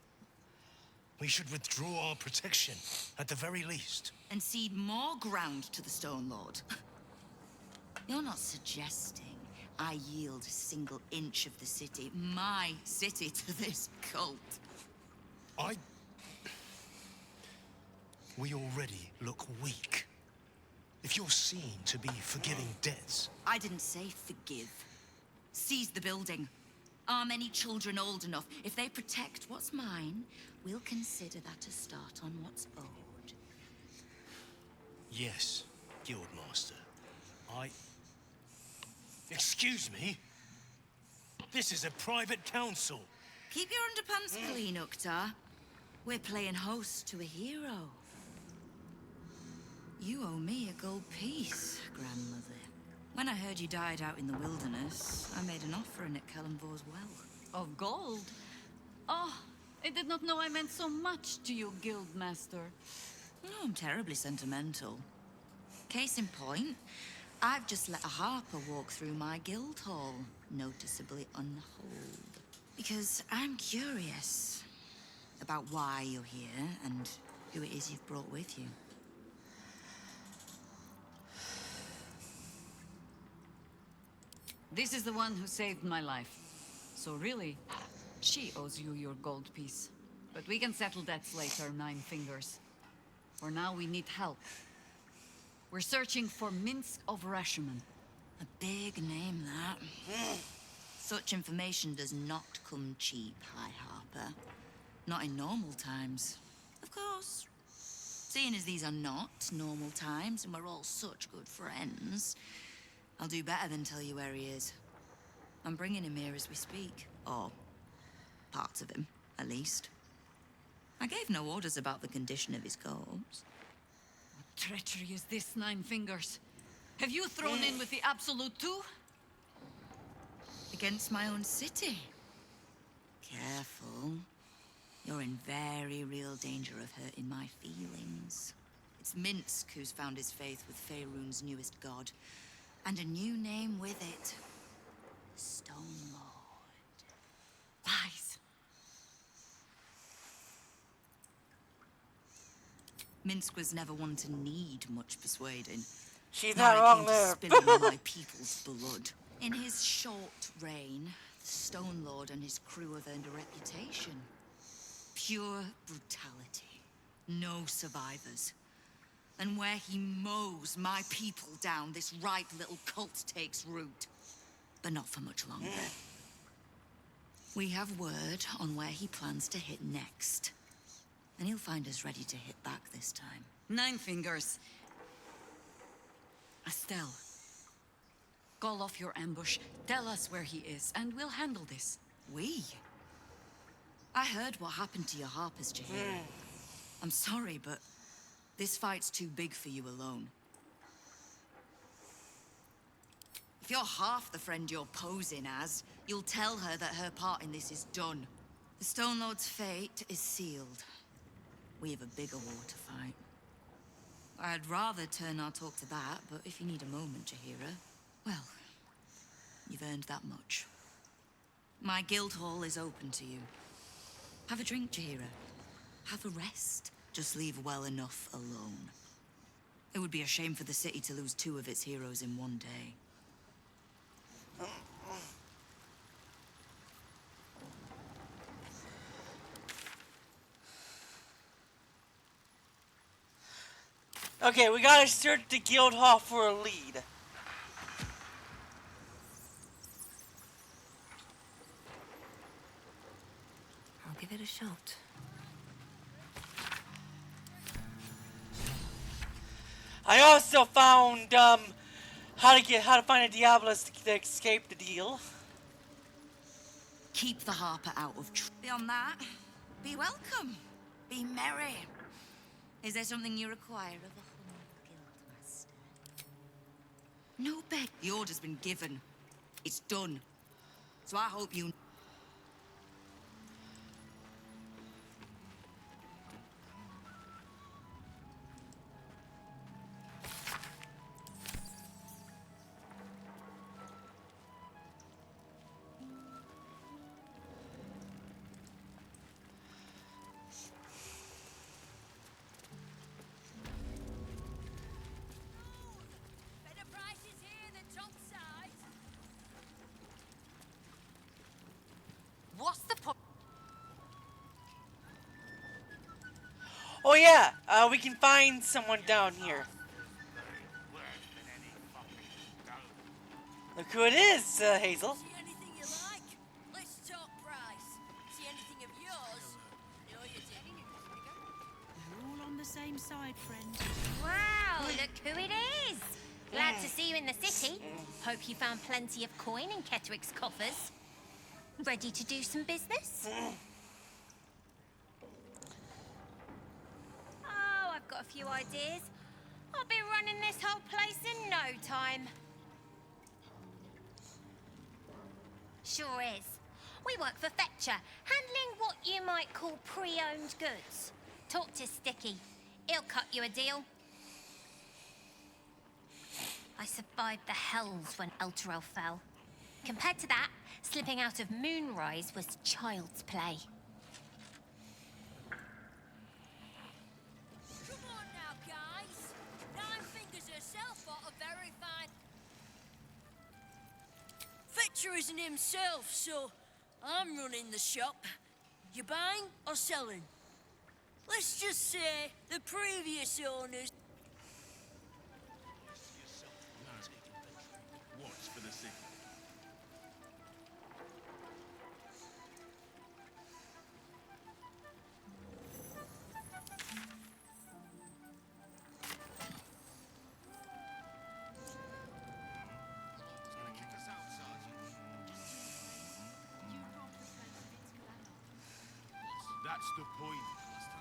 We should withdraw our protection, at the very least. And cede more ground to the Stone Lord. You're not suggesting I yield a single inch of the city, my city, to this cult. We already look weak. If you're seen to be forgiving debts... I didn't say forgive. Seize the building. Arm any children old enough. If they protect what's mine, we'll consider that a start on what's owed. Yes, Guildmaster. Excuse me? This is a private council. Keep your underpants clean, Uktar. We're playing host to a hero. You owe me a gold piece, grandmother. When I heard you died out in the wilderness, I made an offering at Kellenvor's well. Of gold? Oh, I did not know I meant so much to you, Guildmaster. No, I'm terribly sentimental. Case in point, I've just let a harper walk through my guild hall, noticeably unholed. Because I'm curious about why you're here and who it is you've brought with you. This is the one who saved my life. So really, she owes you your gold piece. But we can settle debts later, Nine Fingers. For now, we need help. We're searching for Minsk of Rashomon. A big name, that. Such information does not come cheap, High Harper. Not in normal times. Of course. Seeing as these are not normal times and we're all such good friends, I'll do better than tell you where he is. I'm bringing him here as we speak. Or parts of him, at least. I gave no orders about the condition of his corpse. What treachery is this, Nine Fingers? Have you thrown in with the Absolute too? Against my own city. Careful. You're in very real danger of hurting my feelings. It's Minsk who's found his faith with Faerun's newest god. And a new name with it. Stone Lord. Lies. Minsk was never one to need much persuading. She's Not not wrong akin to there. spilling my people's blood. In his short reign, the Stone Lord and his crew have earned a reputation. Pure brutality. No survivors. And where he mows my people down, this ripe little cult takes root. But not for much longer. We have word on where he plans to hit next. And he'll find us ready to hit back this time. Nine Fingers. Estelle. Call off your ambush, tell us where he is, and we'll handle this. We? I heard what happened to your harpers, Jaheira. I'm sorry, but this fight's too big for you alone. If you're half the friend you're posing as, you'll tell her that her part in this is done. The Stone Lord's fate is sealed. We have a bigger war to fight. I'd rather turn our talk to that, but if you need a moment, Jaheira, well, you've earned that much. My guild hall is open to you. Have a drink, Jaheira. Have a rest. Just leave well enough alone. It would be a shame for the city to lose two of its heroes in one day. Okay, we gotta search the guild hall for a lead. I'll give it a shot. I also found how to find a Diabolist to escape the deal. Keep the harper out of trouble. Beyond that, be welcome. Be merry. Is there something you require of a humble guildmaster? No beg. The order's been given. It's done. So I hope you... Oh yeah, we can find someone down here. Look who it is, Hazel. See anything you like? Let's talk price. See anything of yours? No, you didn't. We're all on the same side, friend. Wow, look who it is. Glad to see you in the city. Hope you found plenty of coin in Ketterick's coffers. Ready to do some business? Oh, I've got a few ideas. I'll be running this whole place in no time. Sure is. We work for Fetcher, handling what you might call pre-owned goods. Talk to Sticky. He'll cut you a deal. I survived the hells when Elturel fell. Compared to that, slipping out of Moonrise was child's play. Come on now, guys. Nine Fingers herself got a very fine... Fetcher isn't himself, so I'm running the shop. You buying or selling? Let's just say the previous owners... What's for the city? That's the point.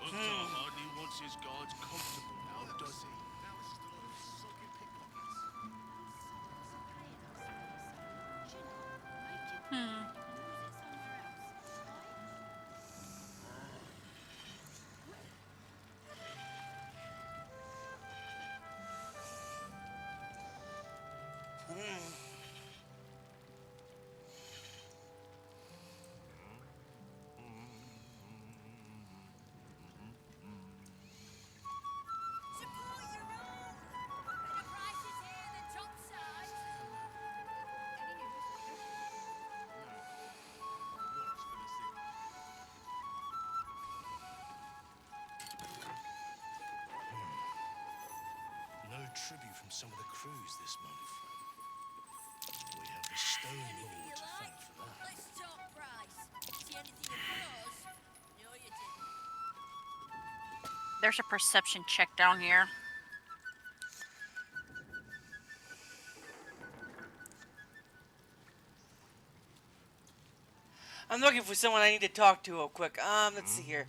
Uttar hardly wants his guards comfortable now, does he? Support your own! Better prices here than topside. No tribute from some of the crews this month. We have the Stone Lord to thank for that. Let's talk price. See anything of yours? No, you didn't. There's a perception check down here. I'm looking for someone I need to talk to real quick. Let's see here.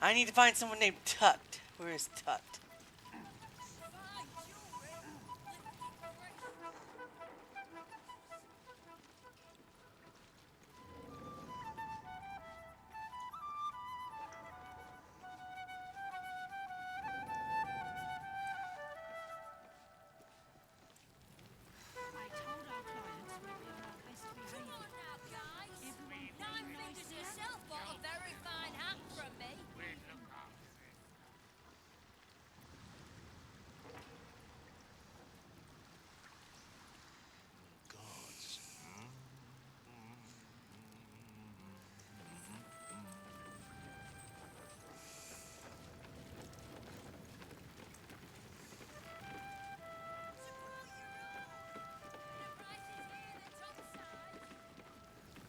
I need to find someone named Tut. Where is Tut? Come on now, guys. Nine Fingers herself bought a very fine hat from me.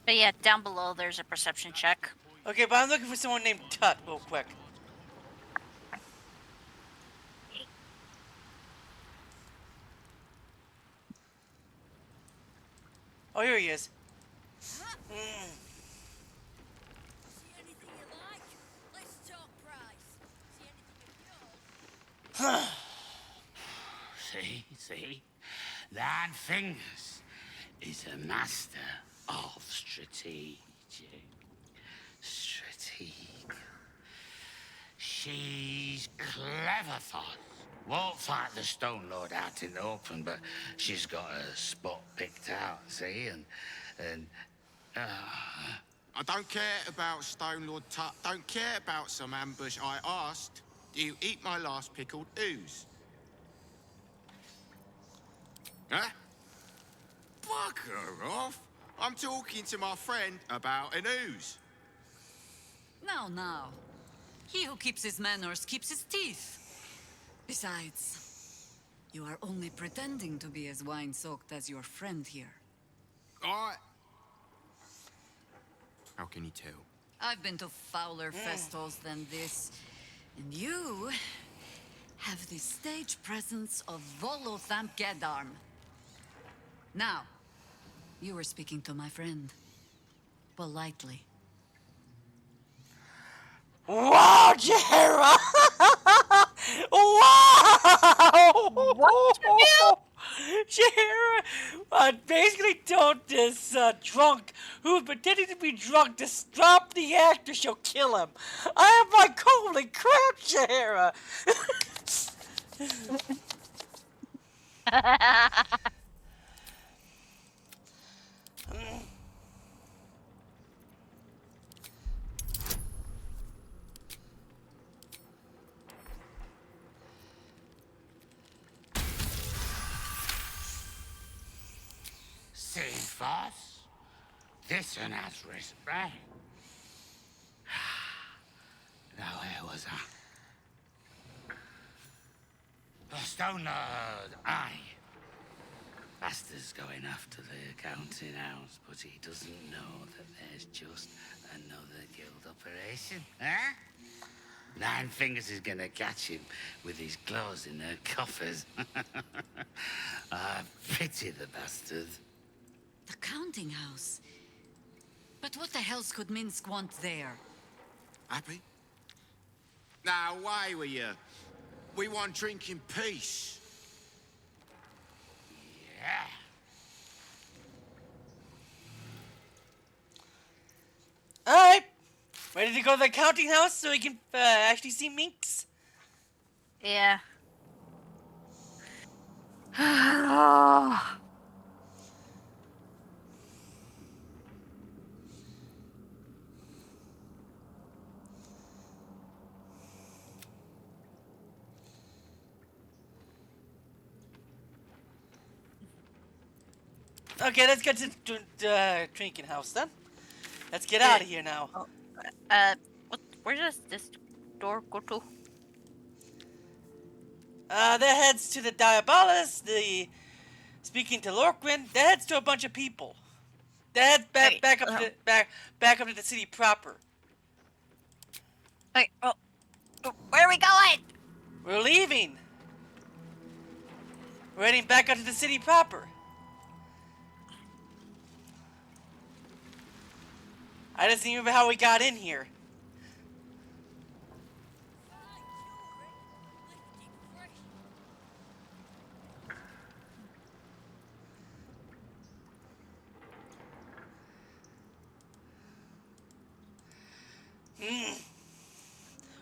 But yeah, down below there's a perception check. Okay, but I'm looking for someone named Tut real quick. Oh, here he is. See anything you like? Let's talk price. See anything of yours? See? Nine Fingers is a master of strategic. She's clever, thought. Won't fight the Stone Lord out in the open, but she's got a spot picked out, see? And I don't care about Stone Lord Tut. Don't care about some ambush. I asked, do you eat my last pickled ooze? Huh? Bugger off. I'm talking to my friend about an ooze. Now. He who keeps his manners keeps his teeth. Besides, you are only pretending to be as wine-soaked as your friend here. I... How can you tell? I've been to fouler festivals than this, and you have the stage presence of Volothamp Gedarm. Now, you were speaking to my friend. Politely. Wow, Jahara! Wow! What you Jahara basically told this drunk who's pretending to be drunk to stop the act or she'll kill him. I am like, holy crap, Jahara! Seafoss? This one has respect. Now where was I? The Stone Lord, aye. Bastard's going after the accounting house, but he doesn't know that there's just another guild operation, eh? Nine Fingers is gonna catch him with his claws in her coffers. I pity the bastard. The counting house? But what the hells could Minsk want there? Happy? Now, away with you. We want drink in peace. Yeah. Alright. Ready to go to the counting house so we can actually see minks? Yeah. Okay, let's get to the drinking house then. Let's get out of here now. Where does this door go to? That heads to the Diabolus, speaking to Lorquin, that heads to a bunch of people. That heads back up to the city proper. Wait, where are we going? We're leaving. We're heading back up to the city proper. I just don't remember how we got in here.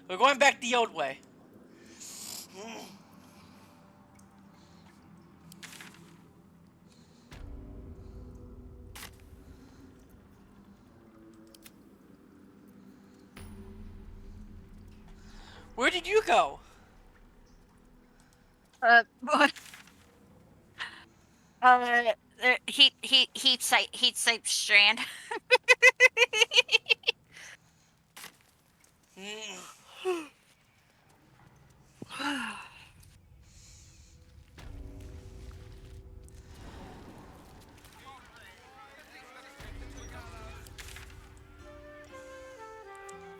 We're going back the old way. Where did you go? What? Heat site strand.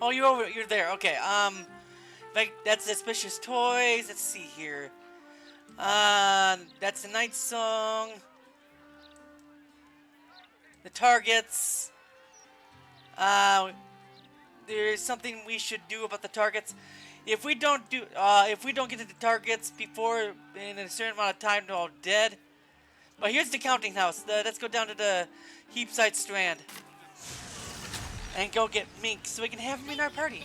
Oh, you're there. Okay. Like that's suspicious toys. Let's see here. That's the night song. The targets. There's something we should do about the targets. If we don't get to the targets before in a certain amount of time, they're all dead. But here's the counting house. Let's go down to the heap site strand and go get Mink so we can have him in our party.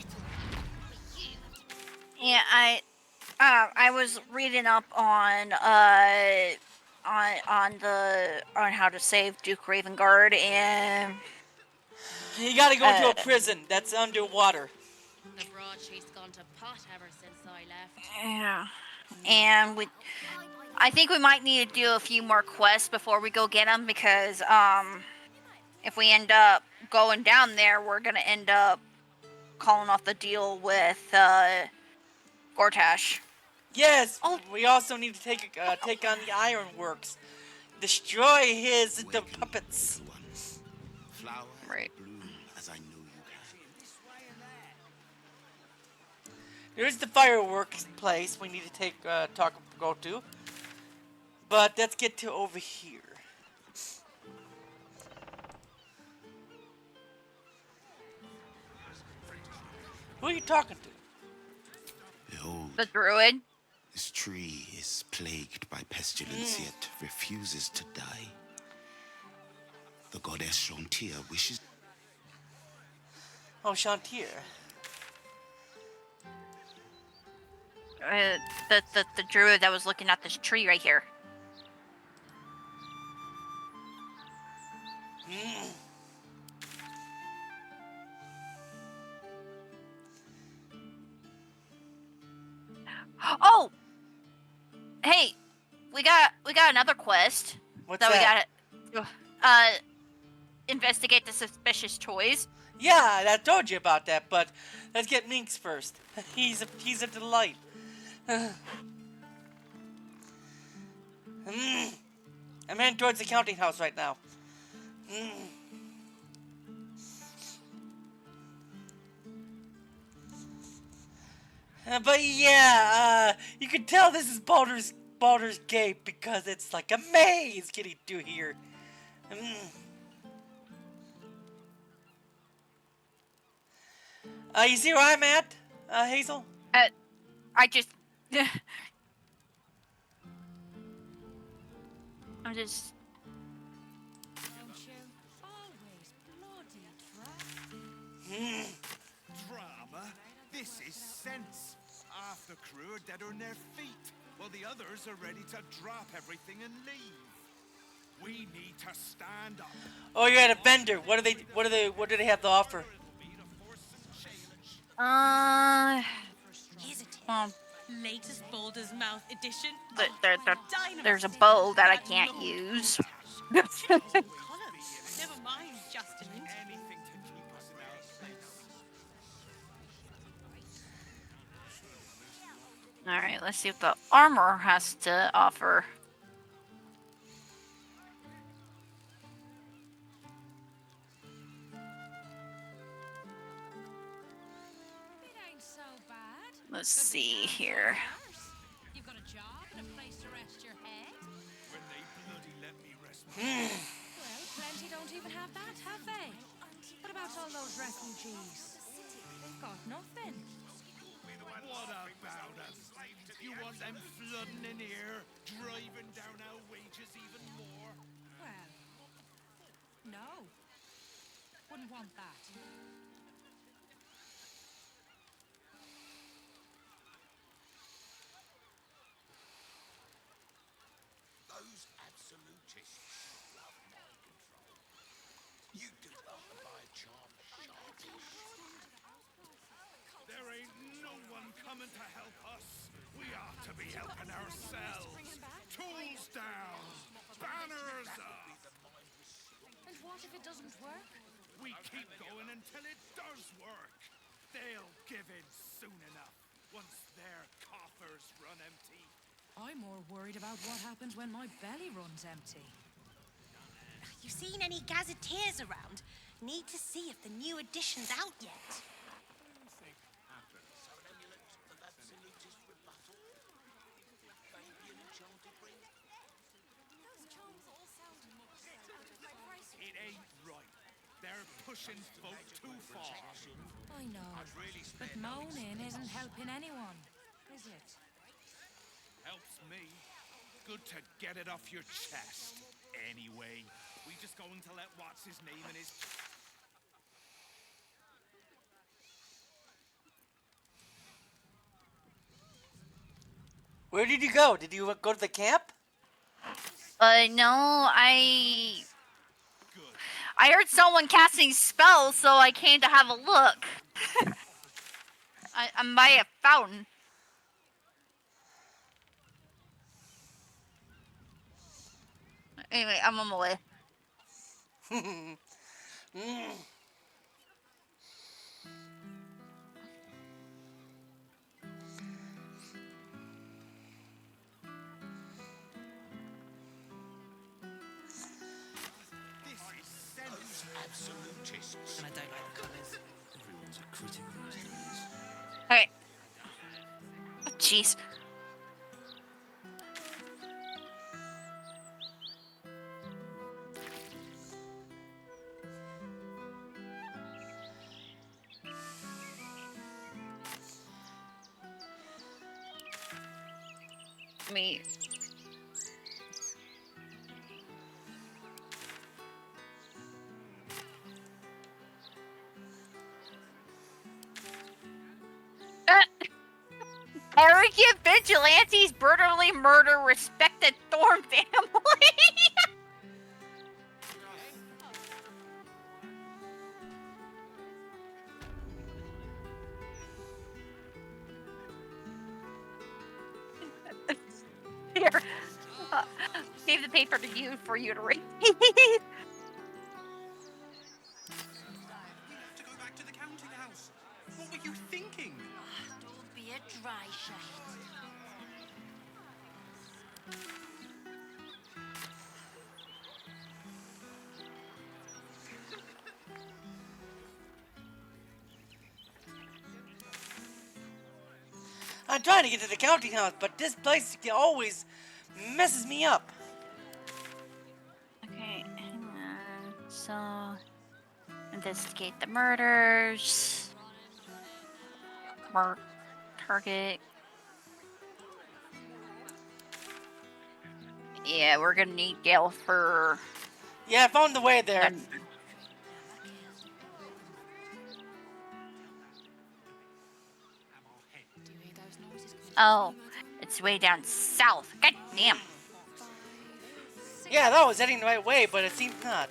Yeah, I was reading up on how to save Duke Ravengard, and you gotta go to a prison that's underwater. The broadsheet's gone to pot ever since I left. yeah, and I think we might need to do a few more quests before we go get him because if we end up going down there, we're gonna end up calling off the deal with Gortash. Yes, we also need to take on the Ironworks, destroy the puppets. Flower right. and bloom as I know you can. There's the fireworks place we need to go to, but let's get to over here. Who are you talking to? Behold, The druid. this tree is plagued by pestilence, yet refuses to die. The goddess Shontia wishes. Oh, Shantir. The druid that was looking at this tree right here. Oh, hey, we got another quest. What's that? that? We gotta investigate the suspicious toys. Yeah, I told you about that, but let's get Minx first. He's a delight. I'm heading towards the counting house right now. But yeah, you can tell this is Baldur's Gate because it's like a maze getting through here. You see where I'm at, Hazel? I just. I'm just. Drama? This is sense. Half the crew are dead on their feet, while the others are ready to drop everything and leave. We need to stand up. Oh, you're at a vendor. What do they have to offer? Here's a tip. Well, Latest Baldur's Mouth edition. there's a bow that I can't use. Never mind, Justin. Anything to keep us in our place. All right, let's see what the armor has to offer. Let's see here. You've got a job and a place to rest your head. When they bloody let me rest Well, plenty don't even have that, have they? What about all those refugees? They've got nothing. What about us? You want them flooding in here, driving down our wages even more? Well, no. Wouldn't want that. Those absolutists love mind control. You do after by a charm sharpish. There ain't no one coming to help us. We ought to be helping ourselves. Tools down, banners up. And what if it doesn't work? We keep going until it does work. They'll give in soon enough, once their coffers run empty. I'm more worried about what happens when my belly runs empty. You seen any gazetteers around? Need to see if the new edition's out yet. It ain't right. They're pushing folk too far. I know, but moaning isn't helping anyone, is it? Helps me. Good to get it off your chest. Anyway, we just going to let what's his name and his... Where did you go? Did you go to the camp? No, I heard someone casting spells, so I came to have a look. I'm by a fountain. Anyway, I'm on my way. Mm. Those absolutists. And I don't like the colours. Everyone's a critic these days. Okay. Oh, jeez. Me. Arrogant vigilantes brutally murder respected Thorn family. Here, save the paper to you for you to read. We have to go back to the counting house. What were you thinking? Don't be a dry shite. I'm trying to get to the counting house, but this place always messes me up. Okay, hang on. So, investigate the murders. Target. Yeah, we're gonna need Gale for. Yeah, I found the way there. Oh, it's way down south. God damn. Yeah, that was heading the right way, but it seems not.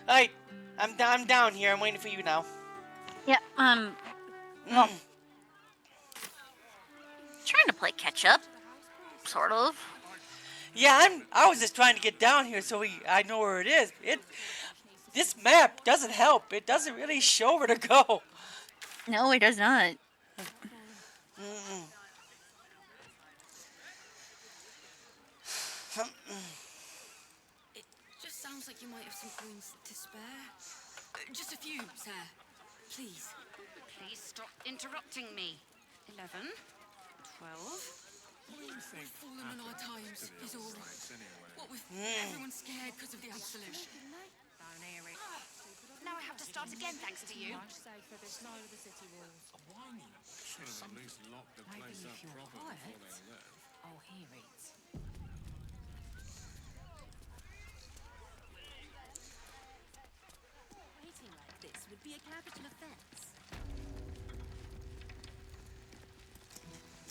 Alright, I'm down here. I'm waiting for you now. Yeah, well, trying to play catch up, sort of. Yeah, I was just trying to get down here so I know where it is. This map doesn't help. It doesn't really show where to go. No, it does not. It just sounds like you might have some coins to spare. Just a few, sir. Please. Please stop interrupting me. 11, 12. We've fallen on our times, is all. What with everyone scared because of the absolution. Now I have to start again thanks to you. Much safer this side of the city walls. Should have at least locked the place up proper before they left. Oh, here it. Waiting like this would be a capital offense.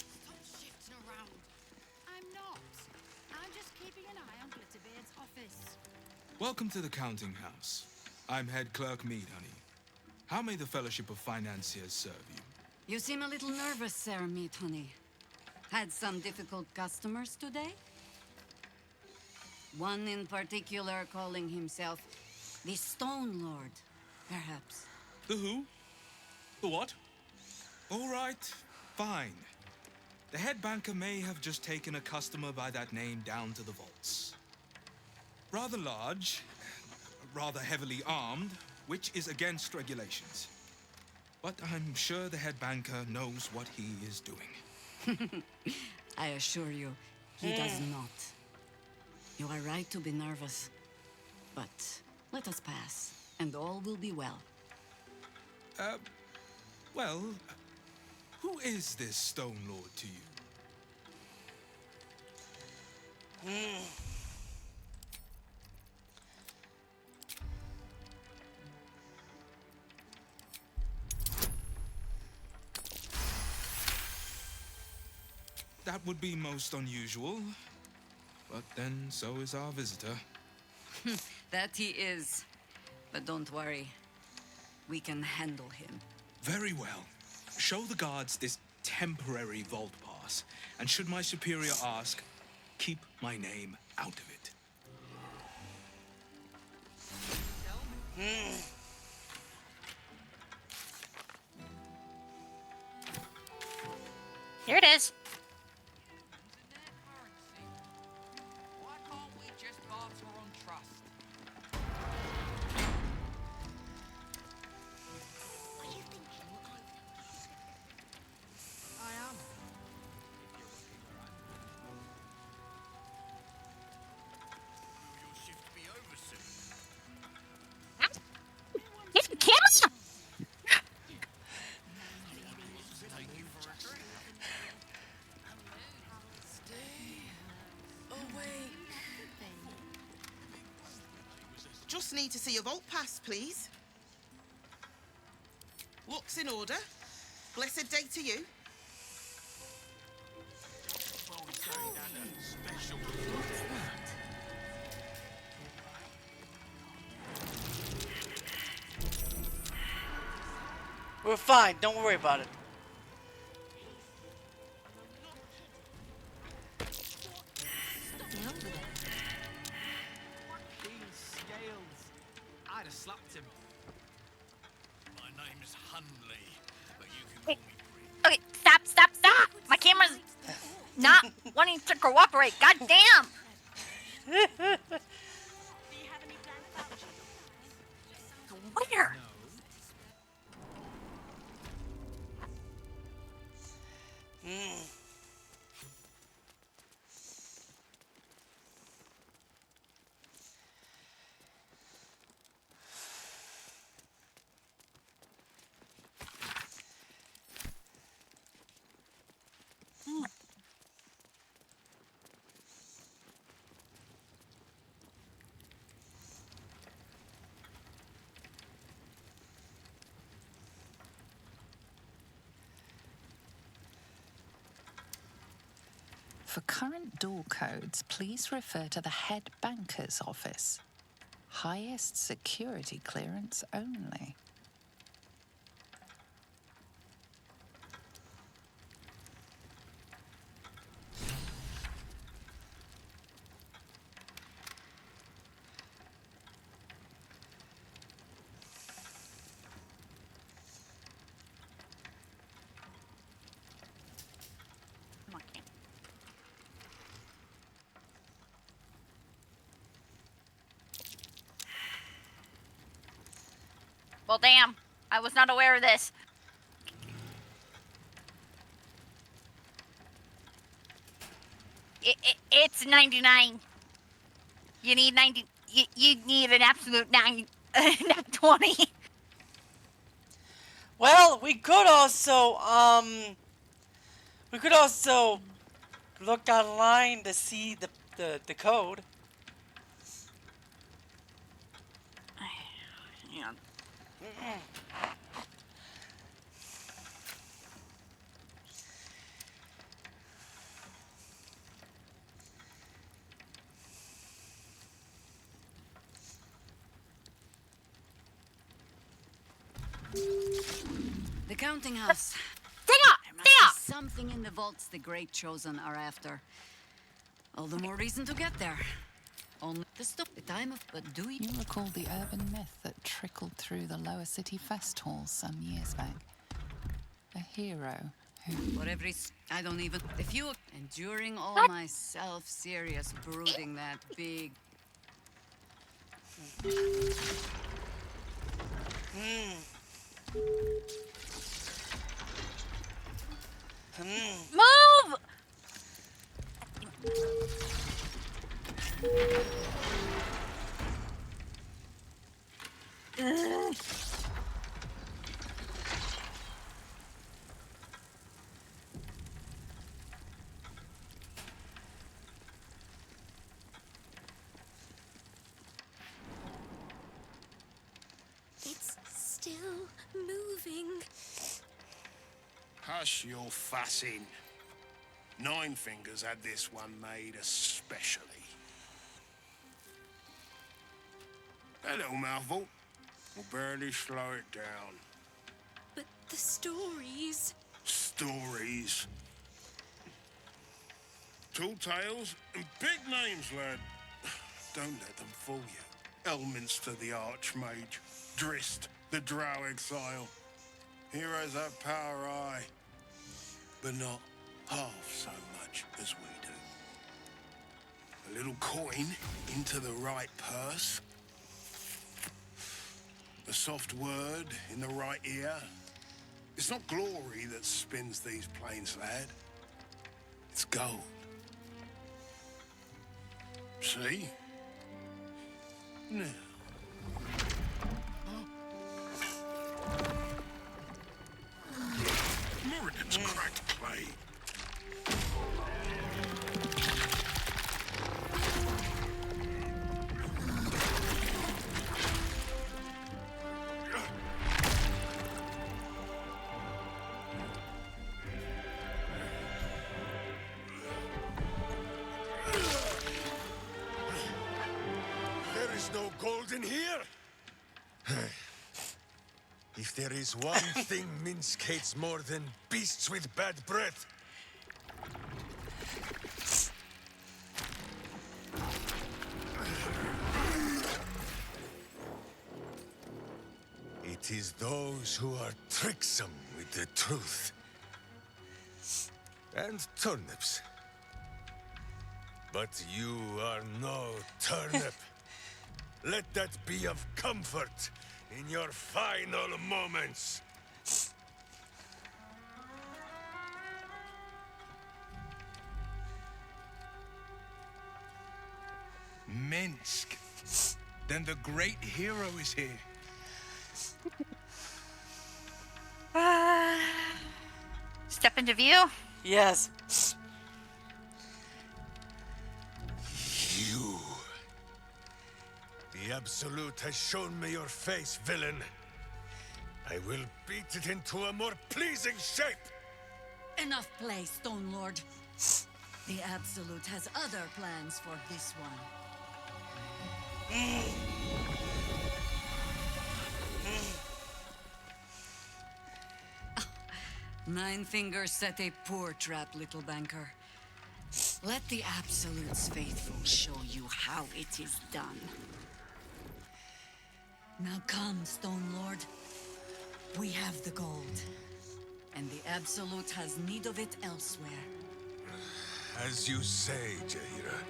Stop shifting around. I'm not. I'm just keeping an eye on Glitterbeard's office. Welcome to the counting house. I'm head clerk Mead, honey. How may the Fellowship of Financiers serve you? You seem a little nervous, Sir Meat Honey. Had some difficult customers today? One in particular calling himself the Stone Lord, perhaps. The who? The what? All right, fine. The head banker may have just taken a customer by that name down to the vaults. Rather large, rather heavily armed, which is against regulations. But I'm sure the head banker knows what he is doing. I assure you, he does not. You are right to be nervous. But let us pass, and all will be well. Well, who is this Stone Lord to you? That would be most unusual. But then so is our visitor. That he is. But don't worry. We can handle him. Very well. Show the guards this temporary vault pass, and should my superior ask, keep my name out of it. Here it is. Why can't we just barter on trust? Are you thinking what I think? I am. Will your shift be over soon? Get the camera! Just need to see your vault pass, please. Looks in order. Blessed day to you. Special. We're fine. Don't worry about it. These scales. I'd have slapped him. My name's Hunley, but you can Wait. call me Bree. Okay, stop! My camera's not wanting to cooperate. God damn! Where? For current door codes, please refer to the head banker's office. Highest security clearance only. Well, damn. I was not aware of this. It's 99. You need 90. You need an absolute 9, not 20. Well, we could also look online to see the code. Yeah. The counting house. There must be something in the vaults the Great Chosen are after. All the more reason to get there. Only the stop the time of, but do you? You recall the urban myth that trickled through the lower city fest halls some years back? A hero who... For every... I don't even... If you... Enduring all my self-serious brooding that big... Move! It's still moving. Hush your fussing. Nine Fingers had this one made especially. That little mouthful will barely slow it down. But the stories... Stories. Tall tales and big names, lad. Don't let them fool you. Elminster the Archmage. Drist the Drow Exile. Heroes have power, aye, but not half so much as we do. A little coin into the right purse. A soft word in the right ear. It's not glory that spins these plains, lad. It's gold. See? Now. Morrigan's cracked clay. There is no gold in here. If there is one thing Minsk hates more than beasts with bad breath, it is those who are tricksome with the truth. And turnips. But you are no turnip. Let that be of comfort in your final moments. Minsk. Then the great hero is here. Step into view. Yes. You. The Absolute has shown me your face, villain. I will beat it into a more pleasing shape. Enough play, Stone Lord. The Absolute has other plans for this one. Nine Fingers set a poor trap, little banker. Let the Absolute's faithful show you how it is done. Now come, Stone Lord. We have the gold. And the Absolute has need of it elsewhere. As you say, Jaheira.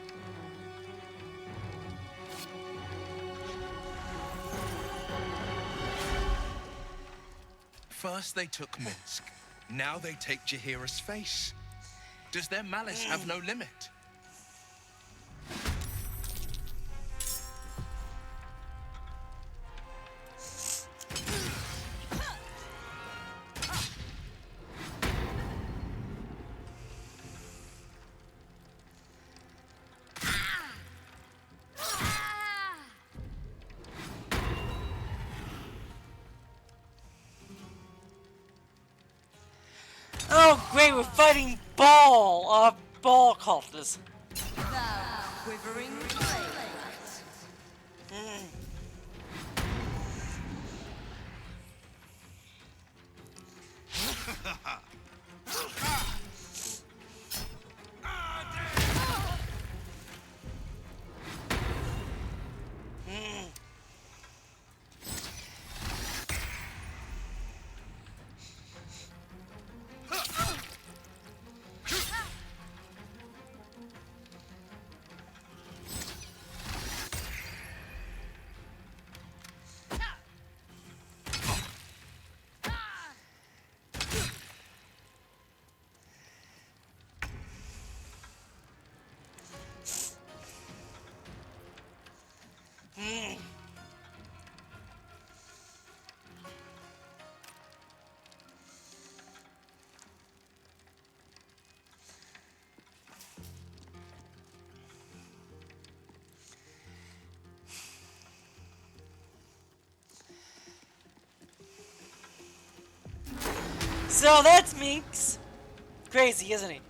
First they took Minsk. Now they take Jaheira's face. Does their malice have no limit? Oh great, we're fighting ball cultists. Quivering So that's Minx. Crazy, isn't he?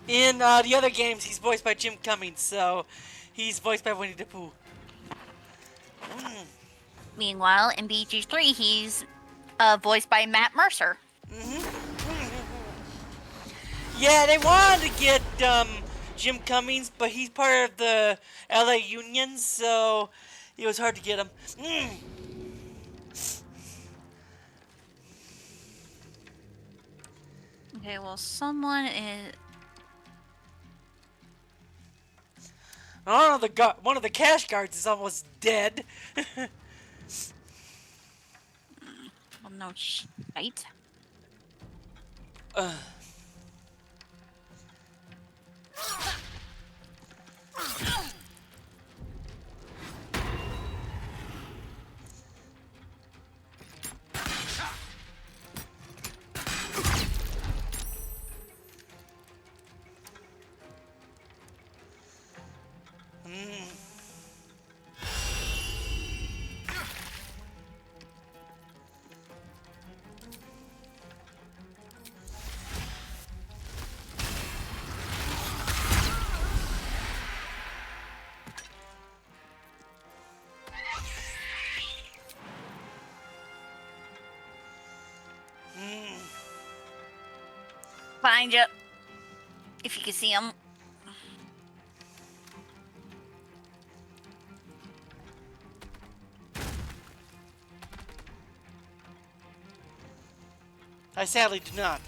In the other games, he's voiced by Jim Cummings, so he's voiced by Winnie the Pooh. Meanwhile, in BG3, he's voiced by Matt Mercer. Yeah, they wanted to get Jim Cummings, but he's part of the LA Union, so it was hard to get him. Okay, well, someone is. Oh, one of the cash guards is almost dead. Well, no shite. Find you. If you can see him. I sadly do not.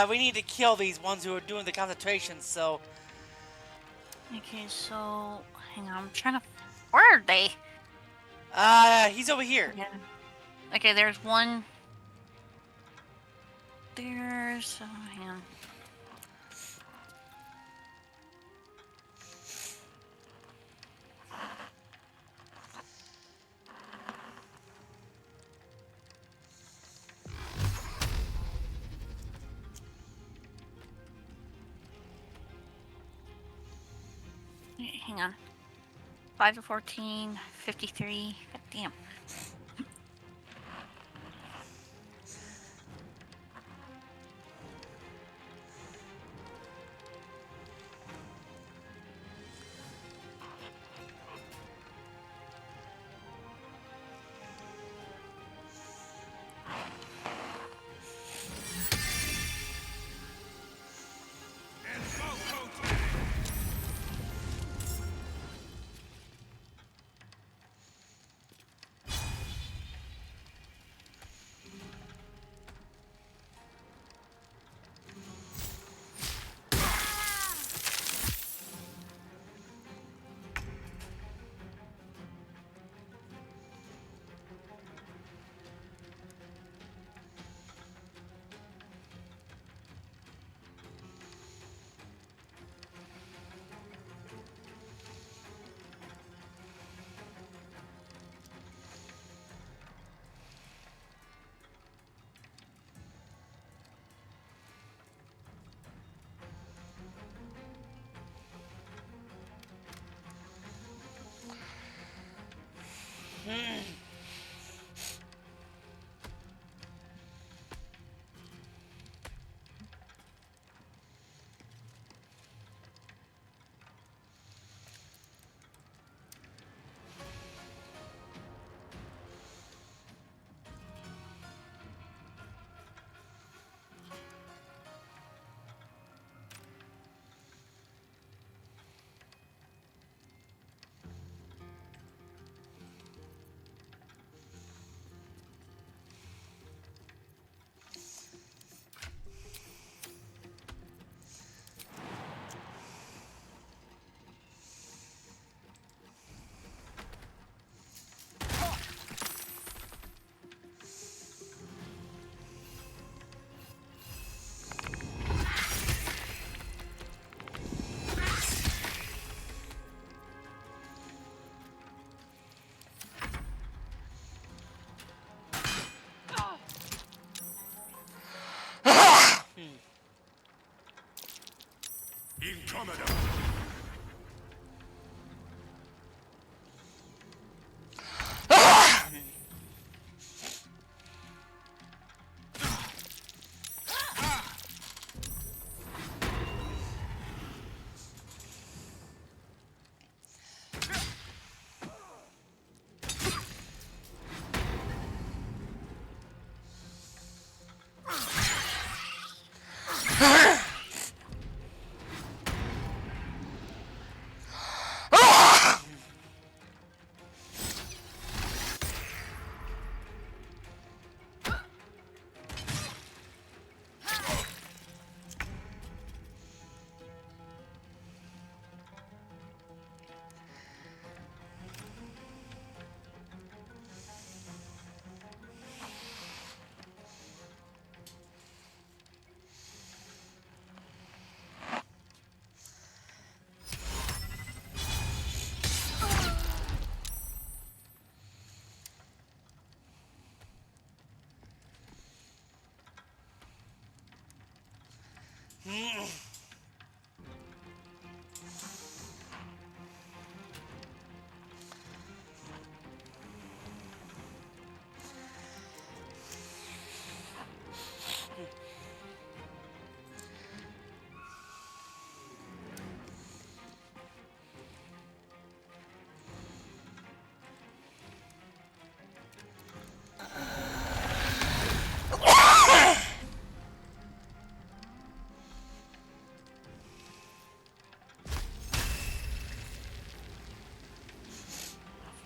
We need to kill these ones who are doing the concentration, so... Okay, so... Hang on, I'm trying to... Where are they? He's over here. Yeah. Okay, there's one... There's... hang on. Hang on. 5 to 14, 53. God damn. Incommodo.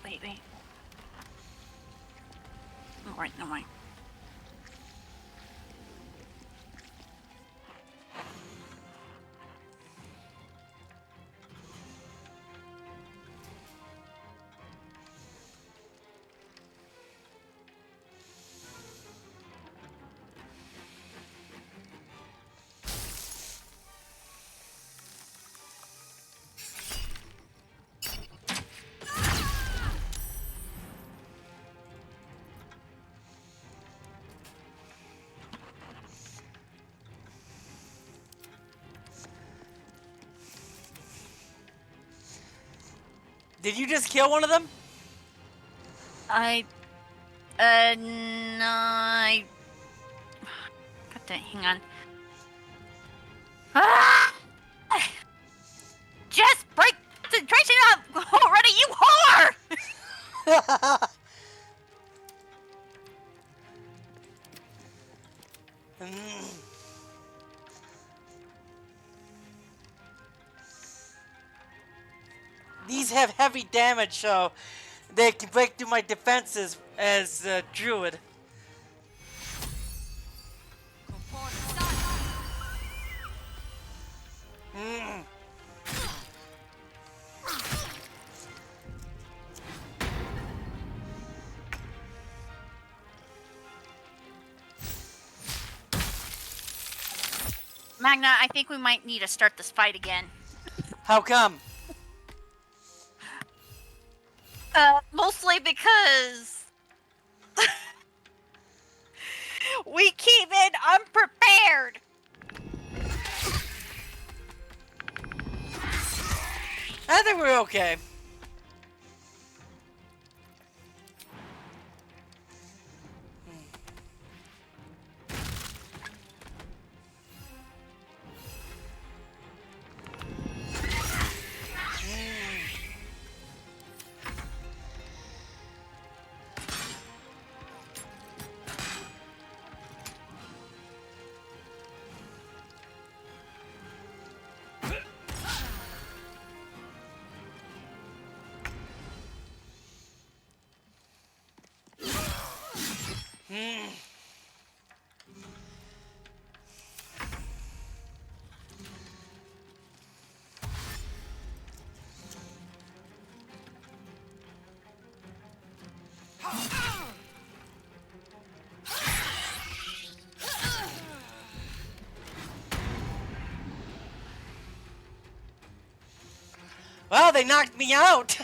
Wait. Alright, no mind. Did you just kill one of them? No, God dang, hang on. Ah! Just break concentration up already, you whore! These have heavy damage, so they can break through my defenses as a druid. Magna, I think we might need to start this fight again. How come? Mostly because we came in unprepared. I think we're okay. Well, they knocked me out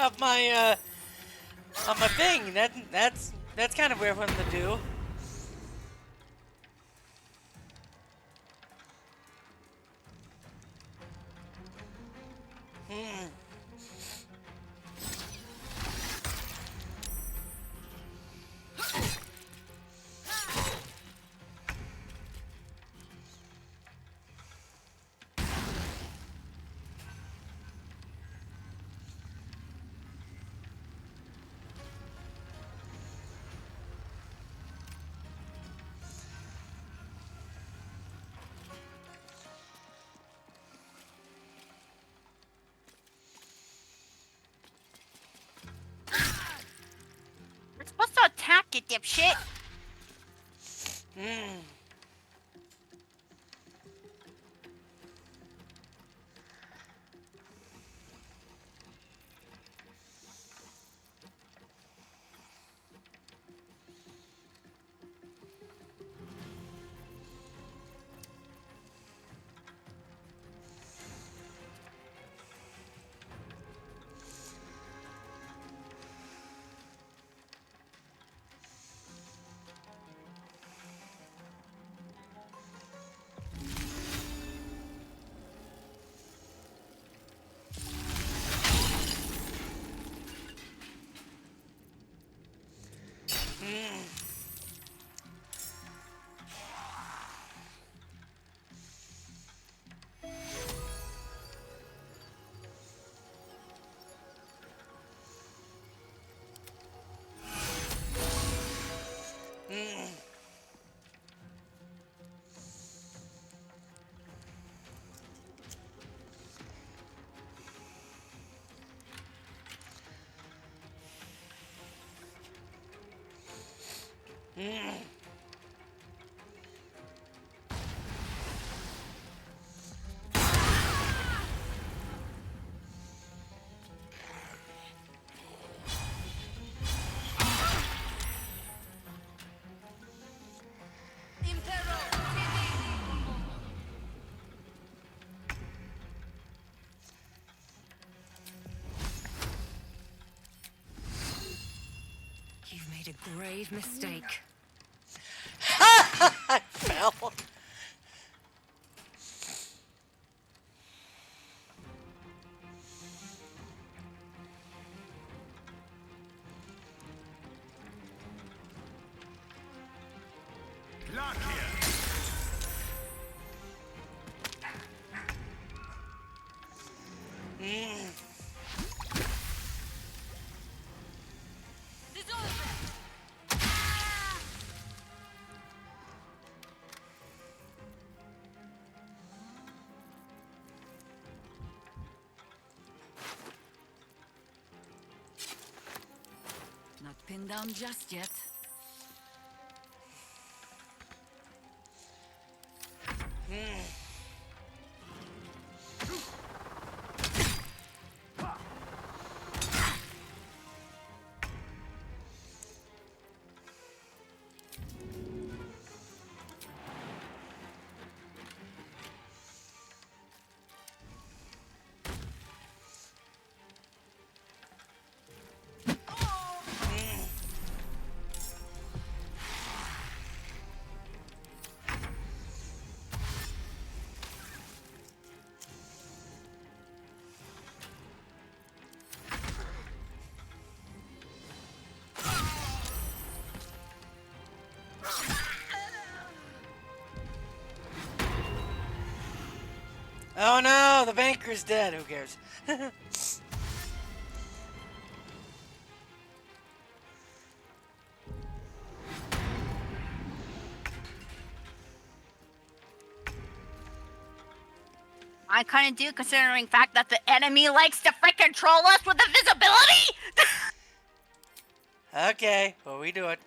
of my thing. That's kind of weird for them to do. Hmm. We're supposed to attack you, dipshit. Hmm. Hmm. Hmm. Hmm. You've made a grave mistake. I fell. Hmm. Not pinned down just yet. Hmm. Oh no, the banker's dead. Who cares? I kind of do, considering the fact that the enemy likes to freaking troll us with invisibility. Okay, well we do it.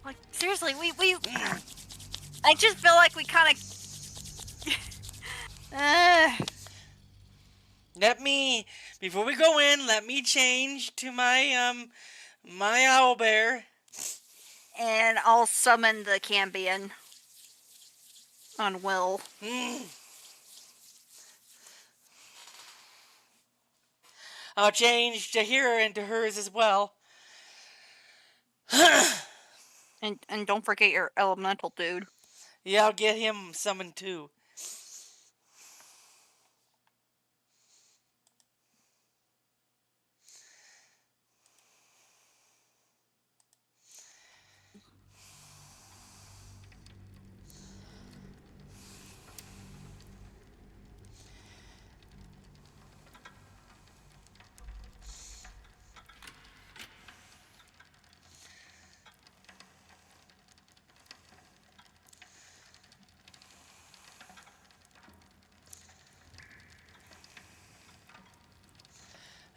Like seriously, we. I just feel like we kind of. Let me, before we go in, let me change to my owl bear. And I'll summon the Cambion on Will. I'll change Tahira into hers as well. And don't forget your elemental dude. Yeah, I'll get him summoned too.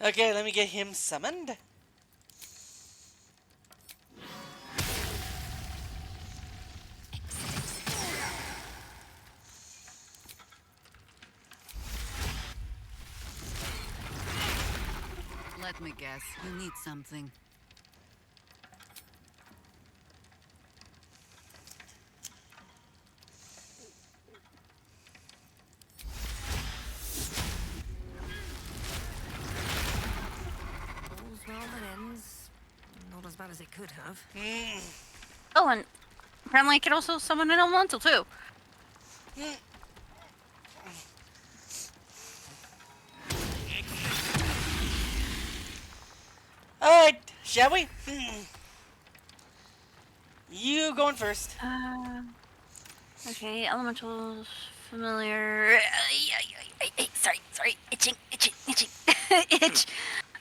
Okay, let me get him summoned. Let me guess. You need something. All's well that ends. Not as bad as it could have. Oh, and apparently I can also summon an elemental too. Alright, shall we? You going first. Okay, elementals, familiar. Sorry, itching. Itch.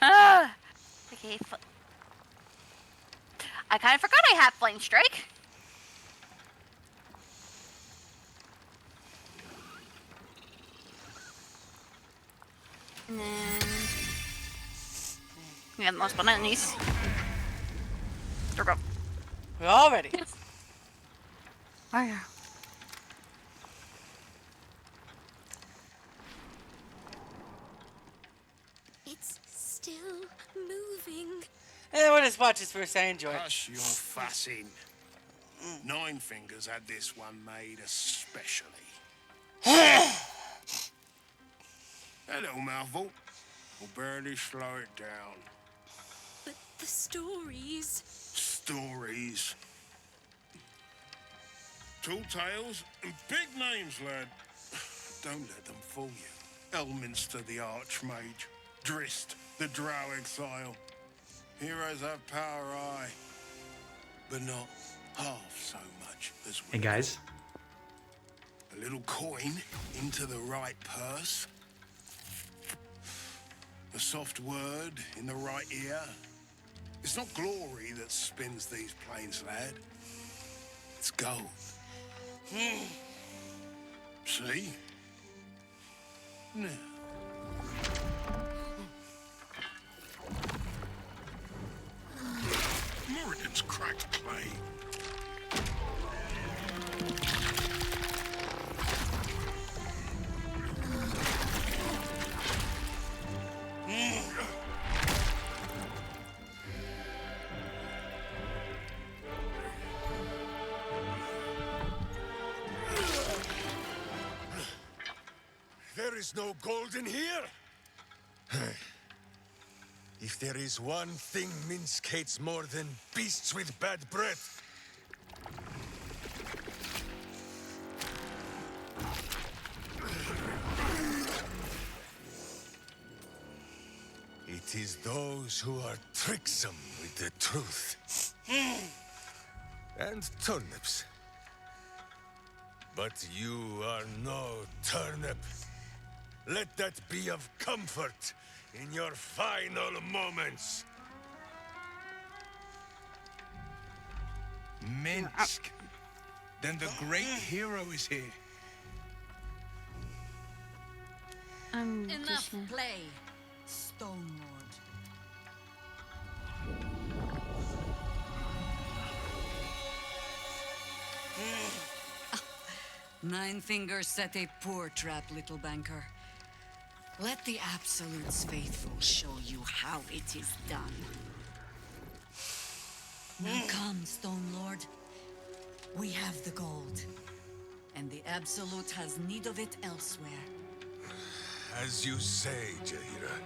Okay. I kind of forgot I have flame strike. And then we have the most abundant these. There we go. We're all ready. Oh yeah. It's still moving. And we'll just watch this first. I enjoy it. Hush your fussing. Nine Fingers had this one made especially. That little mouthful will barely slow it down. But the stories. Stories. Tall tales and big names, lad. Don't let them fool you. Elminster the Archmage. Drist the Drow Exile. Heroes have power, aye, but not half so much as we. Hey guys. A little coin into the right purse. A soft word in the right ear. It's not glory that spins these plains, lad. It's gold. See? Now. Moradin's cracked clay. There is no gold in here. If there is one thing Minsk hates more than beasts with bad breath, it is those who are tricksome with the truth. And turnips. But you are no turnip. Let that be of comfort in your final moments. Minsk. Then the great hero is here. Enough play, Stone Lord. 9 Fingers set a poor trap, little banker. Let the Absolute's faithful show you how it is done. Now come, Stone Lord. We have the gold. And the Absolute has need of it elsewhere. As you say, Jaheira.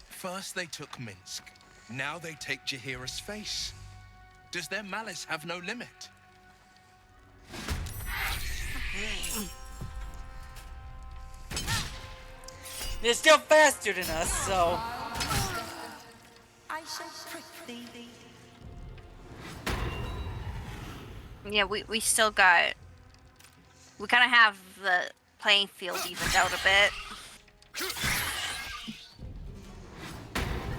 First they took Minsk. Now they take Jaheira's face. Does their malice have no limit? They're still faster than us, so. I shall prick thee. Yeah, we still got. We kind of have the playing field evened out a bit.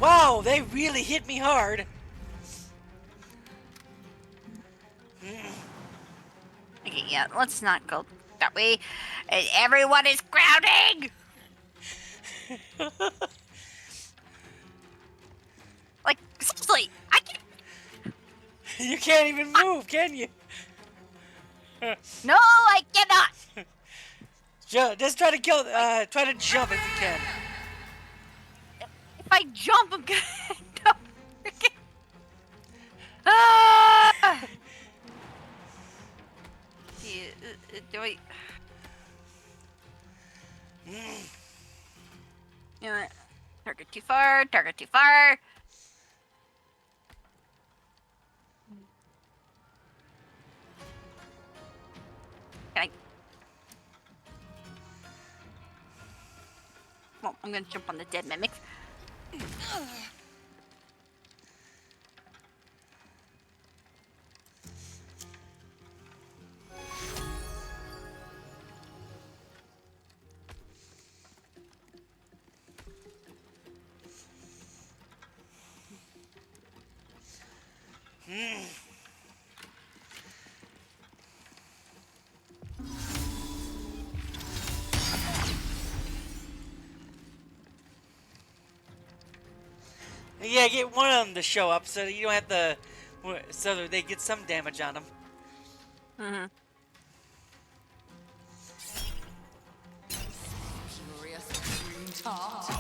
Wow, they really hit me hard. Okay, yeah, let's not go that way. Everyone is crowding! Like, seriously, I can't. You can't even move, can you? No, I cannot! Just try to kill. Try to jump if you can. If I jump, I'm gonna end up freaking. Ah! Do I? Yeah, target too far. Target too far. Can I? Well, I'm gonna jump on the dead mimics. Yeah, get one of them to show up so that you don't have to. So that they get some damage on them. Mm-hmm. Furious green tart.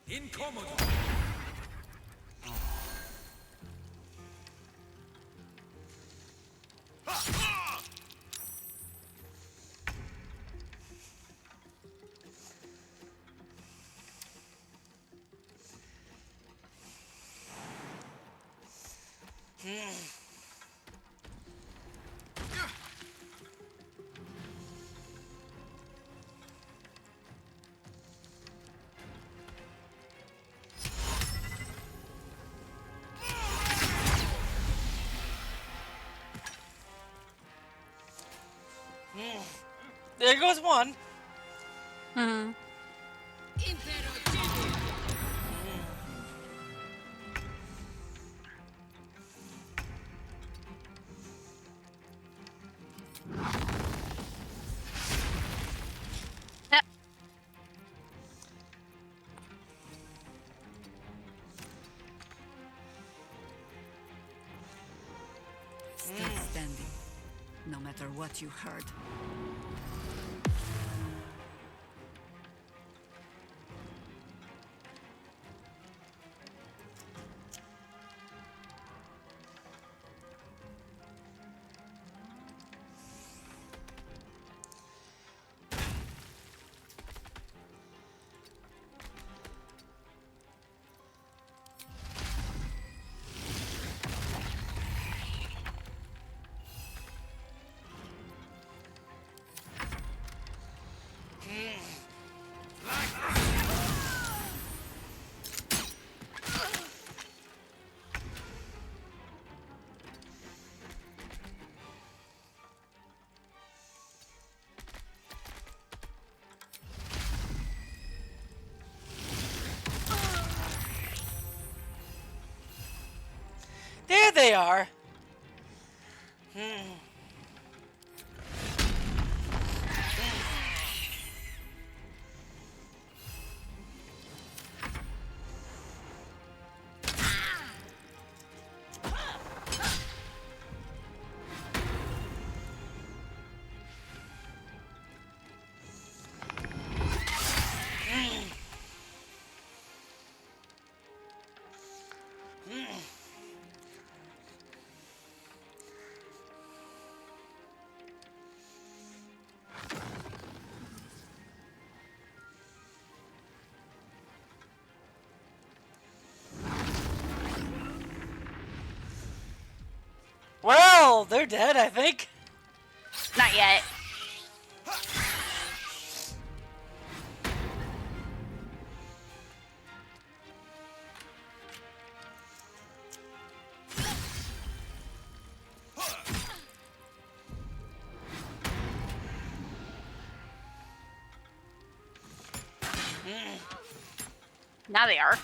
Incommodo. There goes one. Mm-hmm. after what you heard. There they are. Well, they're dead, I think. Not yet. Now they are.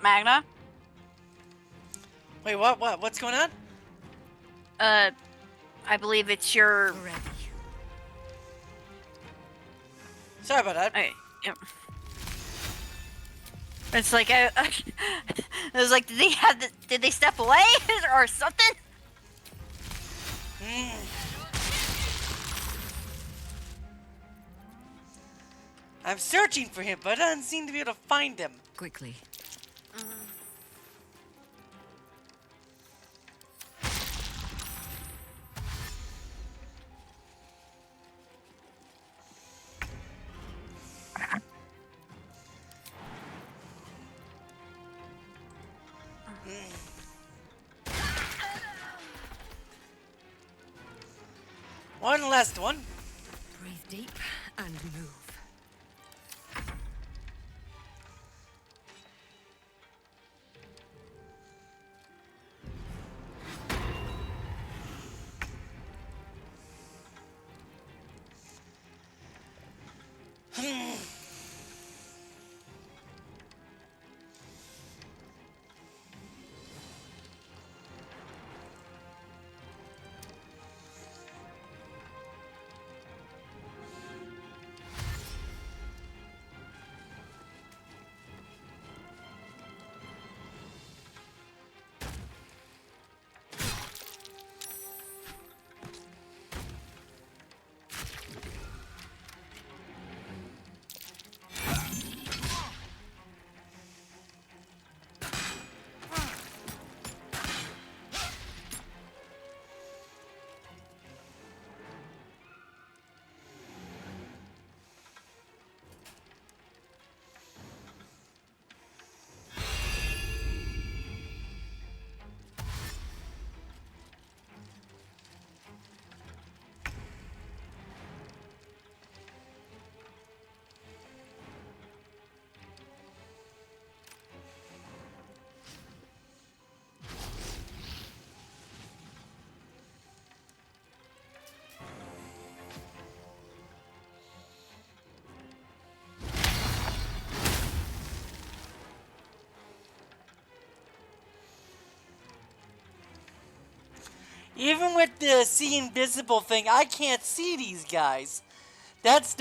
Magna. Wait, what? What's going on? I believe it's your. Sorry about that. Yep. It's like it was like, did they step away or something? I'm searching for him, but I don't seem to be able to find him. Quickly. One last one. Breathe deep and move. Even with the see invisible thing, I can't see these guys. That's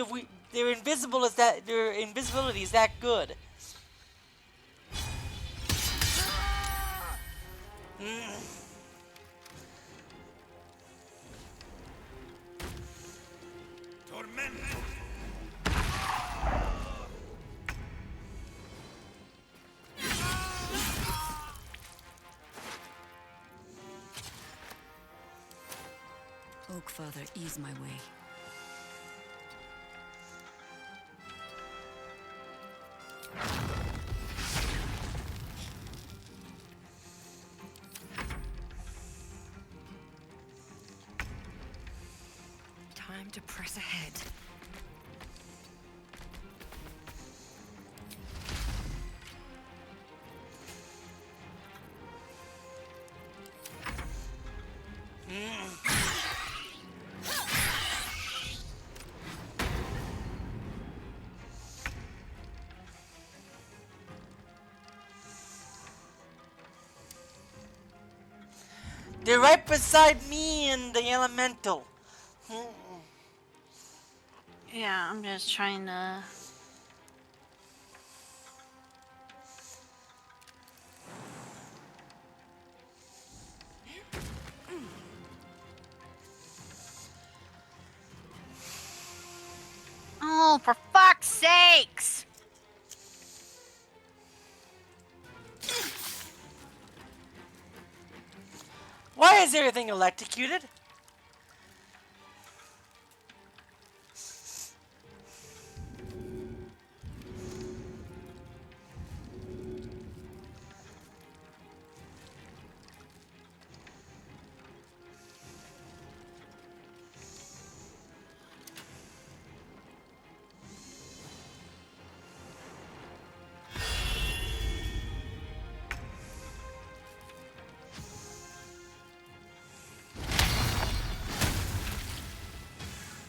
their invisible is that their invisibility is that good. Oak Father, ease my way. Time to press ahead. They're right beside me and the elemental. Yeah, I'm just trying to. Oh, for fuck's sakes! Why is everything electrocuted?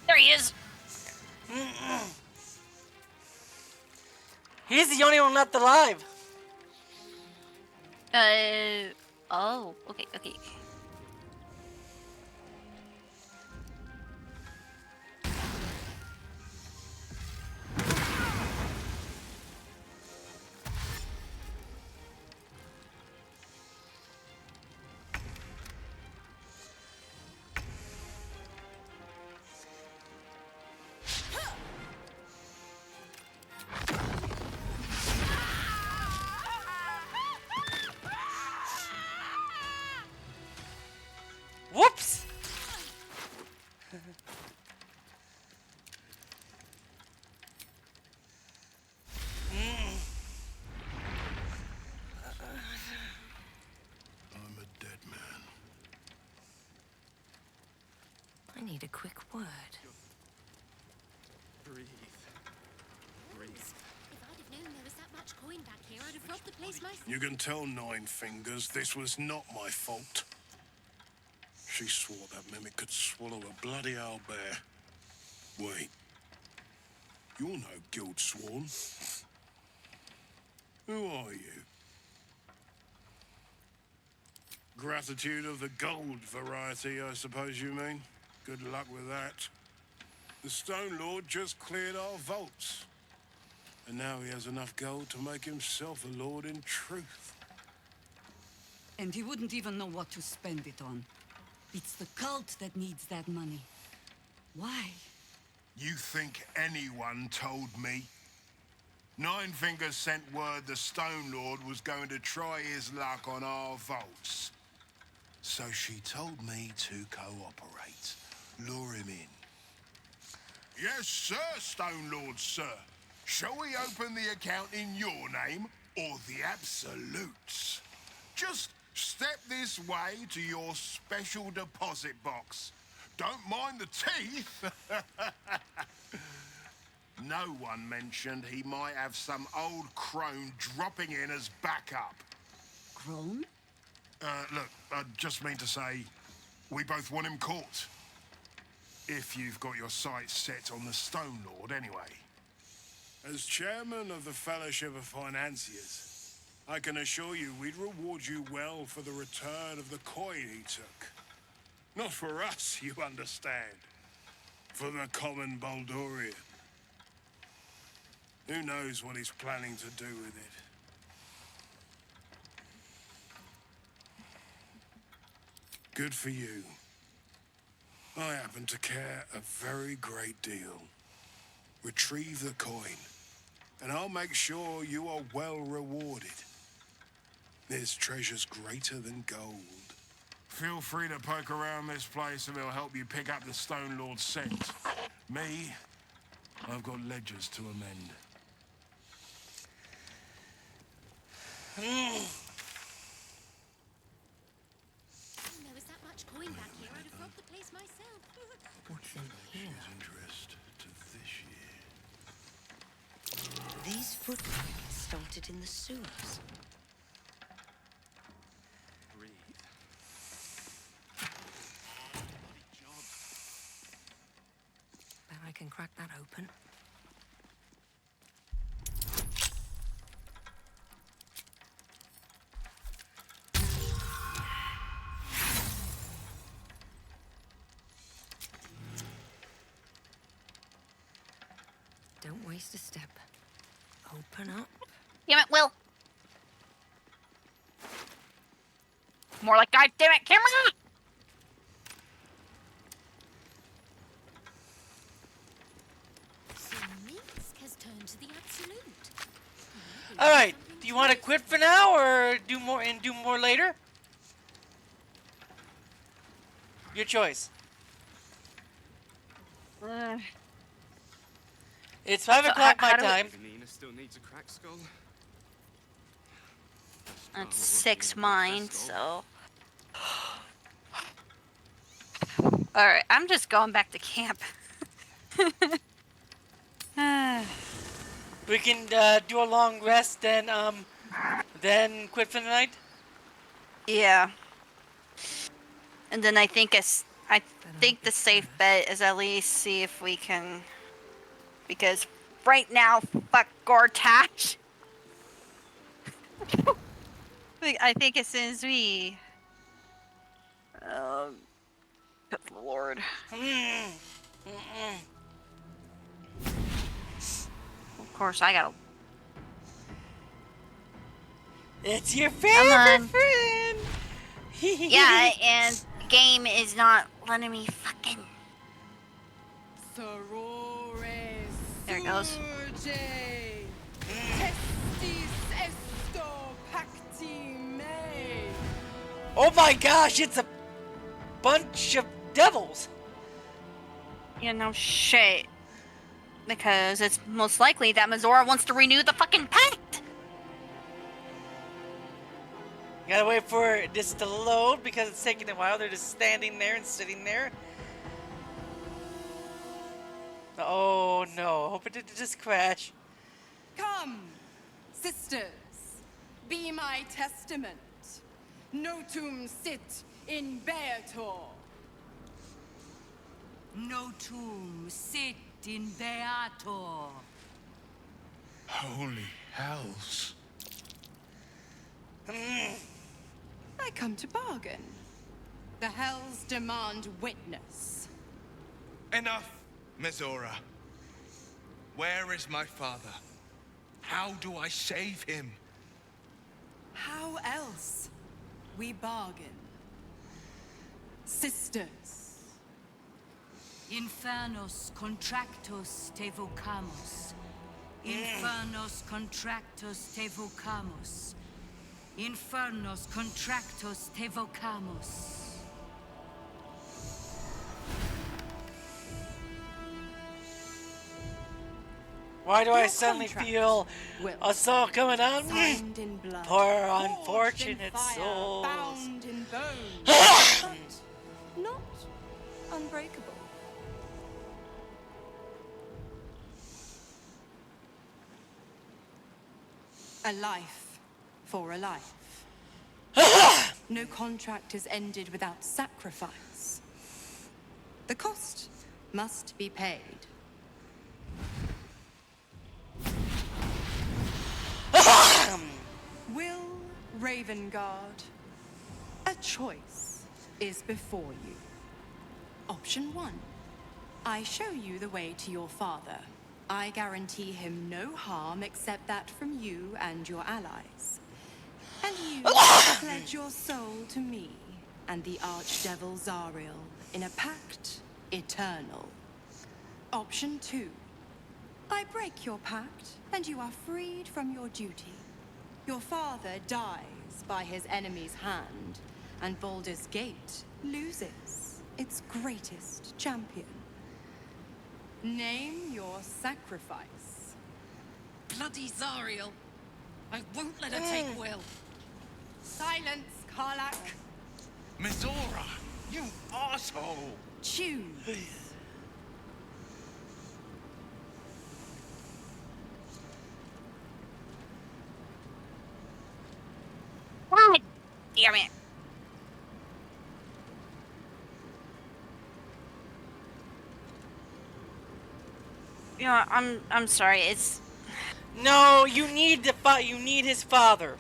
There he is. He's the only one left alive. Oh, okay, okay. Whoops! I'm a dead man. I need a quick word. Breathe. Breathe. If I'd have known there was that much coin back here, I'd have robbed the place myself. You can tell Nine Fingers this was not my fault. She swore that mimic could swallow a bloody owlbear. Wait. You're no guild sworn. Who are you? Gratitude of the gold variety, I suppose you mean. Good luck with that. The Stone Lord just cleared our vaults. And now he has enough gold to make himself a lord in truth. And he wouldn't even know what to spend it on. It's the cult that needs that money. Why? You think anyone told me? Nine Fingers sent word the Stone Lord was going to try his luck on our vaults. So she told me to cooperate. Lure him in. Yes, sir, Stone Lord, sir. Shall we open the account in your name or the Absolute's? Just step this way to your special deposit box. Don't mind the teeth. No one mentioned he might have some old crone dropping in as backup. Crone? Look, I just mean to say, we both want him caught. If you've got your sights set on the Stone Lord, anyway. As chairman of the Fellowship of Financiers, I can assure you we'd reward you well for the return of the coin he took. Not for us, you understand. For the common Baldurian. Who knows what he's planning to do with it? Good for you. I happen to care a very great deal. Retrieve the coin, and I'll make sure you are well rewarded. There's treasures greater than gold. Feel free to poke around this place and it'll help you pick up the Stone Lord's scent. Me, I've got ledgers to amend. There was that much coin back here, I'd have robbed the place myself. What's in here? Interest to this year. These footprints started in the sewers. Breathe. Bet I can crack that open. Don't waste a step. Open up. Damn it, Will. More like God damn it, camera. So Minsk has turned to the absolute. All right. Do you want to quit for now, or do more later? Your choice. It's 5 o'clock my time. Nina still needs a cracked skull. That's 6 mine, so. Alright, I'm just going back to camp. We can do a long rest, then quit for the night. Yeah. And then I think the safe bet is at least see if we can, because right now, fuck Gortash. I think as soon as we... Good lord. Of course, I gotta... It's your Come favorite on. friend! Yeah, and game is not letting me fucking... There it goes. Oh my gosh, it's a bunch of devils! Yeah, no shit. Because it's most likely that Mizora wants to renew the fucking pact! Gotta wait for this to load because it's taking a while. They're just standing there and sitting there. Oh no, hope it didn't just crash. Come, sisters, be my testament. Notum sit in Beator. Notum sit in Beator. Holy hells. I come to bargain. The hells demand witness. Enough, Mizora. Where is my father? How do I save him? How else? We bargain. Sisters. Infernos contractos te vocamos. Infernos contractos te vocamos. Infernos contractos te vocamos. Why do I suddenly feel a soul coming on me? Signed in blood, Poor forged in unfortunate fire, souls. bound in bone, but not unbreakable. A life for a life. No contract is ended without sacrifice. The cost must be paid. Will Ravengard, a choice is before you. Option 1. I show you the way to your father. I guarantee him no harm except that from you and your allies. And you pledge your soul to me and the archdevil Zariel in a pact eternal. Option 2. I break your pact and you are freed from your duty. Your father dies by his enemy's hand, and Baldur's Gate loses its greatest champion. Name your sacrifice. Bloody Zariel. I won't let her take Will. Silence, Karlak. Mizora, you asshole! Choose. God damn it. You know, I'm sorry. It's No, you need his father.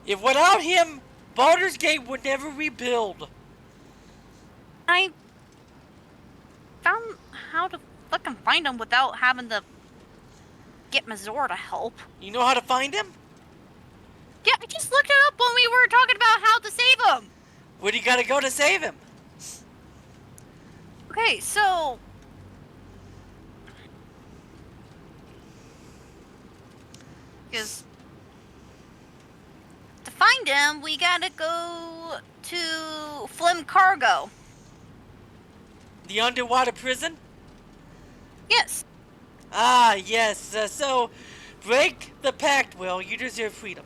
If without him, Baldur's Gate would never rebuild. I found how to fucking find him without having to get Mizora to help. You know how to find him? Yeah, I just looked it up when we were talking about how to save him. Where do you gotta go to save him? Okay, so because to find him, we gotta go to Flim Cargo. The underwater prison? Yes. Ah, yes. So, break the pact, Will. You deserve freedom.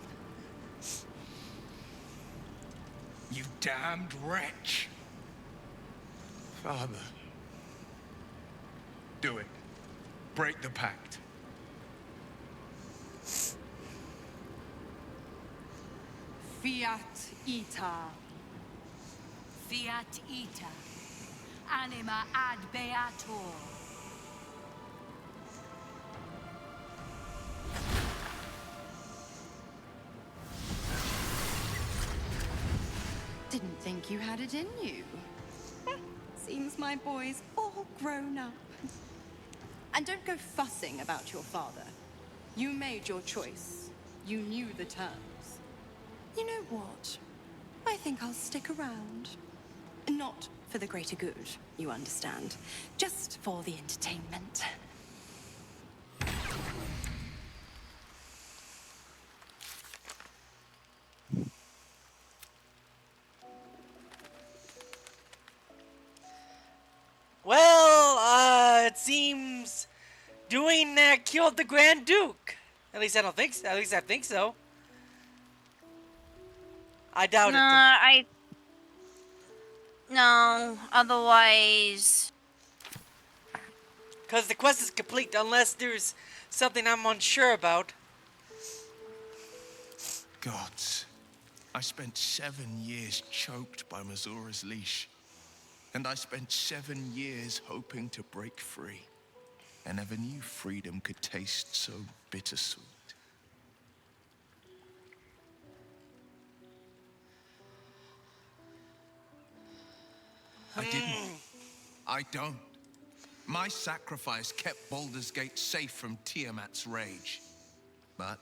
You damned wretch. Father. Do it. Break the pact. Fiat ita. Fiat ita. Anima ad beator. didn't think you had it in you. Seems my boy's all grown up. And don't go fussing about your father. You made your choice. You knew the terms. You know what? I think I'll stick around. Not for the greater good, you understand. Just for the entertainment. Well, it seems doing that killed the Grand Duke. At least I don't think so. At least I think so. I doubt it. No, otherwise... Because the quest is complete unless there's something I'm unsure about. Gods, I spent 7 years choked by Mazora's leash. And I spent 7 years hoping to break free. I never knew freedom could taste so bittersweet. I didn't. I don't. My sacrifice kept Baldur's Gate safe from Tiamat's rage. But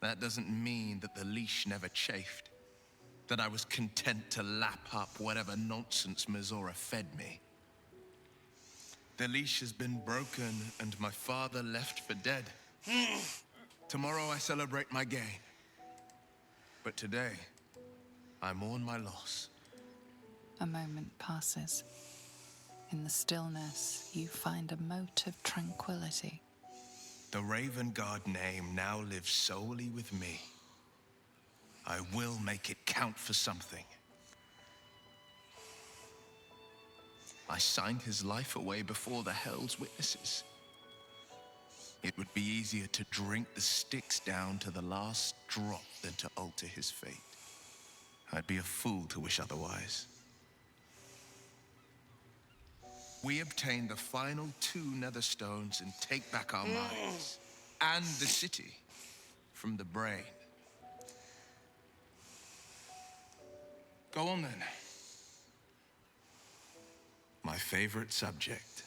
that doesn't mean that the leash never chafed. That I was content to lap up whatever nonsense Mizora fed me. The leash has been broken and my father left for dead. Tomorrow I celebrate my gain. But today, I mourn my loss. A moment passes. In the stillness, you find a mote of tranquility. The Raven Guard name now lives solely with me. I will make it count for something. I signed his life away before the Hell's Witnesses. It would be easier to drink the sticks down to the last drop than to alter his fate. I'd be a fool to wish otherwise. We obtain the final 2 Netherstones and take back our minds and the city from the brain. Go on then. My favorite subject.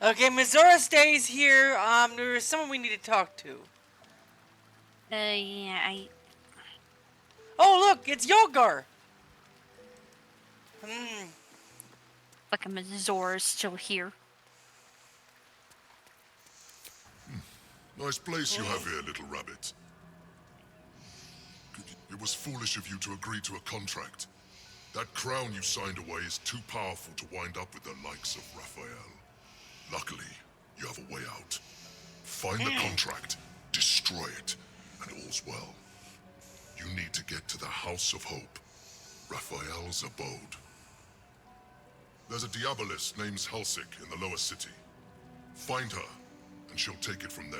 Okay, Mizora stays here. There's someone we need to talk to. Yeah, Oh, look, it's Yogar. Fucking Mazora's still here. Nice place you have here, little rabbit. It was foolish of you to agree to a contract. That crown you signed away is too powerful to wind up with the likes of Raphael. Luckily, you have a way out. Find the contract, destroy it, and all's well. You need to get to the House of Hope, Raphael's abode. There's a Diabolist named Helsik in the lower city. Find her, and she'll take it from there.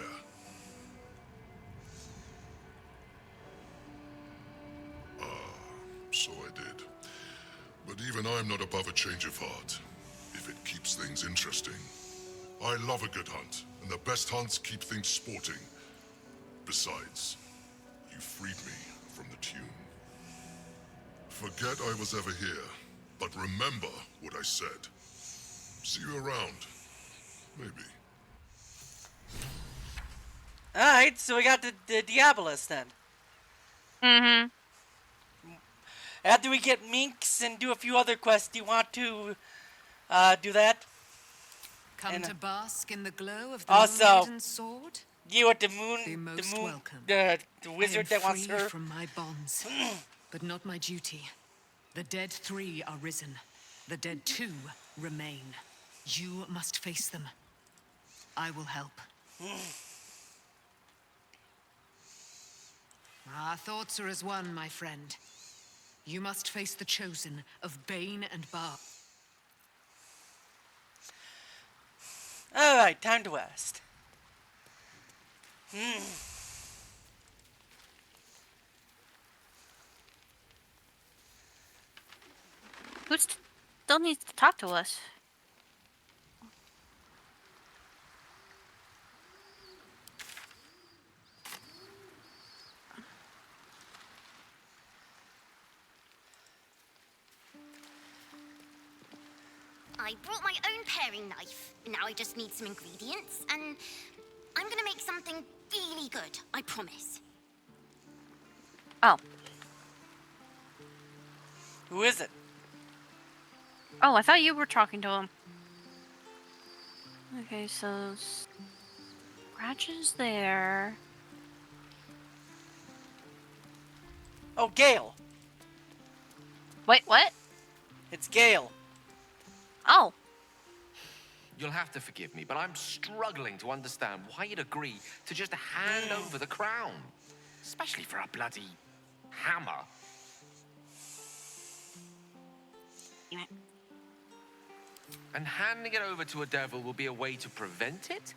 So I did. But even I'm not above a change of heart, if it keeps things interesting. I love a good hunt, and the best hunts keep things sporting. Besides, you freed me from the tune. Forget I was ever here, but remember what I said. See you around. Maybe. Alright, so we got the Diabolist then. Mm-hmm. After we get Minx and do a few other quests, do you want to do that? Come to bask in the glow of the also, Moon sword? You at the moon, Be most welcome. the I am wizard that wants free her. from my bonds, but not my duty. The dead 3 are risen. The dead 2 remain. You must face them. I will help. Our thoughts are as one, my friend. You must face the chosen of Bane and Bar. All right, time to rest. Who still needs to talk to us? I brought my own paring knife. Now I just need some ingredients, and I'm gonna make something really good, I promise. Oh. Who is it? Oh, I thought you were talking to him. Okay, so Scratch is there. Oh, Gale. Wait, what? It's Gale. Oh. You'll have to forgive me, but I'm struggling to understand why you'd agree to just hand over the crown. Especially for a bloody hammer. And handing it over to a devil will be a way to prevent it?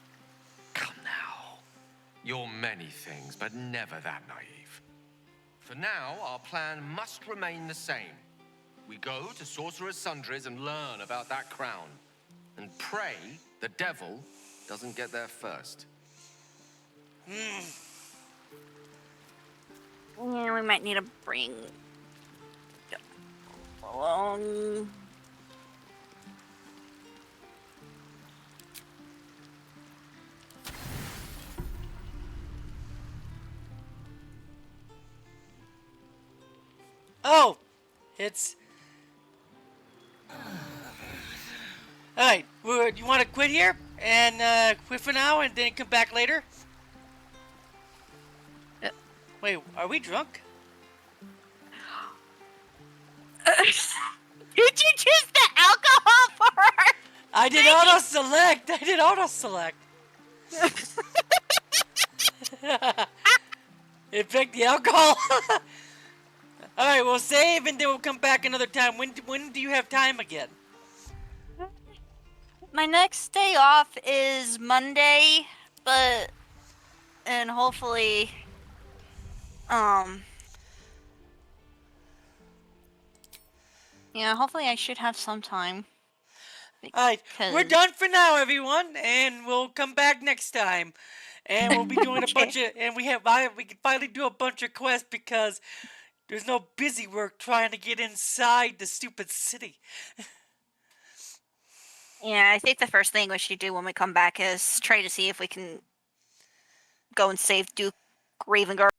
Come now. You're many things, but never that naive. For now, our plan must remain the same. We go to Sorcerer's Sundries and learn about that crown. And pray the devil doesn't get there first. Yeah, we might need to bring along. Oh, it's. All right, you want to quit here and quit for now, and then come back later? Wait, are we drunk? Did you choose the alcohol for her? I did auto select. I did auto select. It picked the alcohol. All right, we'll save and then we'll come back another time. When do you have time again? My next day off is Monday, and hopefully, yeah, hopefully I should have some time. Alright, we're done for now, everyone, and we'll come back next time. And we'll be doing a bunch of, and we can finally do a bunch of quests because there's no busy work trying to get inside the stupid city. Yeah, I think the first thing we should do when we come back is try to see if we can go and save Duke Ravenguard.